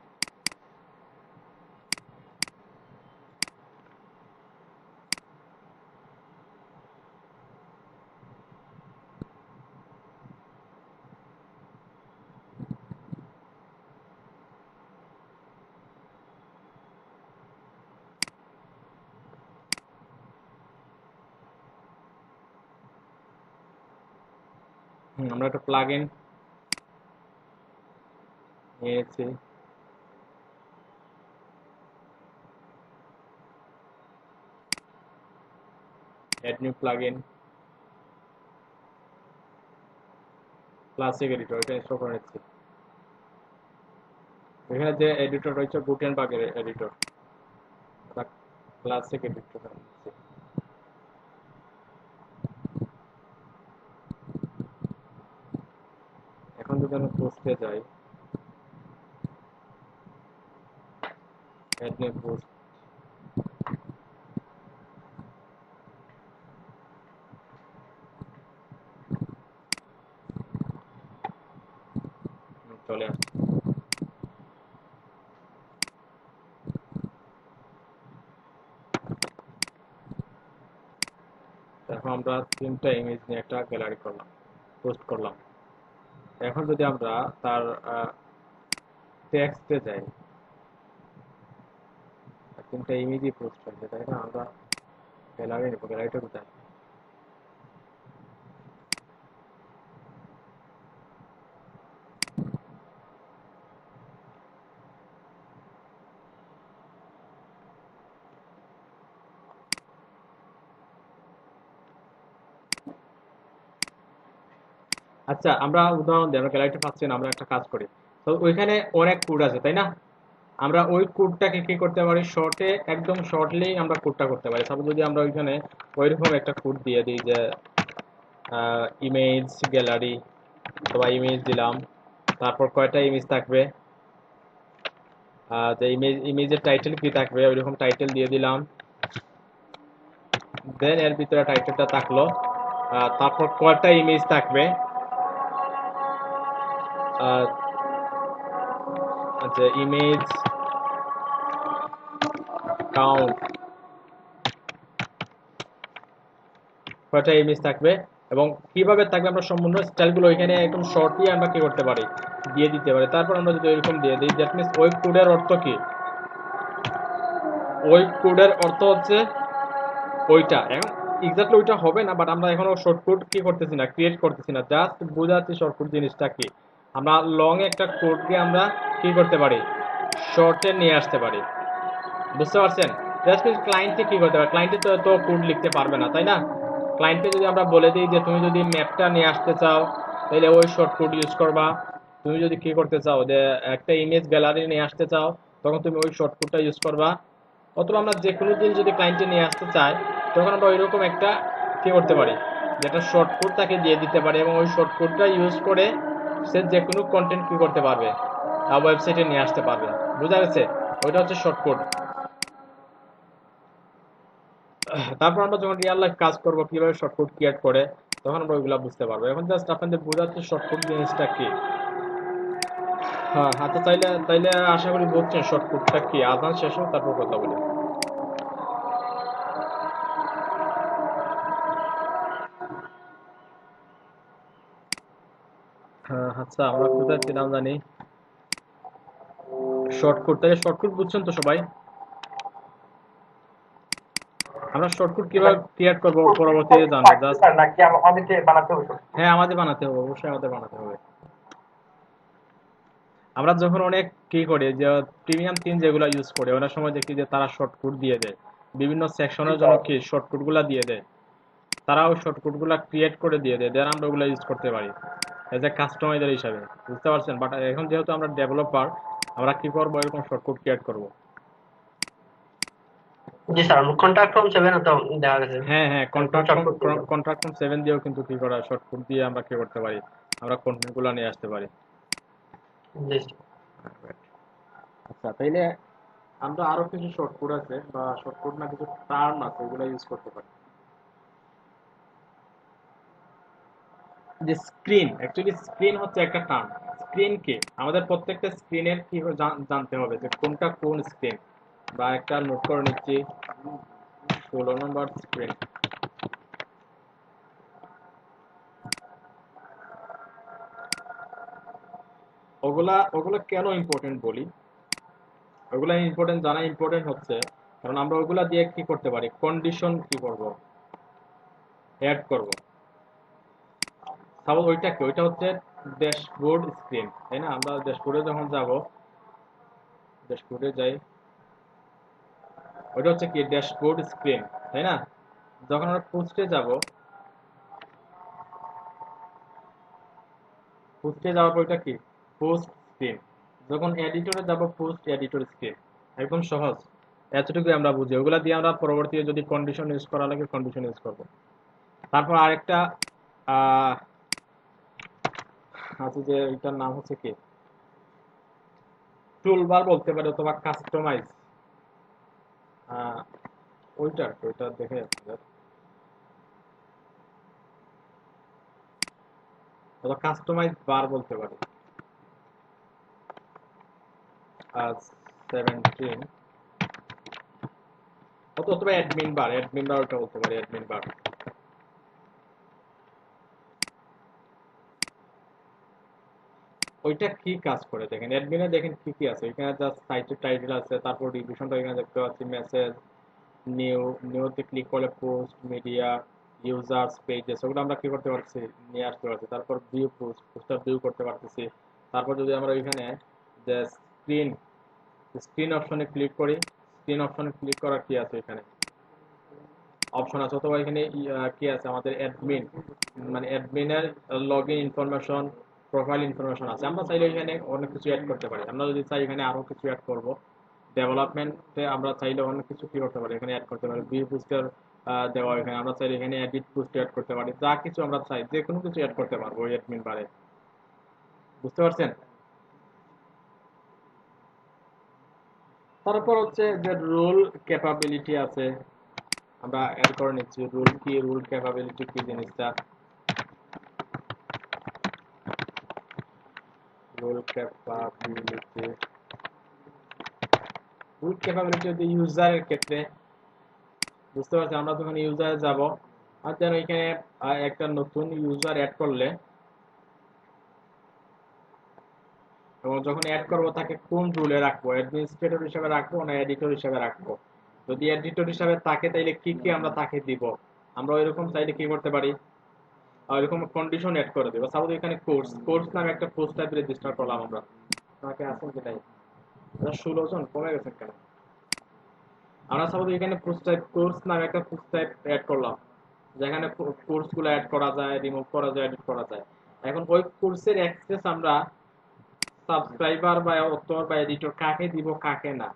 আমরা একটা প্লাগইন নিয়েছি। Add new plugin, classic editor, এটা ইনস্টল করে নিচ্ছি। এখানে যে এডিটর রয়েছে গুটেনবার্গের এডিটর, ক্লাসিক এডিটর নিচ্ছি। এখন যদি আমি পোস্টে যাই, অ্যাড নিউ পোস্ট, চলে আসছে। এখন আমরা 3টা ইমেজ নিয়ে একটা গ্যালারি করলাম, পোস্ট করলাম। এখন যদি আমরা তার টেক্সটে যাই, 3টা ইমেজই পোস্ট হয়েছে, তাই না? আমরা গ্যালারি নেব, গ্যালারিটা কোথায়? আচ্ছা, আমরা উদাহরণ দিই, আমরা গ্যালারিটা পাচ্ছি না, আমরা একটা কাজ করি। তো ওইখানে অনেক কোড আছে, তাই না? আমরা ওই কোডটাকে কি করতে পারি, শর্টে একদম শর্টলি আমরা কোডটা করতে পারি। সাপোজ যদি আমরা ওইখানে ওইরকম একটা কোড দিয়ে দিই যে ইমেজ গ্যালারি, অথবা ইমেজ দিলাম, তারপর কয়টা ইমেজ থাকবে, যে ইমেজের টাইটেল কি থাকবে ওইরকম টাইটেল দিয়ে দিলাম, দেন এর ভিতরে টাইটেলটা থাকলো, তারপর কয়টা ইমেজ থাকবে, যে ইমেজ কাউন্ট, কয়টা ইমেজ থাকবে এবং কিভাবে থাকবে, আমরা সম্পূর্ণ স্টাইলগুলো এখানে একদম শর্টলি আমরা কি করতে পারি, দিয়ে দিতে পারি। তারপর আমরা যদি এরকম দিয়ে দিই, দ্যাট মিনস ওই কোডের অর্থ কি, ওই কোডের অর্থ হচ্ছে ওইটা। এখন এক্স্যাক্টলি ওইটা হবে না, বাট আমরা এখনো শর্টকাট কি করতেছি না, ক্রিয়েট করতেছি না, জাস্ট বোঝাচ্ছি শর্টকাট জিনিসটা কি। আমরা লং একটা কোডকে আমরা কি করতে পারি, শর্টে নিয়ে আসতে পারি, বুঝতে পারছেন? জাস্ট ক্লায়েন্টকে কি করতে পারে, ক্লায়েন্টে তো কোড লিখতে পারবে না, তাই না? ক্লায়েন্টকে যদি আমরা বলে দিই যে তুমি যদি ম্যাপটা নিয়ে আসতে চাও তাহলে ওই শর্ট কোড ইউজ করবা, তুমি যদি কি করতে চাও যে একটা ইমেজ গ্যালারি নিয়ে আসতে চাও তখন তুমি ওই শর্ট কোডটা ইউজ করবা, অথবা আমরা যে কোনো দিন যদি ক্লায়েন্টে নিয়ে আসতে চাই তখন আমরা ওইরকম একটা কি করতে পারি, যেটা শর্ট কোড তাকে দিয়ে দিতে পারি এবং ওই শর্ট কোডটা ইউজ করে সে যে কোনো কন্টেন্ট কি করতে পারবে, ওয়েবসাইটে নিয়ে আসতে পারবে। বুঝা গেছে? ওইটা হচ্ছে শর্ট কোড। তারপর আমরা যখন রিয়েল লাইফ কাজ করব কিভাবে শর্টকাট ক্রিয়েট করে, তখন আমরা ওইগুলা বুঝতে পারবো। এখন জাস্ট আপনাদের বোঝাচ্ছি শর্টকাট জিনিসটা কি। হ্যাঁ, তো তাইলে তাইলে আশা করি বুঝছেন শর্টকাটটা কি। আজান শেষ হোক তারপর কথা বলি। হ্যাঁ, আচ্ছা, আমরা কোথায় ছিলাম জানি, শর্টকাট। তাহলে শর্টকাট বুঝছেন তো সবাই? আমরা শর্টকাট কিভাবে ক্রিয়েট করব পরবর্তীতে জানবো। জাস্ট নাকি আমাদেরকে বানাতে হবে? হ্যাঁ, আমাদের বানাতে হবে, অবশ্যই আমাদের বানাতে হবে। আমরা যখন অনেক কি করি যে প্রিমিয়াম থিম যেগুলো ইউজ করি অনেক সময় দেখি যে তারা শর্টকাট দিয়ে দেয়, বিভিন্ন সেকশনের জন্য কি শর্টকাট গুলা দিয়ে দেয়, তারা ওই শর্টকাট গুলা ক্রিয়েট করে দিয়ে দেয়, দেন আমরা ওগুলো ইউজ করতে পারি এজ এ কাস্টমাইজার হিসাবে, বুঝতে পারছেন? বাট এখন যেহেতু আমরা ডেভেলপার, আমরা কি করবো, এরকম শর্টকাট ক্রিয়েট করবো। জি স্যার, কন্ট্যাক্ট ফর্ম 7 তো দেওয়া গেছে। হ্যাঁ হ্যাঁ, কন্ট্রাক্ট ফর্ম 7 দিয়েও কিন্তু কি করা, শর্টকাট দিয়ে আমরা কি করতে পারি, আমরা কন্টেন্ট গুলো নিয়ে আসতে পারি। জি। আচ্ছা, তাইলে আমরা আরো কিছু শর্টকাট আছে বা শর্টকাট না কিছু টার্ম আছে, ওগুলো ইউজ করতে পারি। যে স্ক্রিন, অ্যাকচুয়ালি স্ক্রিন হচ্ছে একটা টার্ম। স্ক্রিন কি, আমাদের প্রত্যেকটা স্ক্রিনের কি জানতে হবে যে কোনটা কোন স্ক্রিন, বা একটা নোট করে নিচ্ছি 16 নম্বর স্ক্রিন। ওগুলা ওগুলো কেন ইম্পর্টেন্ট বলি, ওগুলা ইম্পর্টেন্ট জানা ইম্পর্টেন্ট হচ্ছে কারণ আমরা ওগুলা দিয়ে কি করতে পারি, কন্ডিশন কি করব, অ্যাড করব। সাপোজ ওইটা কি, ওইটা হচ্ছে ড্যাশবোর্ড স্ক্রিন, তাই না? আমরা ড্যাশবোর্ডে যখন যাব, ড্যাশবোর্ডে যাই, ওইটা হচ্ছে কি ড্যাশবোর্ড স্ক্রিন, তাই না? যখন আমরা পোস্টে যাব, পোস্টে যাওয়ার পর ওইটা কি পোস্ট স্ক্রিন। যখন এডিটরে যাব, পোস্ট এডিটর স্ক্রিন। একদম সহজ, এতটুকুই আমরা বুঝি। ওগুলা দিয়ে আমরা পরবর্তীতে যদি কন্ডিশন ইউজ করা লাগে কন্ডিশন ইউজ করব। তারপর আরেকটা আছে যে এটার নাম হচ্ছে কি টুলবার বলতে পারি, অথবা কাস্টমাইজ, ওইটা দেখে অথবা কাস্টমাইজ বার বলতে পারি। 17 অথবা অ্যাডমিন বার, ওটা বলতে পারি, অ্যাডমিন বার। ওইটা কি কাজ করে দেখেন, অ্যাডমিনে দেখেন কি কি আছে এখানে, জাস্ট সাইটের টাইটেল আছে, তারপর রিভিশনটা এখানে দেখতে পাচ্ছি, মেসেজ, নিউতে ক্লিক করলে পোস্ট, মিডিয়া, ইউজার্স, পেজেস, ওগুলো আমরা কি করতে পারছি, নিয়ে আসতে পারছি। তারপর ভিউ, পোস্টার ভিউ করতে পারতেছি। তারপর যদি আমরা ওইখানে যে স্ক্রিন অপশনে ক্লিক করি, স্ক্রিন অপশনে ক্লিক করার কি আছে এখানে, অপশন আছে, অথবা এখানে কি আছে আমাদের অ্যাডমিন, মানে অ্যাডমিনের লগইন ইনফরমেশন, প্রোফাইল ইনফরমেশন আছে। আমরা চাইলে এখানে অনেক কিছু অ্যাড করতে পারি। আমরা যদি চাই এখানে আরো কিছু অ্যাড করব, ডেভেলপমেন্টে আমরা চাইলে অনেক কিছু কি করতে পারি, এখানে অ্যাড করতে পারি। ভিউ বুস্টার দেওয়া, এখানে আমরা চাইলে এখানে এডিট বুস্ট অ্যাড করতে পারি। যা কিছু আমরা চাই যে কোনো কিছু অ্যাড করতে পারবো ওই অ্যাডমিন বারে। বুঝতে পারছেন? তারপর হচ্ছে যে রোল ক্যাপাবিলিটি আছে, আমরা অ্যাড করে নিচ্ছি। রুল কি, রুল ক্যাপাবিলিটি কি জিনিসটা? রোল ক্যাপাবিলিটি, রুল ক্যাপাবিলিটি হচ্ছে ইউজারের ক্ষেত্রে। বুঝতে পারছি, আমরা যখন ইউজারে যাব আর যেন এখানে একটা নতুন ইউজার অ্যাড করলে, এবং যখন অ্যাড করবো তাকে কোন রুলে রাখবো, অ্যাডমিনিস্ট্রেটর হিসেবে রাখবো না এডিটর হিসেবে রাখবো। যদি এডিটর হিসেবে থাকে তাইলে কি কি আমরা তাকে দিব, আমরা ওইরকম চাইলে কি করতে পারি, এরকম কন্ডিশন অ্যাড করে দেবো। সাপোজ এখানে কোর্স, কোর্স নামে একটা কোর্স টাইপ রেজিস্টার করলাম আমরা। আমাকে আছেন কি নাই? 16 জন কমে গেছেন কেন? আমরা সাপোজ এখানে কোর্স নামে একটা কোর্স টাইপ অ্যাড করলাম, যেখানে কোর্স গুলো অ্যাড করা যায়, রিমুভ করা যায়, এডিট করা যায়। এখন ওই কোর্সের অ্যাক্সেস আমরা সাবস্ক্রাইবার বা অথর বা এডিটর কাকে দিব কাকে না,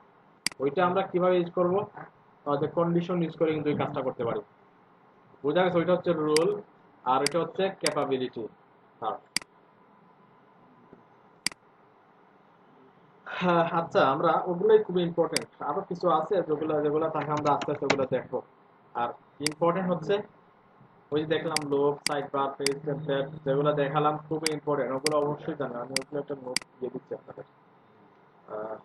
ওইটা আমরা কিভাবে ইউজ করব, যে কন্ডিশন ইউজ করে কিন্তু এই কাজটা করতে পারি। বোঝা গেছে? ওইটা হচ্ছে রোল, আর এটা হচ্ছে ক্যাপাবিলিটি। হ্যাঁ, আচ্ছা, আমরা ওগুলোই খুব ইম্পর্টেন্ট। আরো কিছু আছে যেগুলো যেগুলো থাকে আমরা আস্তে আস্তে ওগুলো দেখবো। আর ইম্পর্টেন্ট হচ্ছে ওই যে দেখলাম লোক, সাইড বার, পেজ টেমপ্লেট, যেগুলো দেখালাম খুবই ইম্পর্টেন্ট, ওগুলো অবশ্যই জানবেন। আমি ওগুলো একটা নোট দিয়ে দিচ্ছি আপনাদের। আহ,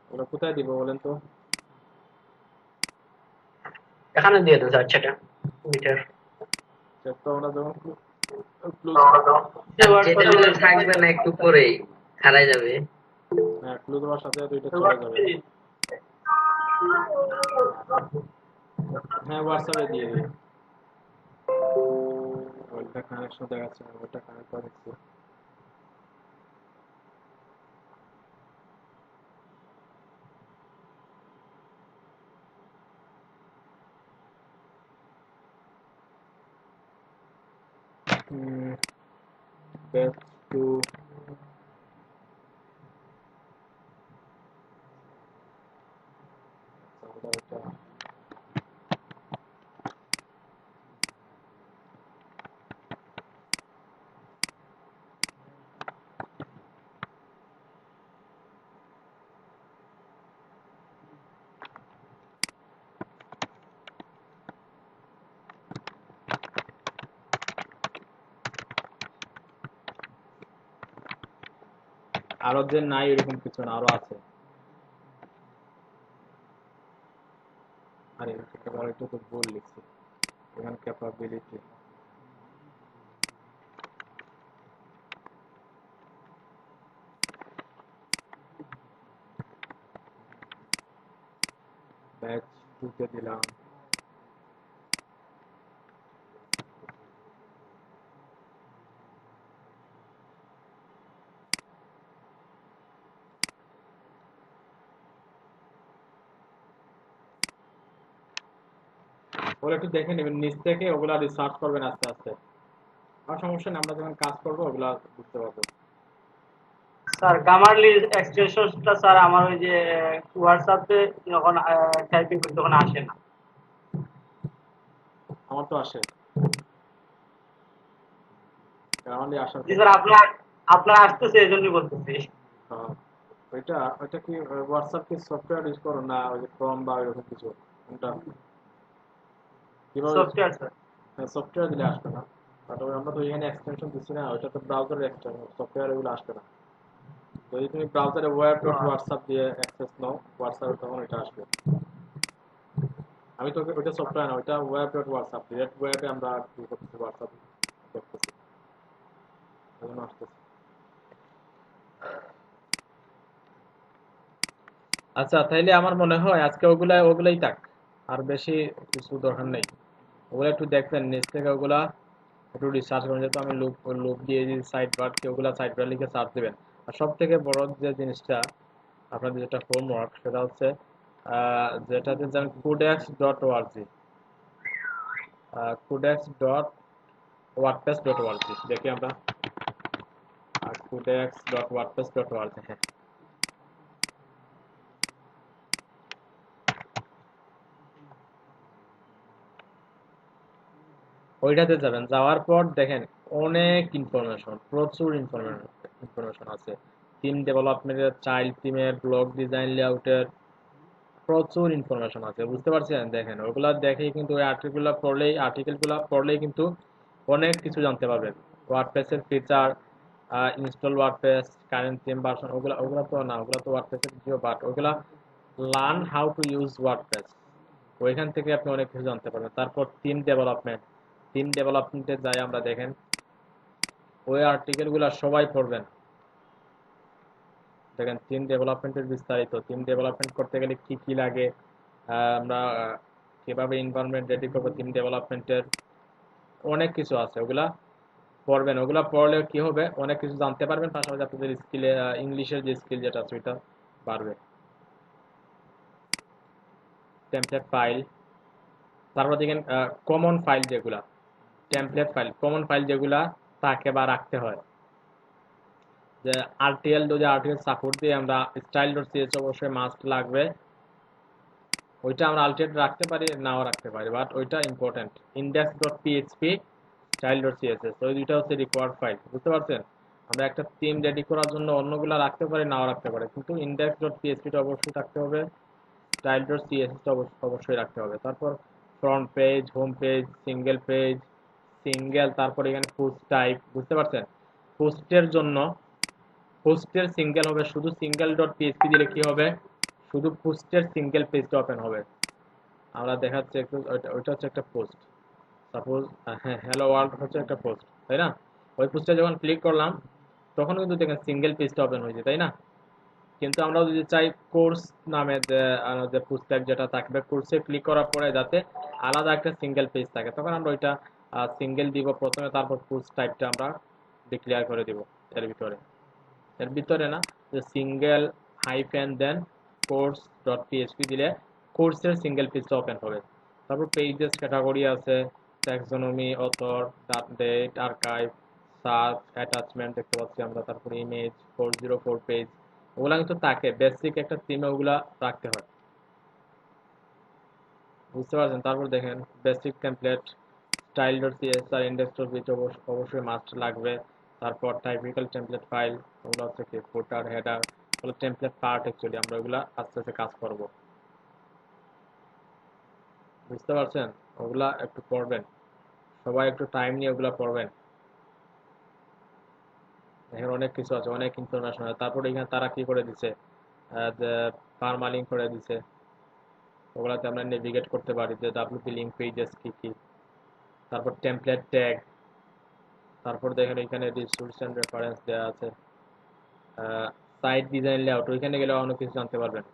ওগুলো কোথায় দিব বলেন তো? এখানে দিয়ে দেন স্যার সেটা মিটার। তো আমরা যখন ক্লোজ, যেটা থাকবে না একটু পরেই হারাই যাবে। হ্যাঁ, ক্লোজ হওয়ার সাথে সাথে ওইটা চলে যাবে। হ্যাঁ, হোয়াটসঅ্যাপে দিয়ে দিই। ওইটা কানেকশন দেখাচ্ছে না, ওইটা কানেক্ট করে দিচ্ছি। ব্যাক টু ওইটা। আরো যে নাই এরকম কিছু না, আরো আছে। আরে একেবারে একটু তো ভুল লিখছি এখানে। ক্যাপাবিলিটি, ব্যাচ টুকে দিলাম। ওগুলো একটু দেখে নেবেন নিচ থেকে, ওগুলা রিসার্চ করবেন আস্তে আস্তে। আর সমস্যা নেই, আমরা যখন কাজ করবো ওগুলা বুঝতে পারবো। স্যার গামারলি এক্সটেনশনটা স্যার আমার ওই যে হোয়াটসঅ্যাপে যখন টাইপিং করি তখন আসে না। আমার তো আসে, আমাদের আসার জি কথা। স্যার, আপনার আপনার আসতেছে এই জন্যই বলতেছি। হ্যাঁ, ওইটা ওইটা কি হোয়াটসঅ্যাপ কি সফটওয়্যার ইউজ করো না ওই যে ক্রোম বা এরকম কিছু? কোনটা কিভাবে? Software sir. সফটওয়্যার দিলে আসবে না, বাট আমরা তো এখানে এক্সটেনশন দিচ্ছি না, ওইটা তো ব্রাউজারের এক্সটেনশন, সফটওয়্যার এগুলো আসবে না। যদি তুমি ব্রাউজারে ওয়েব ডট হোয়াটসঅ্যাপ দিয়ে অ্যাক্সেস নাও হোয়াটসঅ্যাপে, তখন এটা আসবে। আমি তো ওইটা সফটওয়্যার না, ওইটা ওয়েব ডট হোয়াটসঅ্যাপ, ডিরেক্ট ওয়েবে আমরা কি করতেছি, হোয়াটসঅ্যাপ দেখতেছি, এজন্য আসতেছে। আচ্ছা, তাইলে আমার মনে হয় আজকে ওগুলাই থাক, আর বেশি কিছু দরকার নেই। ওগুলা একটু দেখবেন নিচ থেকে, ওগুলা একটু রিসার্চ করেন। যেহেতু আমি লুপ লুপ দিয়ে দিই সাইড বার, কি ওগুলা সাইড বার লিখে সার্চ দেবেন। আর সব থেকে বড় যে জিনিসটা আপনাদের যেটা হোমওয়ার্ক, সেটা হচ্ছে যেটাতে যান codex.org, codex.wordpress.org দেখি আমরা, codex.wordpress.org, হ্যাঁ ওইটাতে যাবেন। যাওয়ার পর দেখেন অনেক ইনফরমেশন, প্রচুর ইনফরমেশন আছে। থিম ডেভেলপমেন্টের, চাইল্ড থিমের, ব্লগ ডিজাইন, লেআউটের, প্রচুর ইনফরমেশন আছে, বুঝতে পারছেন? দেখেন ওগুলা দেখেই কিন্তু ওই আর্টিকেলগুলো পড়লেই কিন্তু অনেক কিছু জানতে পারবেন। ওয়ার্ডপ্রেসের feature, install WordPress, current theme version, ওগুলা ওগুলা তো না, ওগুলা তো ওয়ার্ডপ্রেসের কিছু, বাট ওগুলা learn how to use WordPress, ওইখান থেকে আপনি অনেক কিছু জানতে পারবেন। তারপর থিম ডেভেলপমেন্টে যাই আমরা, দেখেন ওই আর্টিকেলগুলো সবাই পড়বেন। দেখেন থিম ডেভেলপমেন্টের বিস্তারিত, থিম ডেভেলপমেন্ট করতে গেলে কি কি লাগে, আমরা কিভাবে এনভায়রনমেন্ট রেডি করবো থিম ডেভেলপমেন্টের, অনেক কিছু আছে, ওগুলা পড়বেন। ওগুলা পড়লে কি হবে, অনেক কিছু জানতে পারবেন, পাশাপাশি আপনাদের স্কিলে, ইংলিশের যে স্কিল যেটা আছে ওইটা বাড়বে। টেমপ্লেট ফাইল, তারপর দেখেন কমন ফাইল যেগুলা, টেমপ্লেট ফাইল, কমন ফাইল যেগুলা তাকে বা রাখতে হয়, যে আরটিএল, যদি আরটিএল সাপোর্ট দিয়ে আমরা style.cs অবশ্যই মাস্ট লাগবে, ওইটা আমরা আলটিমেট রাখতে পারি, নাও রাখতে পারি, বাট ওইটা ইম্পর্টেন্ট। index.php, style.css, ওই দুইটা হচ্ছে রিকোয়ার্ড ফাইল, বুঝতে পারছেন? আমরা একটা থিম রেডি করার জন্য অন্যগুলা রাখতে পারি, নাও রাখতে পারি, কিন্তু index.php টা অবশ্যই রাখতে হবে, style.css টা অবশ্যই রাখতে হবে। তারপর front page, home page, single page, তারপর এখানে পোস্ট টাইপ, বুঝতে পারছেন? পোস্টের জন্য, পোস্টের সিঙ্গেল হবে, শুধু single.php দিলে কি হবে, শুধু পোস্টের সিঙ্গেল পেজটা ওপেন হবে। আমরা দেখাচ্ছি একটু, ওইটা হচ্ছে একটা পোস্ট, সাপোজ হ্যাঁ হ্যালো ওয়ার্ল্ড হচ্ছে একটা পোস্ট, তাই না? ওই পোস্টে যখন ক্লিক করলাম তখন কিন্তু দেখেন সিঙ্গেল পেজটা ওপেন হয়েছে, তাই না? কিন্তু আমরা যদি চাই কোর্স নামে যে পোস্ট টাইপ যেটা থাকবে, কোর্সে ক্লিক করার পরে যাতে আলাদা একটা সিঙ্গেল পেজ থাকে, তখন আমরা ওইটা সিঙ্গেল দিব প্রথমে, তারপর পোস্ট টাইপটা আমরা ডিক্লেয়ার করে দিব এর ভিতরে না, যে single hyphen then course dot PHP দিলে কোর্সের সিঙ্গেল পেজটা ওপেন হবে। তারপর পেজেস ক্যাটাগরি আছে, taxonomy, author, date, archive, search, attachment দেখতে পাচ্ছি আমরা, তারপর ইমেজ, 404 পেজ, ওগুলা কিন্তু তাকে বেসিক একটা থিমে ওগুলা রাখতে হয়, বুঝতে পারছেন? তারপর দেখেন basic template, style dot CSS আর ইন্ডেক্স ডট বিচ অবশ্যই মাস্ট লাগবে। তারপর টাইপিক্যাল টেমপ্লেট ফাইল, ওগুলো হচ্ছে কি ফুটার, হেডার, ওগুলো টেমপ্লেট পার্ট, অ্যাকচুয়ালি আমরা ওগুলা আস্তে আস্তে কাজ করব, বুঝতে পারছেন? ওগুলা একটু পড়বেন, সবাই একটু টাইম নিয়ে ওগুলা পড়বেন। এখানে অনেক কিছু আছে, অনেক ইনফরমেশন আছে। তারপর এখানে তারা কি করে দিছে, যে পারমালিঙ্ক করে দিছে, ওগুলাতে আমরা নেভিগেট করতে পারি, যে ডাব্লিউপি লিঙ্ক পেজেস কি কি। তারপর টেমপ্লেট ট্যাগ, তারপর দেখেন এখানে রিসোর্স এন্ড রেফারেন্স দেওয়া আছে, সাইট ডিজাইন, লেআউট, ওইখানে গেলে অনেক কিছু জানতে পারবেন।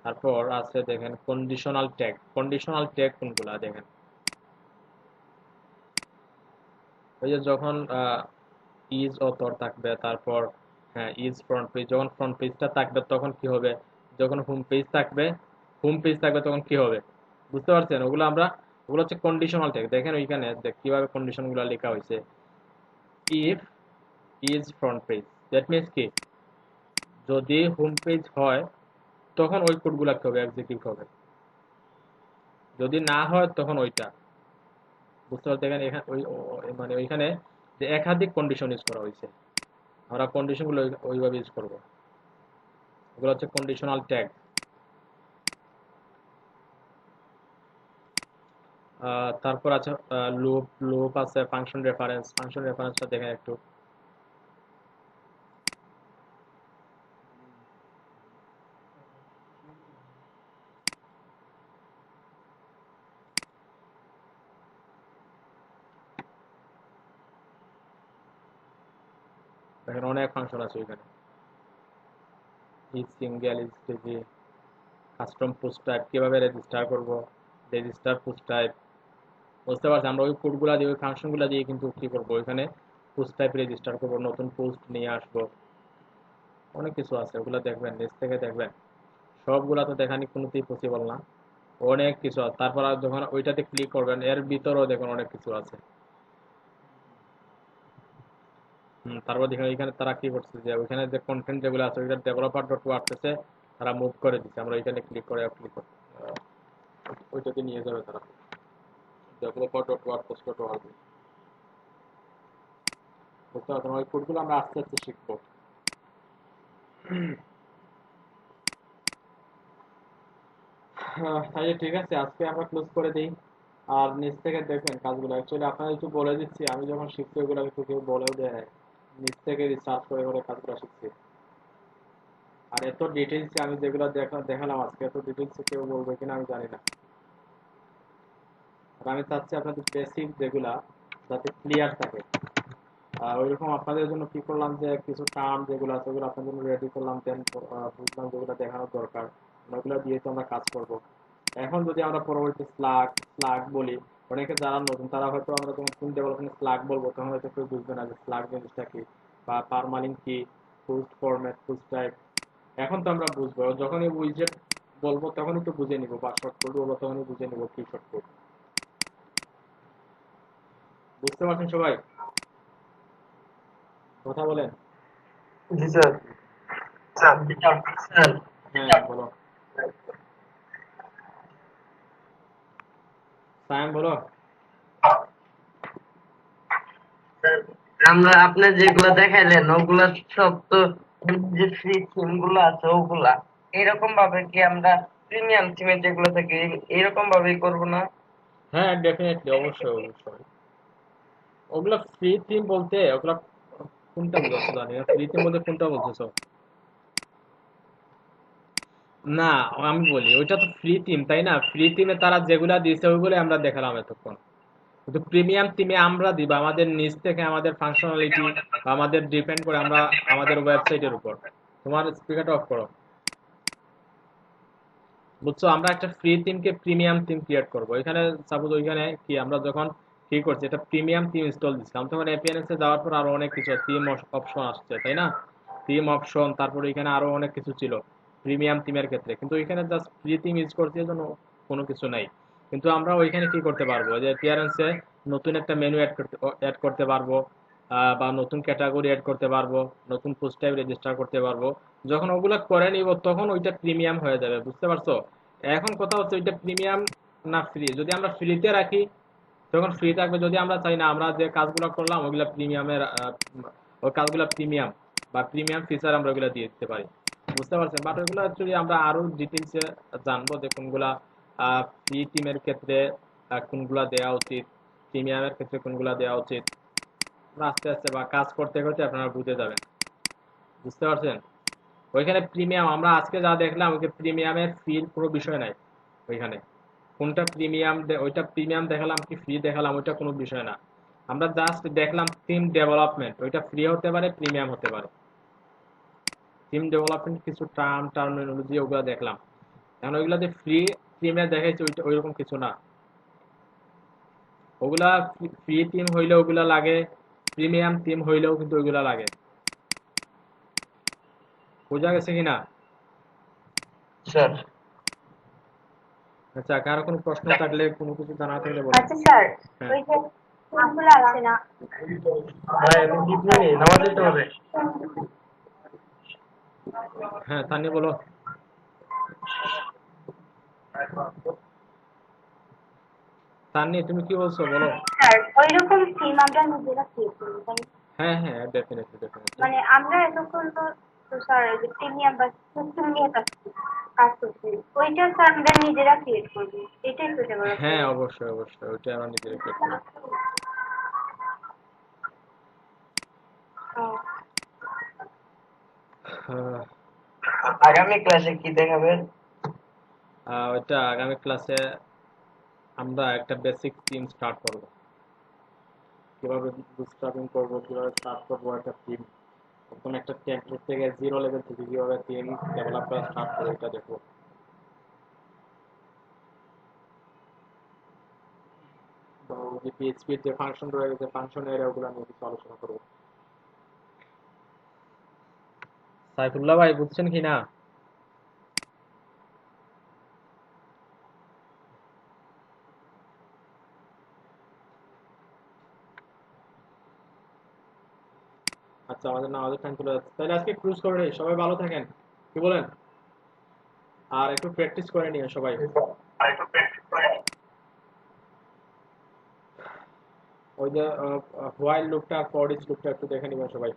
তারপর আছে দেখেন কন্ডিশনাল ট্যাগ কোনগুলা, দেখেন ওই যে যখন ইজ অথর থাকবে, তারপর হ্যাঁ ইজ ফ্রন্ট পেজ, যখন ফ্রন্ট পেজটা থাকবে তখন কি হবে, যখন হোম পেজ থাকবে তখন কি হবে, বুঝতে পারছেন? ওগুলো হচ্ছে কন্ডিশনাল ট্যাগ। দেখেন ওইখানে কিভাবে কন্ডিশন গুলো লেখা হয়েছে, if is front page, that means কি, যদি হোম পেজ হয় তখন ওই কোডগুলা কি হবে, এক্সিকিউট হবে, যদি না হয় তখন ওইটা, বুঝতে পারছেন? দেখেন এখানে মানে ওইখানে যে একাধিক কন্ডিশন ইউজ করা হয়েছে, আমরা কন্ডিশন গুলো ওইভাবে ইউজ করবো, ওগুলো হচ্ছে কন্ডিশনাল ট্যাগ। তারপর আছে লুপ আছে, ফাংশন রেফারেন্সটা দেখেন একটু, দেখেন অনেক ফাংশন আছে ওইখানে, is single, is TV, custom post type, কিভাবে রেজিস্টার করব, রেজিস্টার পোস্ট টাইপ, বুঝতে পারছি? আমরা ওই কোডগুলা দিয়ে, ওই ফাংশনগুলো দিয়ে কিন্তু কি করবো, ওইখানে পোস্ট টাইপ রেজিস্টার করবো, নতুন পোস্ট নিয়ে আসবো, অনেক কিছু আছে, ওগুলো দেখবেন, নিচ থেকে দেখবেন, সবগুলা তো দেখানি কোনোতেই পসিবল না, অনেক কিছু আছে। তারপর আর যখন ওইটাতে ক্লিক করবেন এর ভিতরেও দেখুন অনেক কিছু আছে। তারপর দেখুন এখানে তারা কি করছে যে ওইখানে যে কন্টেন্ট যেগুলো আছে ওইটা ডেভেলপার ডট ওয়ার্ডপ্রেসে তারা মুভ করে দিচ্ছে। আমরা ওইখানে ক্লিক করে ওইটাতে নিয়ে যাবে তারা developer dot WordPress dot word. বুঝতে পারছেন, ওই কোডগুলো আমরা আস্তে আস্তে শিখবো। তাহলে ঠিক আছে, আজকে আমরা ক্লোজ করে দিই। আর নিচ থেকে দেখবেন কাজগুলো, অ্যাকচুয়ালি আপনারা একটু বলে দিচ্ছি, আমি যখন শিখছি ওগুলো কিন্তু কেউ বলেও দেয় নাই, নিচ থেকে রিসার্চ করে করে কাজগুলো শিখছি। আর এত ডিটেলসে আমি যেগুলো দেখালাম আজকে, এত ডিটেলসে কেউ বলবে কিনা আমি জানি না। আর আমি চাচ্ছি আপনাদের বেসিক যেগুলা যাতে ক্লিয়ার থাকে। ওইরকম আপনাদের জন্য কি করলাম যে কিছু টার্ম যেগুলো আছে ওগুলো আপনাদের জন্য রেডি করলাম, দেন বুঝলাম যেগুলো দেখানোর দরকার ওগুলো দিয়ে তো আমরা কাজ করব। এখন যদি আমরা পরবর্তী স্লাগ স্লাগ বলি, অনেকে যারা নতুন তারা হয়তো আমরা যখন কোন ডেভেলপমেন্ট স্লাগ বলবো তখন হয়তো কেউ বুঝবে না যে স্লাগ জিনিসটা কি বা পারমালিঙ্ক কি, পোস্ট ফরম্যাট, পোস্ট টাইপ। এখন তো আমরা বুঝবো, যখনই উইজেট বলবো তখনই তো বুঝে নিব, বা শর্টকাট বলবো তখনই বুঝে নিব কি শর্টকাট। বুঝতে পারছেন সবাই? কথা বলেন। জি স্যার। স্যার হ্যাঁ বলো, সায়াম বলো। আমরা আপনি যেগুলো দেখাইলেন ওগুলা সব তো যে ফ্রি থিম গুলো আছে ওগুলা এরকম ভাবে কি আমরা প্রিমিয়াম থিমের যেগুলো থাকে এরকম ভাবেই করবো না? হ্যাঁ ডেফিনেটলি, অবশ্যই অবশ্যই। ওগুলা ফ্রি থিম বলতে ওগুলা কোনটা বোঝাচ্ছ জানি না, ফ্রি থিম বলতে কোনটা বলতেছো? না, আমি বলি ওইটা তো ফ্রি থিম তাই না, ফ্রি থিমে তারা যেগুলা দিয়েছে ওইগুলো আমরা দেখালাম এতক্ষণ। কিন্তু প্রিমিয়াম থিমে আমরা দিব আমাদের নিজ থেকে আমাদের ফাংশনালিটি বা আমাদের ডিপেন্ড করে আমরা আমাদের ওয়েবসাইটের উপর। তোমার স্পিকারটা অফ করো। বুঝছো, আমরা একটা ফ্রি থিমকে প্রিমিয়াম থিম ক্রিয়েট করবো। এখানে সাপোজ ওইখানে কি আমরা যখন কি করছি এটা প্রিমিয়াম থিম ইনস্টল দিচ্ছিলাম, তখন এপিএনএস এ যাওয়ার পর আরো অনেক কিছু থিম অপশন আসছে তাই না, থিম অপশন, তারপরে এখানে আরো অনেক কিছু ছিল প্রিমিয়াম থিমের ক্ষেত্রে। কিন্তু ওইখানে জাস্ট ফ্রি থিম ইউজ করছি এজন্য কোনো কিছু নাই। কিন্তু আমরা ওইখানে কি করতে পারবো যে অ্যাপিয়ারেন্সে নতুন একটা মেনু অ্যাড করতে পারবো, বা নতুন ক্যাটাগরি অ্যাড করতে পারবো, নতুন পোস্ট টাইপ রেজিস্টার করতে পারবো। যখন ওগুলা করে নিব তখন ওইটা প্রিমিয়াম হয়ে যাবে, বুঝতে পারছো? এখন কথা হচ্ছে ওইটা প্রিমিয়াম না ফ্রি। যদি আমরা ফ্রিতে রাখি তখন ফ্রি থাকবে, যদি আমরা চাই না আমরা যে কাজগুলো করলাম ওইগুলা প্রিমিয়ামের ওই কাজগুলো প্রিমিয়াম বা প্রিমিয়াম ফিচার আমরা ওইগুলা দিয়ে দিতে পারি। বুঝতে পারছেন? বাট ওইগুলো অ্যাকচুয়ালি আমরা আরো ডিটেলসে জানবো যে কোনগুলা ফ্রি টিমের ক্ষেত্রে কোনগুলা দেওয়া উচিত, প্রিমিয়ামের ক্ষেত্রে কোনগুলা দেওয়া উচিত। আমরা আস্তে আস্তে বা কাজ করতে করতে আপনারা বুঝে যাবেন। বুঝতে পারছেন? ওইখানে প্রিমিয়াম আমরা আজকে যা দেখলাম ওইখানে প্রিমিয়ামের ফির কোনো বিষয় নাই। ওইখানে কোনটা প্রিমিয়াম ওইটা প্রিমিয়াম দেখালাম কি ফ্রি দেখালাম ওইটা কোনো বিষয় না। আমরা জাস্ট দেখলাম থিম ডেভেলপমেন্ট, ওইটা ফ্রি হতে পারে প্রিমিয়াম হতে পারে। থিম ডেভেলপমেন্ট কিছু টার্মিনোলজি ওগুলা দেখলাম। এখন ওইগুলাতে ফ্রি প্রিমিয়াম দেখাইছে ওইটা ওইরকম কিছু না। ওগুলা ফ্রি থিম হইলে ওগুলা লাগে, প্রিমিয়াম থিম হইলেও কিন্তু ওইগুলা লাগে। বোঝা গেছে কিনা? স্যার আচ্ছা, কারো কোনো প্রশ্ন থাকলে কোনো কিছু জানা থাকলে বলেন। আচ্ছা স্যার, হ্যাঁ ওই যে ফুলগুলো আছে না, ভাই এখন কি জানি নামাজ দিতে হবে। হ্যাঁ তানি বলো। তানি তুমি কি বলছো বলো। স্যার ওইরকম থিম আমরা নিজেরা ক্রিয়েট করবো তাই না? হ্যাঁ হ্যাঁ ডেফিনেটলি ডেফিনেটলি। মানে আমরা এতক্ষণ তো তো স্যার ওই যে প্রিমিয়াম বা সিস্টেম নিয়ে কাজ করছি, ওইটা স্যার আমরা নিজেরা ক্রিয়েট করবো, এটাই তো ডেভেলপ হ্যাঁ করবো। অবশ্যই অবশ্যই, ওইটা আমরা নিজেরা ক্রিয়েট করবো। ও, আহ, আগামী ক্লাসে কি দেখাবেন? ওইটা আগামী ক্লাসে আমরা একটা বেসিক থিম স্টার্ট করব, কিভাবে বুটস্ট্র্যাপিং করব, কিভাবে স্টার্ট করব একটা থিম। প্রথমে একটা টেমপ্লেট থেকে জিরো লেভেল থেকে কিভাবে থিম ডেভেলপ করা স্টার্ট করবো এটা দেখবো। তো যে পিএইচপির যে ফাংশন রয়ে গেছে ফাংশন এরিয়া ওগুলো নিয়ে কিছু আলোচনা করবো। সাইফুল্লাহ ভাই বুঝছেন কি না? আচ্ছা, আমাদের টাইম চলে যাচ্ছে, তাহলে আজকে ক্রুজ করে নিই, সবাই ভালো থাকেন, কি বলেন? আর একটু প্র্যাকটিস করে নিও সবাই। ওই যে হোয়াইল লুপটা আর ফর ইচ লুপটা একটু দেখে নিবেন সবাই।